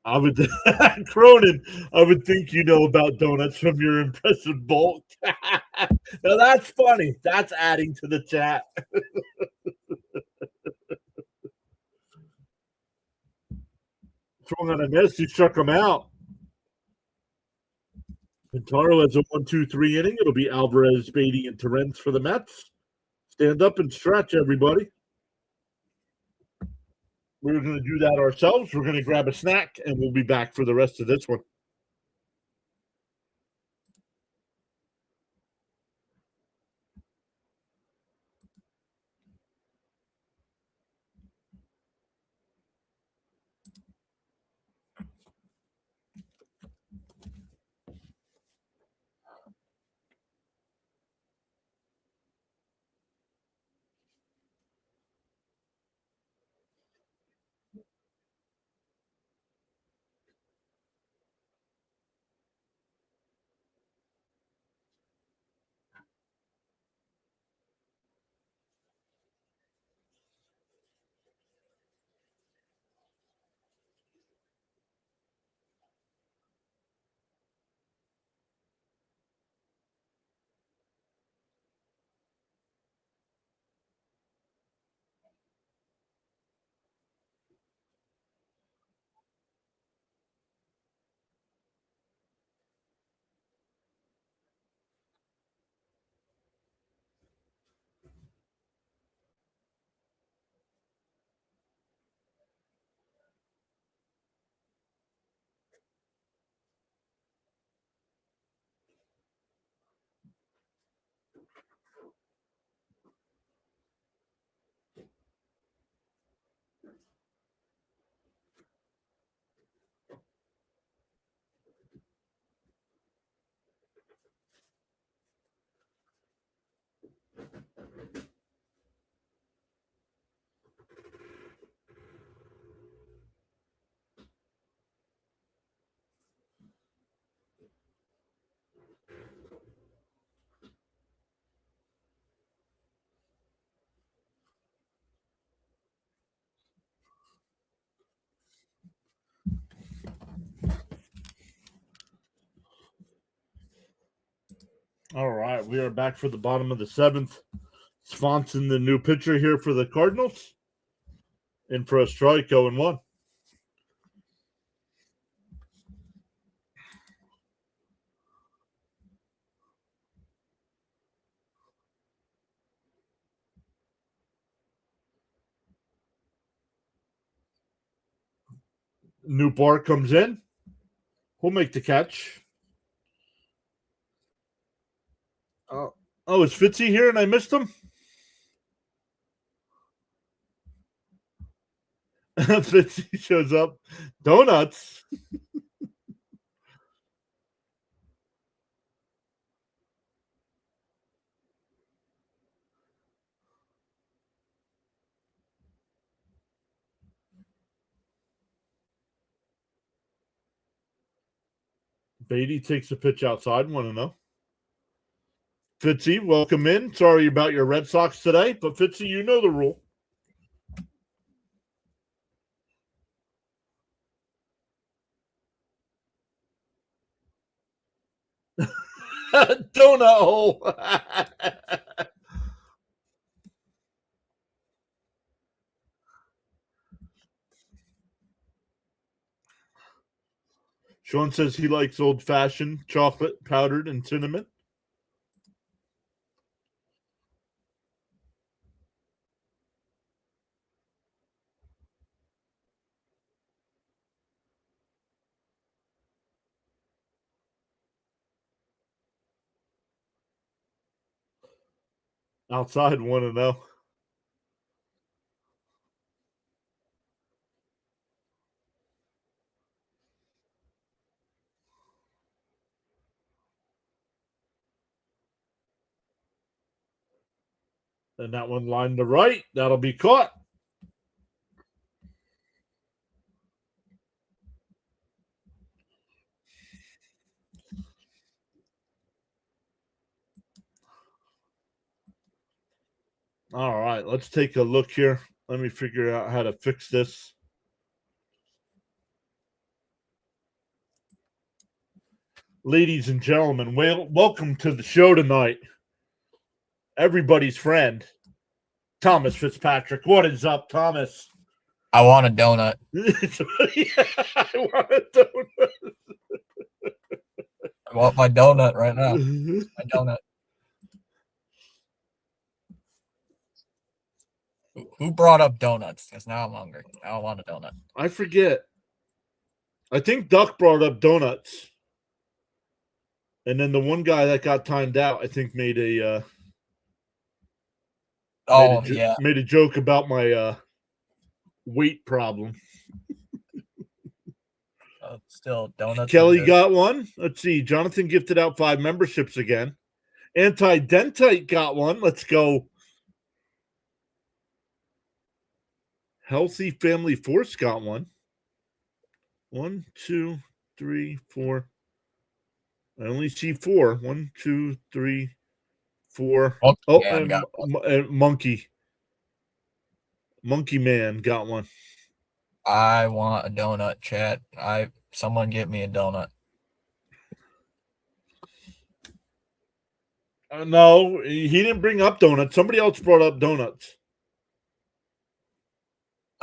I would Cronin, I would think you know about donuts from your impressive bulk. Now that's funny. That's adding to the chat. Throwing on a miss, he struck him out. Pintaro has a 1-2-3 inning. It'll be Alvarez, Beatty, and Torrens for the Mets. Stand up and stretch, everybody. We're going to do that ourselves. We're going to grab a snack, and we'll be back for the rest of this one. All right, we are back for the bottom of the seventh. Swanson, the new pitcher here for the Cardinals. In for a strike, 0-1. New bar comes in. We'll make the catch. Oh, is Fitzy here and I missed him? Fitzy shows up. Donuts. Beatty takes a pitch outside. Want to know? Fitzy, welcome in. Sorry about your Red Sox today, but Fitzy, you know the rule. Donut hole. Sean says he likes old-fashioned chocolate, powdered, and cinnamon. Outside, 1-0. And that one lined to right. That'll be caught. All right, let's take a look here. Let me figure out how to fix this. Ladies and gentlemen, welcome to the show tonight. Everybody's friend, Thomas Fitzpatrick. What is up, Thomas? I want a donut. I want a donut. I want my donut right now. My donut. Who brought up donuts? Because now I'm hungry. Now I want a donut. I forget. I think Duck brought up donuts. And then the one guy that got timed out, I think, made a made a joke about my weight problem. Still donuts. Kelly got one. Let's see. Jonathan gifted out 5 memberships again. Anti-Dentite got one. Let's go. Healthy Family Force got one. 1, 2, 3, 4. I only see 4. 1, 2, 3, 4. And Monkey. Monkey Man got one. I want a donut, chat. Someone get me a donut. No, he didn't bring up donuts. Somebody else brought up donuts.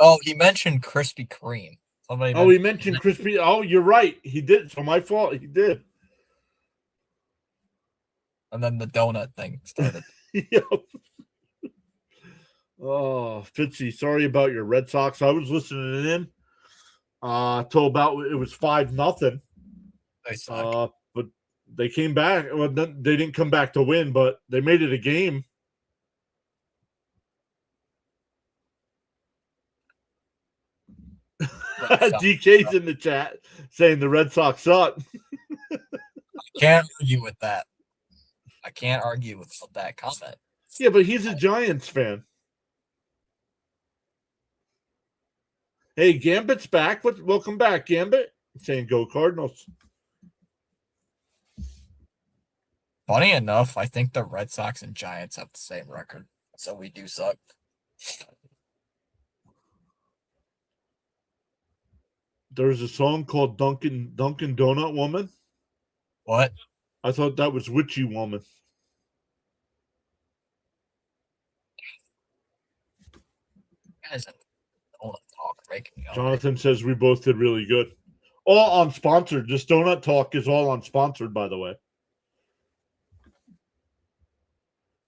Oh, he mentioned Krispy Kreme. He mentioned Krispy. Oh, you're right. He did. So my fault. He did. And then the donut thing started. Yep. Oh, Fitzy, sorry about your Red Sox. I was listening in till about it was 5-0. They suck. But they came back. Well, they didn't come back to win, but they made it a game. DK's in the chat saying the Red Sox suck. I can't argue with that. I can't argue with that comment. Yeah, but he's a Giants fan. Hey, Gambit's back. Welcome back, Gambit. Saying go Cardinals. Funny enough, I think the Red Sox and Giants have the same record, so we do suck. There's a song called Dunkin' Donut Woman. What? I thought that was Witchy Woman. Guys, donut talk making me hungry. Jonathan says we both did really good. All unsponsored. This donut talk is all unsponsored, by the way.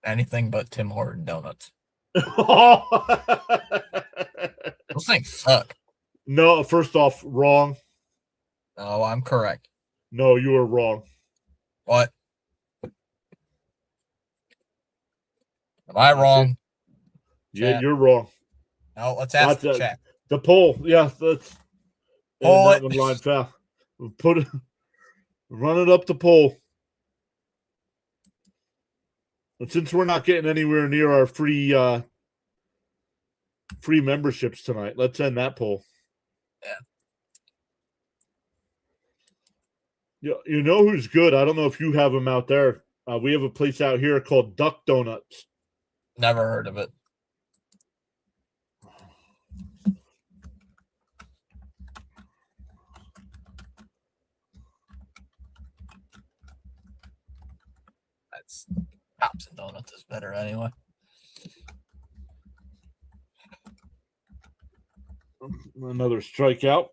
Anything but Tim Horton donuts. No, Those things suck. first off, wrong. No, I'm correct. No, you are wrong. What? Am I wrong? Yeah, Chat. you're wrong. No, let's ask the chat. The poll, yeah, that's Poll that it. one line foul. Run it up the poll. And since we're not getting anywhere near our free memberships tonight, let's end that poll. Yeah. You know who's good? I don't know if you have them out there. We have a place out here called Duck Donuts. Never heard of it. That's Tops and Donuts is better anyway. Another strikeout.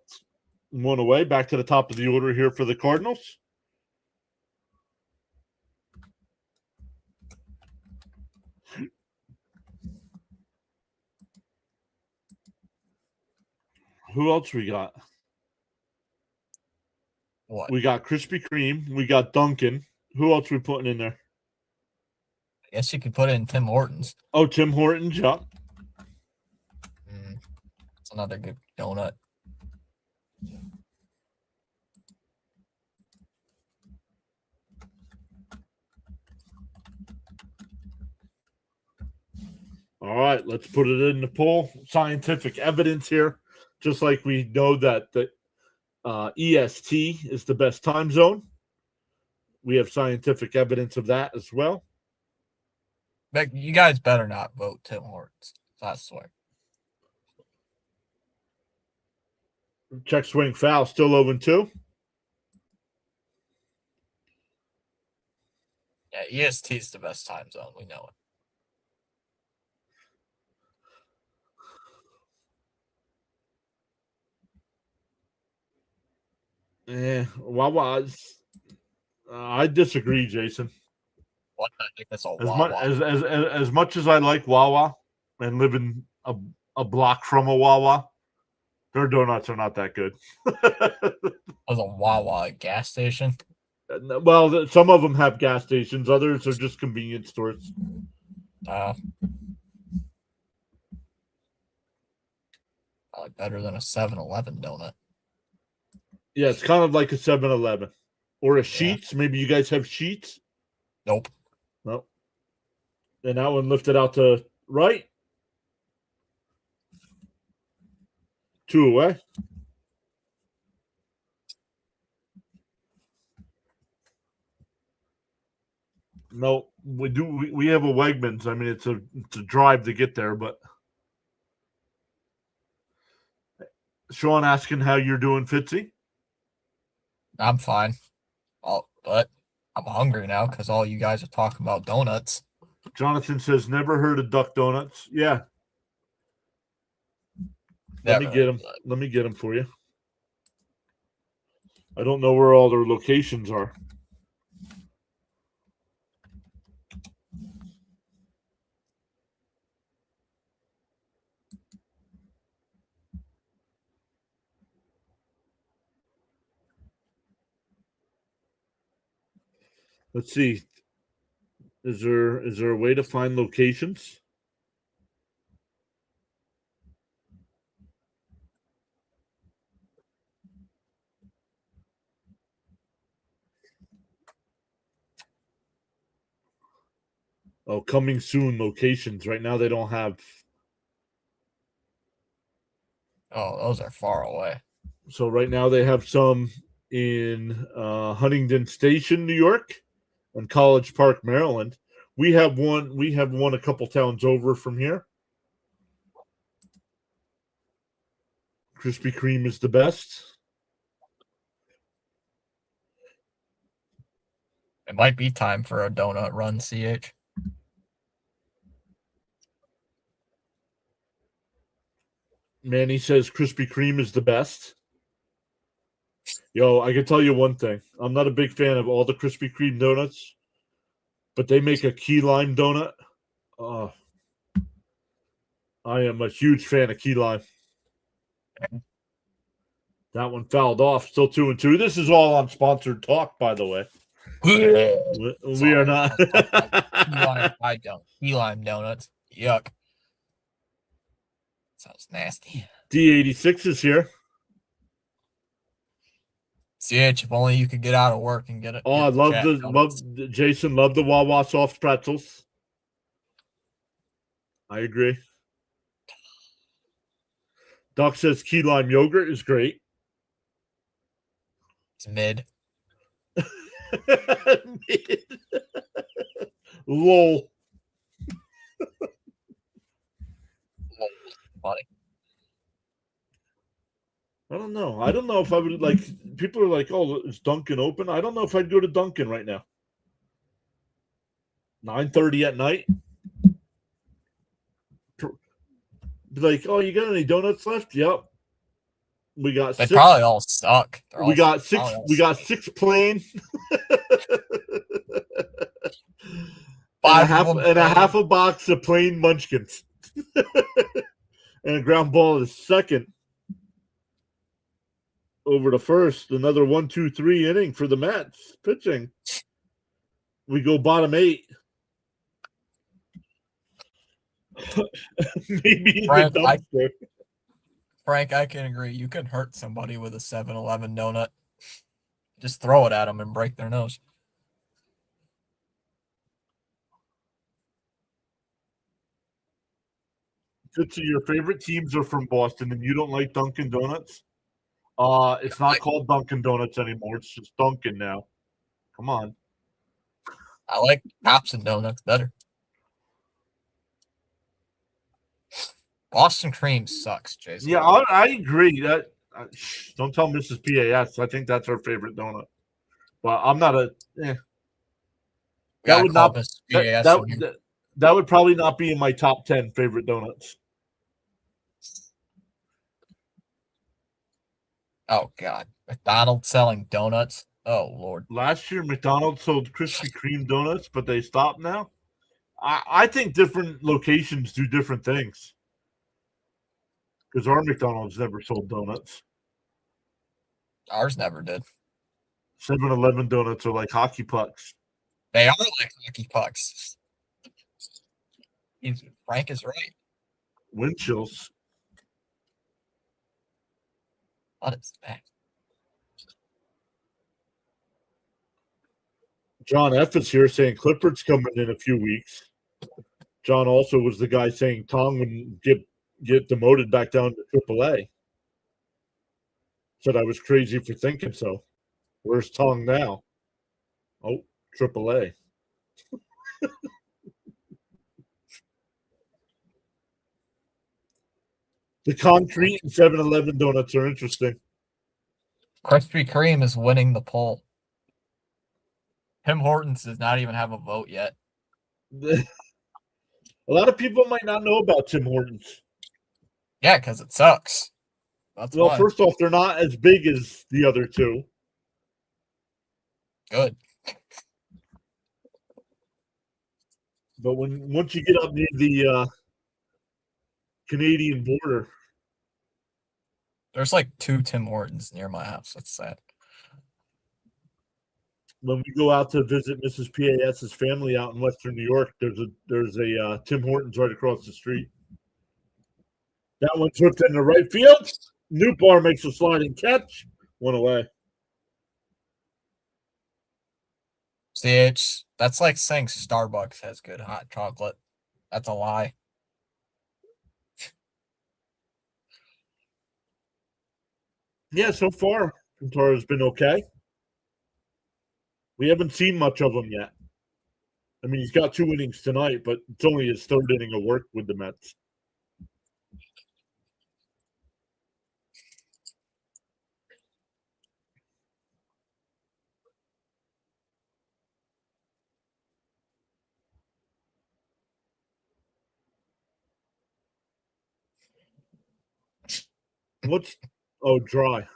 One away. Back to the top of the order here for the Cardinals. Who else we got? What? We got Krispy Kreme. We got Dunkin'. Who else we putting in there? I guess you could put it in Tim Hortons. Oh, Tim Hortons. Yeah. It's another good donut. All right, let's put it in the poll. Scientific evidence here, just like we know that the EST is the best time zone. We have scientific evidence of that as well. But you guys better not vote Tim Hortons. I swear. Check swing foul, still 0-2. Yeah, EST is the best time zone. We know it. Wawa's. I disagree, Jason. What? I think that's all As Wawa. as much as I like Wawa and live in a block from a Wawa, their donuts are not that good. Was a Wawa gas station? Well, some of them have gas stations. Others are just convenience stores. Probably better than a 7-Eleven donut. Yeah, it's kind of like a 7-Eleven. Or a Sheetz. Maybe you guys have Sheetz? Nope. No. And that one lifted out to right. 2 away. No, we do. We have a Wegmans. I mean, it's a drive to get there, but Sean asking how you're doing, Fitzy. I'm fine. But I'm hungry now because all you guys are talking about donuts. Jonathan says never heard of Duck Donuts. Yeah. Let me get them. Let me get them for you. I don't know where all their locations are. Let's see. Is there a way to find locations? Oh, coming soon locations. Right now they don't have. Oh, those are far away. So right now they have some in Huntington Station, New York, and College Park, Maryland. We have one. We have one a couple towns over from here. Krispy Kreme is the best. It might be time for a donut run, CH. Manny says Krispy Kreme is the best. Yo, I can tell you one thing. I'm not a big fan of all the Krispy Kreme donuts, but they make a key lime donut. I am a huge fan of key lime. That one fouled off. Still 2-2. This is all on sponsored talk, by the way. We are not. Key lime donuts. Yuck. Sounds nasty. D86 is here. CH, if only you could get out of work and get it. Oh, I love Jason loved the Wawa soft pretzels. I agree. Doc says key lime yogurt is great. It's mid. Mid. Lol. Funny. I don't know. I don't know if I would like. People are like, "Oh, is Dunkin' open?" I don't know if I'd go to Dunkin' right now. 9:30 at night. Be like, "Oh, you got any donuts left?" Yep. We got. They probably all suck. We got six. We got 6 plain. and a half a box of plain munchkins. And a ground ball is second. Over to first, another 1-2-3 inning for the Mets pitching. We go bottom 8. Maybe Frank, the dumpster. Frank, I can agree. You can hurt somebody with a 7-Eleven donut. Just throw it at them and break their nose. So your favorite teams are from Boston, and you don't like Dunkin' Donuts? It's not called Dunkin' Donuts anymore. It's just Dunkin' now. Come on. I like Thompson donuts better. Boston cream sucks, Jason. Yeah, I agree. Don't tell Mrs. PAS. I think that's her favorite donut. But I'm not a. That would not. That would probably not be in my top 10 favorite donuts. Oh God, McDonald's selling donuts. Oh Lord. Last year, McDonald's sold Krispy Kreme donuts, but they stopped now. I think different locations do different things. Because our McDonald's never sold donuts. Ours never did. 7-Eleven donuts are like hockey pucks. They are like hockey pucks. Frank is right. Wind chills. What is that? John F. is here saying Clifford's coming in a few weeks. John also was the guy saying Tong would get demoted back down to AAA. Said I was crazy for thinking so. Where's Tong now? Oh, AAA. The concrete and 7-Eleven donuts are interesting. Krispy Kreme is winning the poll. Tim Hortons does not even have a vote yet. A lot of people might not know about Tim Hortons. Yeah, because it sucks. That's well, why. First off, they're not as big as the other two. Good. But once you get up near the Canadian border, there's like 2 Tim Hortons near my house. That's sad. When we go out to visit Mrs. PAS's family out in Western New York, there's a Tim Hortons right across the street. That one's hooked in the right field. Newbar makes a sliding catch. 1 away. CH, that's like saying Starbucks has good hot chocolate. That's a lie. Yeah, so far, Quintara's been okay. We haven't seen much of him yet. I mean, he's got 2 innings tonight, but it's only his 3rd inning of work with the Mets. Dry.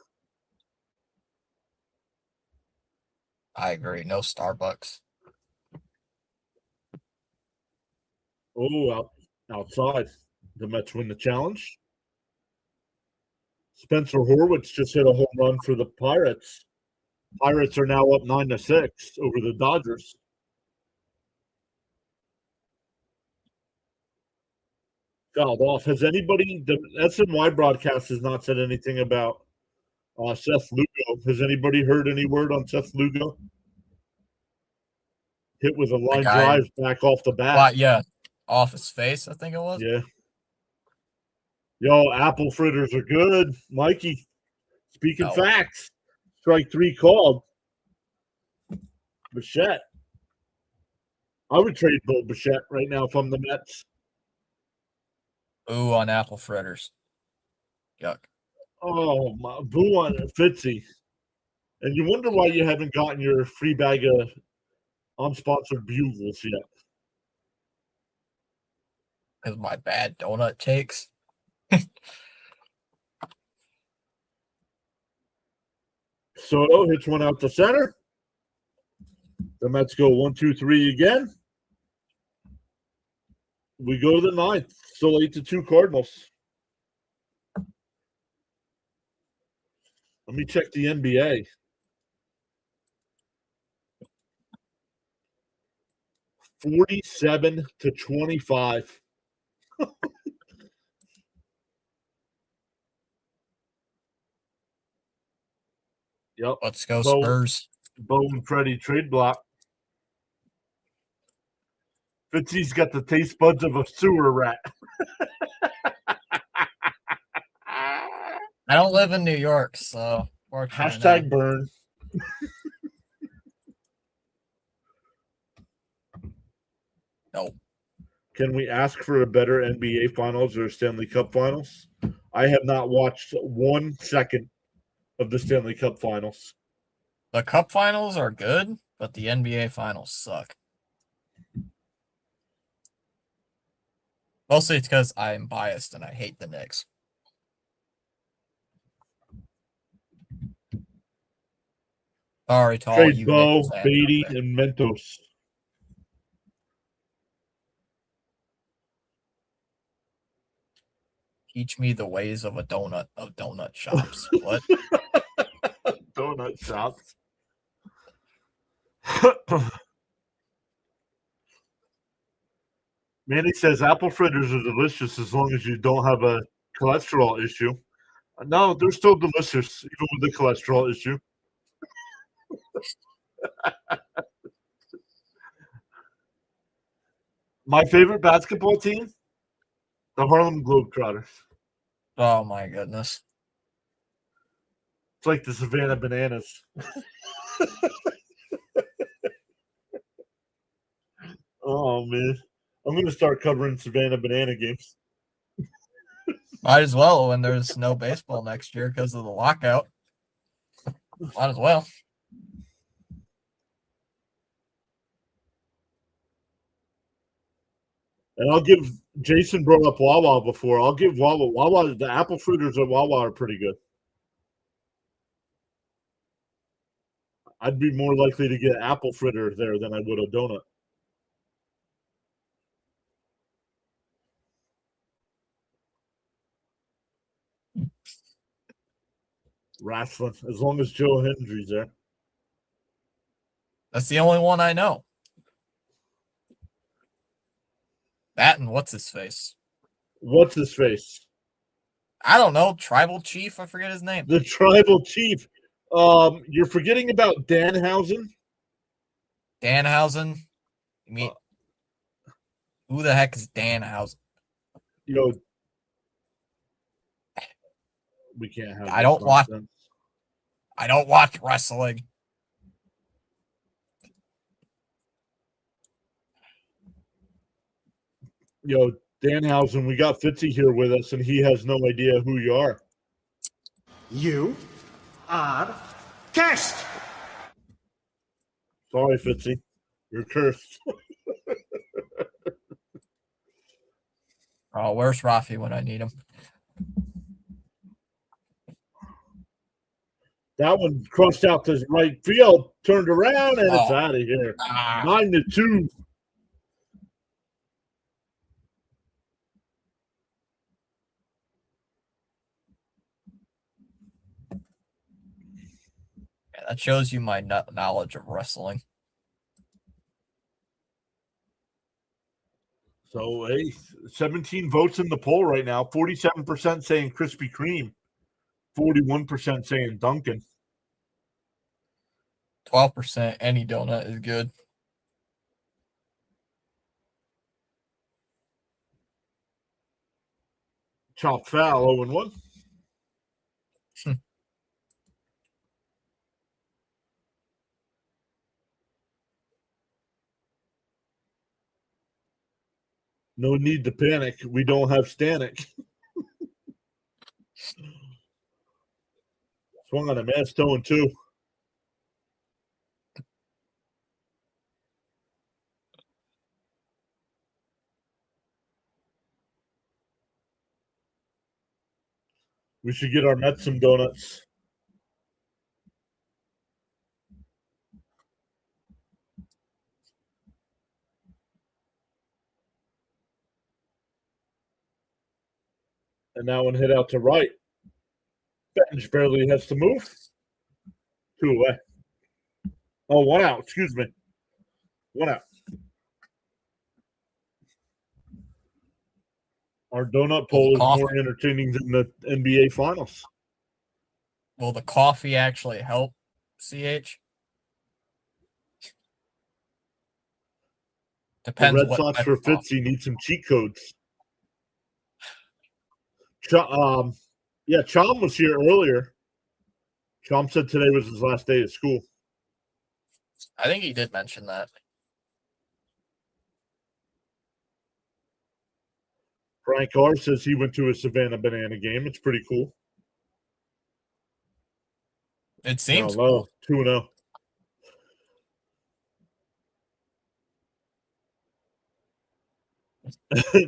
I agree. No Starbucks. Outside. The Mets win the challenge. Spencer Horwitz just hit a home run for the Pirates. Pirates are now up 9-6 over the Dodgers. Fouled off. Has anybody? The SNY broadcast has not said anything about Seth Lugo. Has anybody heard any word on Seth Lugo? Hit with a line drive back off the bat. Yeah, off his face, I think it was. Yeah. Yo, apple fritters are good. Mikey, speaking facts. Strike 3 called. Bichette. I would trade Bo Bichette right now if I'm the Mets. Ooh, on apple fritters. Yuck. Oh, my, boo on Fitzy. And you wonder why you haven't gotten your free bag of unsponsored bugles yet. Because my bad donut takes. Soto hits one out to center. The Mets go 1-2-3 again. We go to the 9th. Still 8-2 Cardinals. Let me check the NBA. $47-25. Yep. Let's go Spurs. Bo and Freddie trade block. Fitzy's got the taste buds of a sewer rat. I don't live in New York, so hashtag burn. No. Can we ask for a better NBA Finals or Stanley Cup Finals? I have not watched 1 second of the Stanley Cup Finals. The Cup Finals are good, but the NBA Finals suck. Mostly it's because I'm biased and I hate the Knicks. Sorry to all you Bo, fans Beatty, out there. and Mentos. Teach me the ways of donut shops. What? Donut shops. Manny says apple fritters are delicious as long as you don't have a cholesterol issue. No, they're still delicious, even with the cholesterol issue. My favorite basketball team? The Harlem Globetrotters. Oh my goodness. It's like the Savannah Bananas. Oh, man. I'm going to start covering Savannah Banana games. Might as well when there's no baseball next year because of the lockout. Might as well. And I'll give Jason brought up Wawa before. I'll give Wawa. The apple fritters at Wawa are pretty good. I'd be more likely to get apple fritter there than I would a donut. Wrestling, as long as Joe Hendry's there. That's the only one I know. That and what's his face? What's his face? I don't know. Tribal chief. I forget his name. The tribal chief. You're forgetting about Danhausen. Danhausen. You mean who the heck is Danhausen? We can't have. I don't watch wrestling. Danhausen, we got Fitzy here with us, and he has no idea who you are. You are cursed. Sorry, Fitzy. You're cursed. Oh, where's Rafi when I need him? That one crossed out to right field, turned around, and it's Oh. out of here. Ah. 9-2. Yeah, that shows you my knowledge of wrestling. So, hey, 17 votes in the poll right now. 47% saying Krispy Kreme. 41% saying Dunkin'. 12% any donut is good. Chop foul, 0-1. No need to panic. We don't have Stanek. Swung on a mass 0-2. We should get our Mets some donuts. And that one hit out to right. Bench barely has to move. 2 away. Oh, 1 out. Excuse me. 1 out. Our donut poll is more entertaining than the NBA Finals. Will the coffee actually help, CH? Depends. The Red Sox for Fitzy need some cheat codes. Yeah, Chom was here earlier. Chom said today was his last day at school. I think he did mention that. Frank R says he went to a Savannah Banana game. It's pretty cool. It seems cool. 2-0.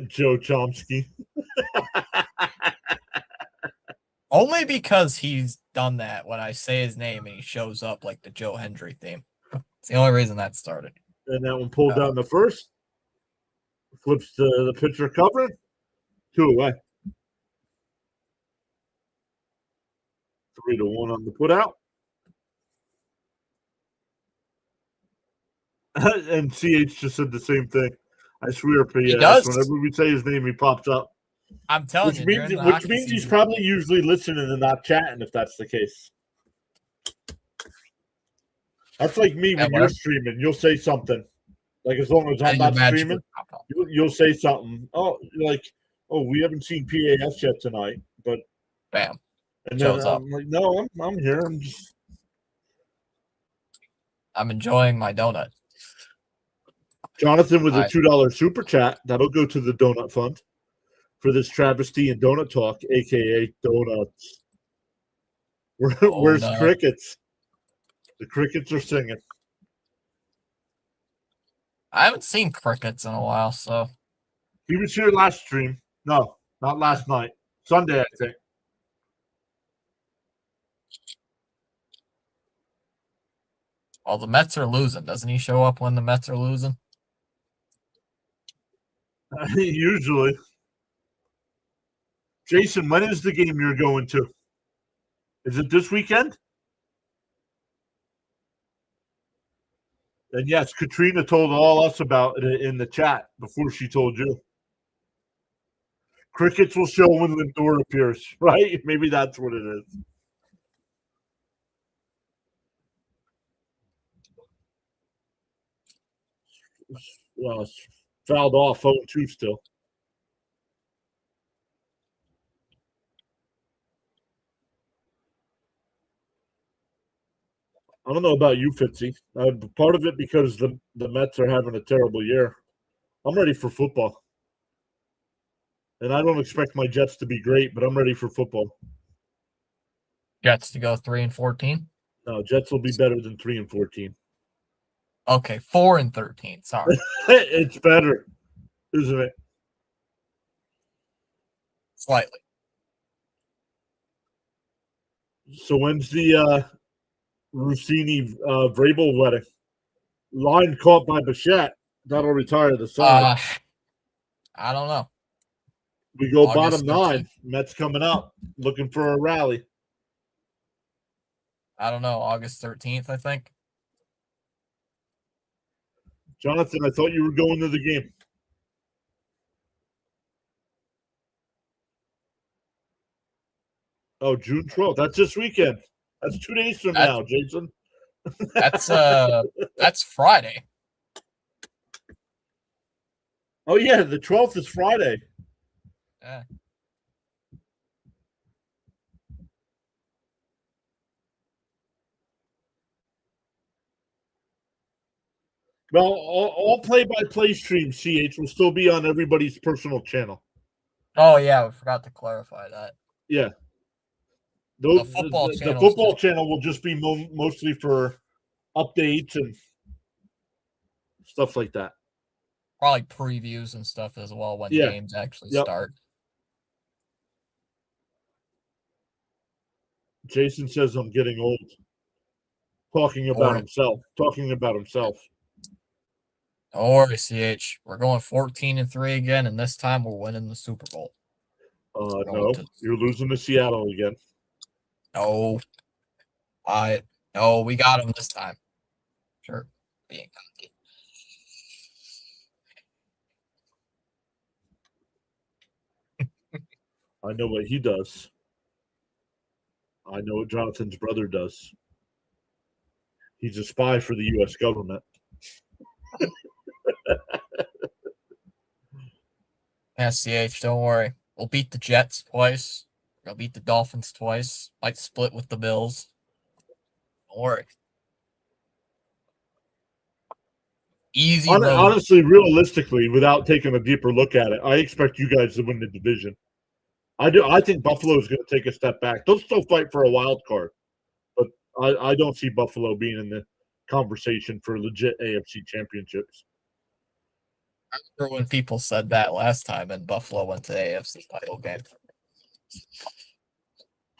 Joe Chomsky. Only because he's done that when I say his name and he shows up like the Joe Hendry theme. It's the only reason that started. And that one pulled down the first. Flips to the pitcher covering. 2 away. 3-1 on the put out. And CH just said the same thing. I swear, He does. Whenever we say his name, he pops up. I'm telling you, which means he's probably usually listening and not chatting, if that's the case. We like me when you're streaming. You'll say something. Like, as long as I'm not streaming, you'll say something. Oh, we haven't seen PAS yet tonight, but bam. And then I'm like, no, I'm here. I'm enjoying my donut. Jonathan with a $2 super chat. That'll go to the Donut Fund for this travesty and donut talk, aka donuts. Where's crickets? The crickets are singing. I haven't seen crickets in a while, so he was here last stream. No, not last night. Sunday, I think. Well, the Mets are losing. Doesn't he show up when the Mets are losing? Usually. Jason, when is the game you're going to? Is it this weekend? And yes, Katrina told all us about it in the chat before she told you. Crickets will show when Lindor appears, right? Maybe that's what it is. Well, it's fouled off 0-2 still. I don't know about you, Fitzy. Part of it because the Mets are having a terrible year. I'm ready for football. And I don't expect my Jets to be great, but I'm ready for football. Jets to go 3-14? No, Jets will be better than 3-14. Okay, 4-13. Sorry. It's better, isn't it? Slightly. So when's the Rossini Vrabel wedding. Line caught by Bichette. That'll retire the side. I don't know. We go August bottom 13th. 9. Mets coming up, looking for a rally. I don't know. August 13th, I think. Jonathan, I thought you were going to the game. Oh, June 12th. That's this weekend. That's 2 days from now, Jason. That's Friday. Oh, yeah, the 12th is Friday. Yeah. Well, all play-by-play streams, CH, will still be on everybody's personal channel. Oh yeah, we forgot to clarify that. Yeah. The football the channel's football just- channel will just be mostly for updates and stuff like that. Probably previews and stuff as well when Yeah. games actually Yep. start. Jason says I'm getting old. Talking about Or- himself. Don't worry, CH. We're going 14-3 again, and this time we're winning the Super Bowl. No, you're losing to Seattle again. No. No, we got him this time. Sure. Being cocky. I know what he does. I know what Jonathan's brother does. He's a spy for the U.S. government. Yeah, CH, don't worry. We'll beat the Jets twice. We'll beat the Dolphins twice. Might split with the Bills. Don't worry. Easy road. Honestly, realistically, without taking a deeper look at it, I expect you guys to win the division. I do. I think Buffalo is going to take a step back. They'll still fight for a wild card, but I don't see Buffalo being in the conversation for legit AFC championships. I remember when people said that last time and Buffalo went to the AFC title game.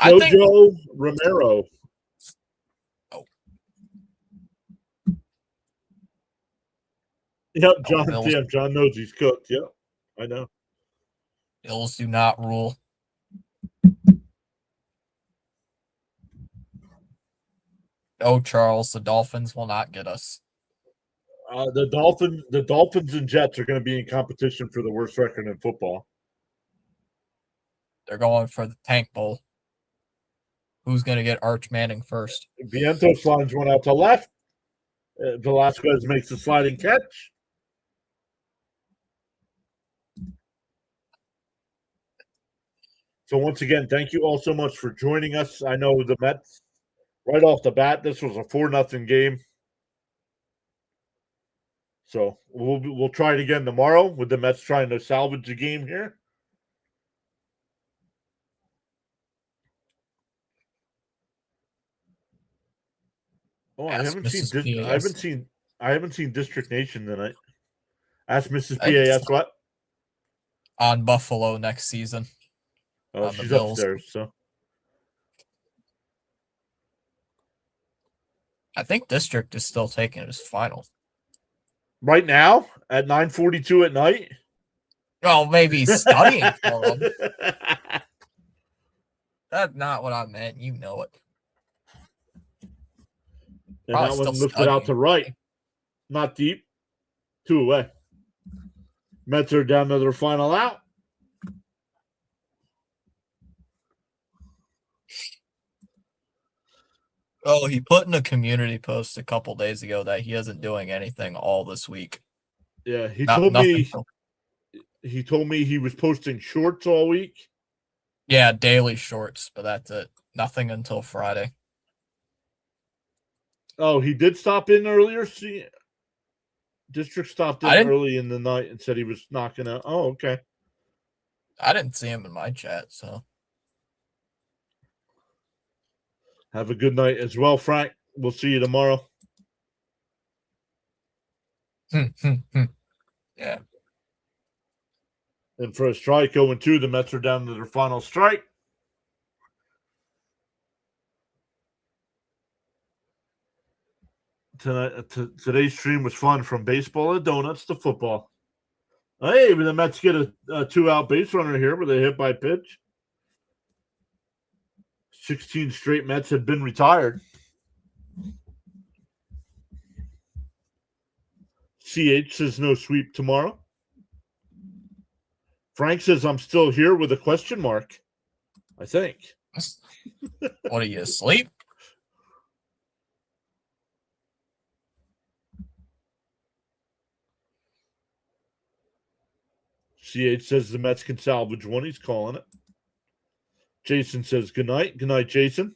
Jojo Romero. Oh. Yep, Bills. John knows he's cooked. Yep, I know. Bills do not rule. No, Charles, the Dolphins will not get us. The Dolphins and Jets are going to be in competition for the worst record in football. They're going for the Tank Bowl. Who's going to get Arch Manning first? Vientos lines one out to left. Velasquez makes the sliding catch. So once again, thank you all so much for joining us. I know the Mets, right off the bat, this was a 4-0 game. So we'll try it again tomorrow with the Mets trying to salvage the game here. Oh, I haven't seen District Nation tonight. Ask Mrs. PAS what? On Buffalo next season. Oh, she's upstairs, so. I think District is still taking his final. Right now, at 9:42 at night? Oh, maybe he's studying for them. That's not what I meant. You know it. And that one lifted out to right. Not deep. 2 away. Mets are down to their final out. Oh, he put in a community post a couple days ago that he isn't doing anything all this week. Yeah, he told me he was posting shorts all week. Yeah, daily shorts, but that's it. Nothing until Friday. Oh, he did stop in earlier. See, District stopped in early in the night and said he was not gonna. Oh, okay. I didn't see him in my chat, so. Have a good night as well, Frank. We'll see you tomorrow. Yeah. And for a strike 0-2, the Mets are down to their final strike. Today's stream was fun, from baseball to donuts to football. Hey, but the Mets get a 2-out base runner here with a hit by pitch. 16 straight Mets have been retired. CH says no sweep tomorrow. Frank says I'm still here with a question mark, I think. What are you, asleep? CH says the Mets can salvage one. He's calling it. Jason says good night. Good night, Jason.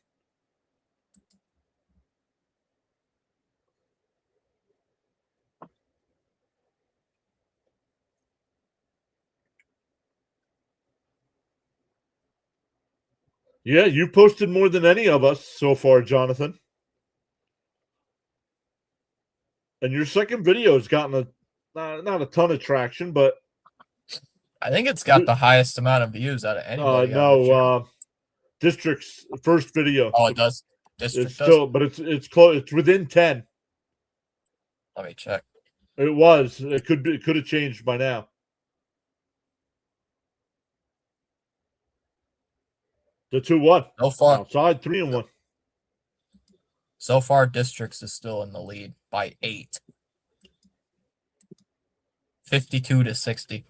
Yeah, you posted more than any of us so far, Jonathan. And your second video has gotten not a ton of traction, but I think it's got the highest amount of views out of anybody. District's first video. Oh, it does. District It's still, but it's close. It's within 10. Let me check. It was. It could have changed by now. The 2-1. So far, Outside 3-1. So far, Districts is still in the lead by 8. 52-60.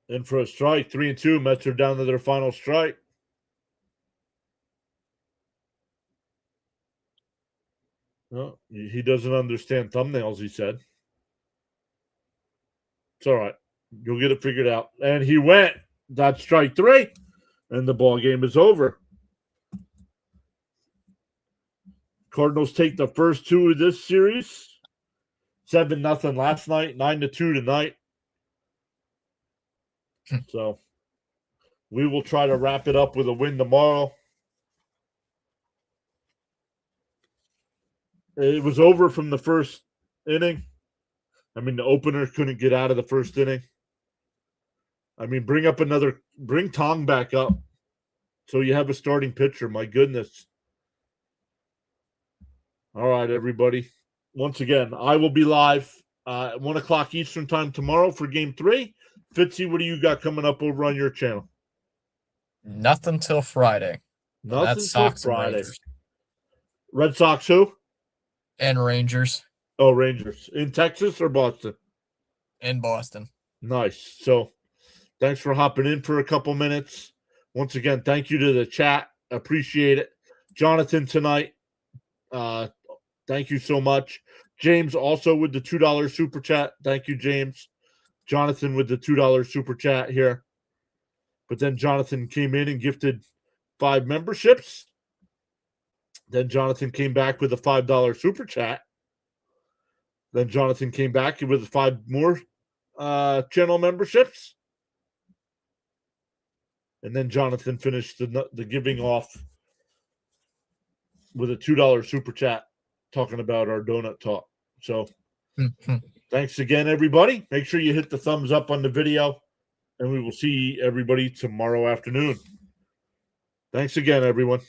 In for a strike, 3-2. Mets are down to their final strike. Well, he doesn't understand thumbnails, he said. It's all right. You'll get it figured out. And he went. That's strike 3. And the ball game is over. Cardinals take the first 2 of this series. 7-0 last night, 9-2 tonight. So we will try to wrap it up with a win tomorrow. It was over from the first inning. I mean, the opener couldn't get out of the first inning. I mean, bring Tong back up so you have a starting pitcher. My goodness. All right, everybody. Once again, I will be live at 1 o'clock Eastern time tomorrow for Game 3. Fitzy, what do you got coming up over on your channel? Nothing till Friday. Nothing That's till Sox Friday. and Rangers. Red Sox who? And Rangers Oh, Rangers. In Texas or Boston? in Boston. Nice. So thanks for hopping in for a couple minutes. Once again, thank you to the chat. Appreciate it. Jonathan tonight, thank you so much. James also with the $2 super chat. Thank you, James. Jonathan with the $2 super chat here. But then Jonathan came in and gifted 5 memberships. Then Jonathan came back with a $5 super chat. Then Jonathan came back with 5 more channel memberships. And then Jonathan finished the giving off with a $2 super chat talking about our donut talk. So thanks again, everybody. Make sure you hit the thumbs up on the video, and we will see everybody tomorrow afternoon. Thanks again, everyone.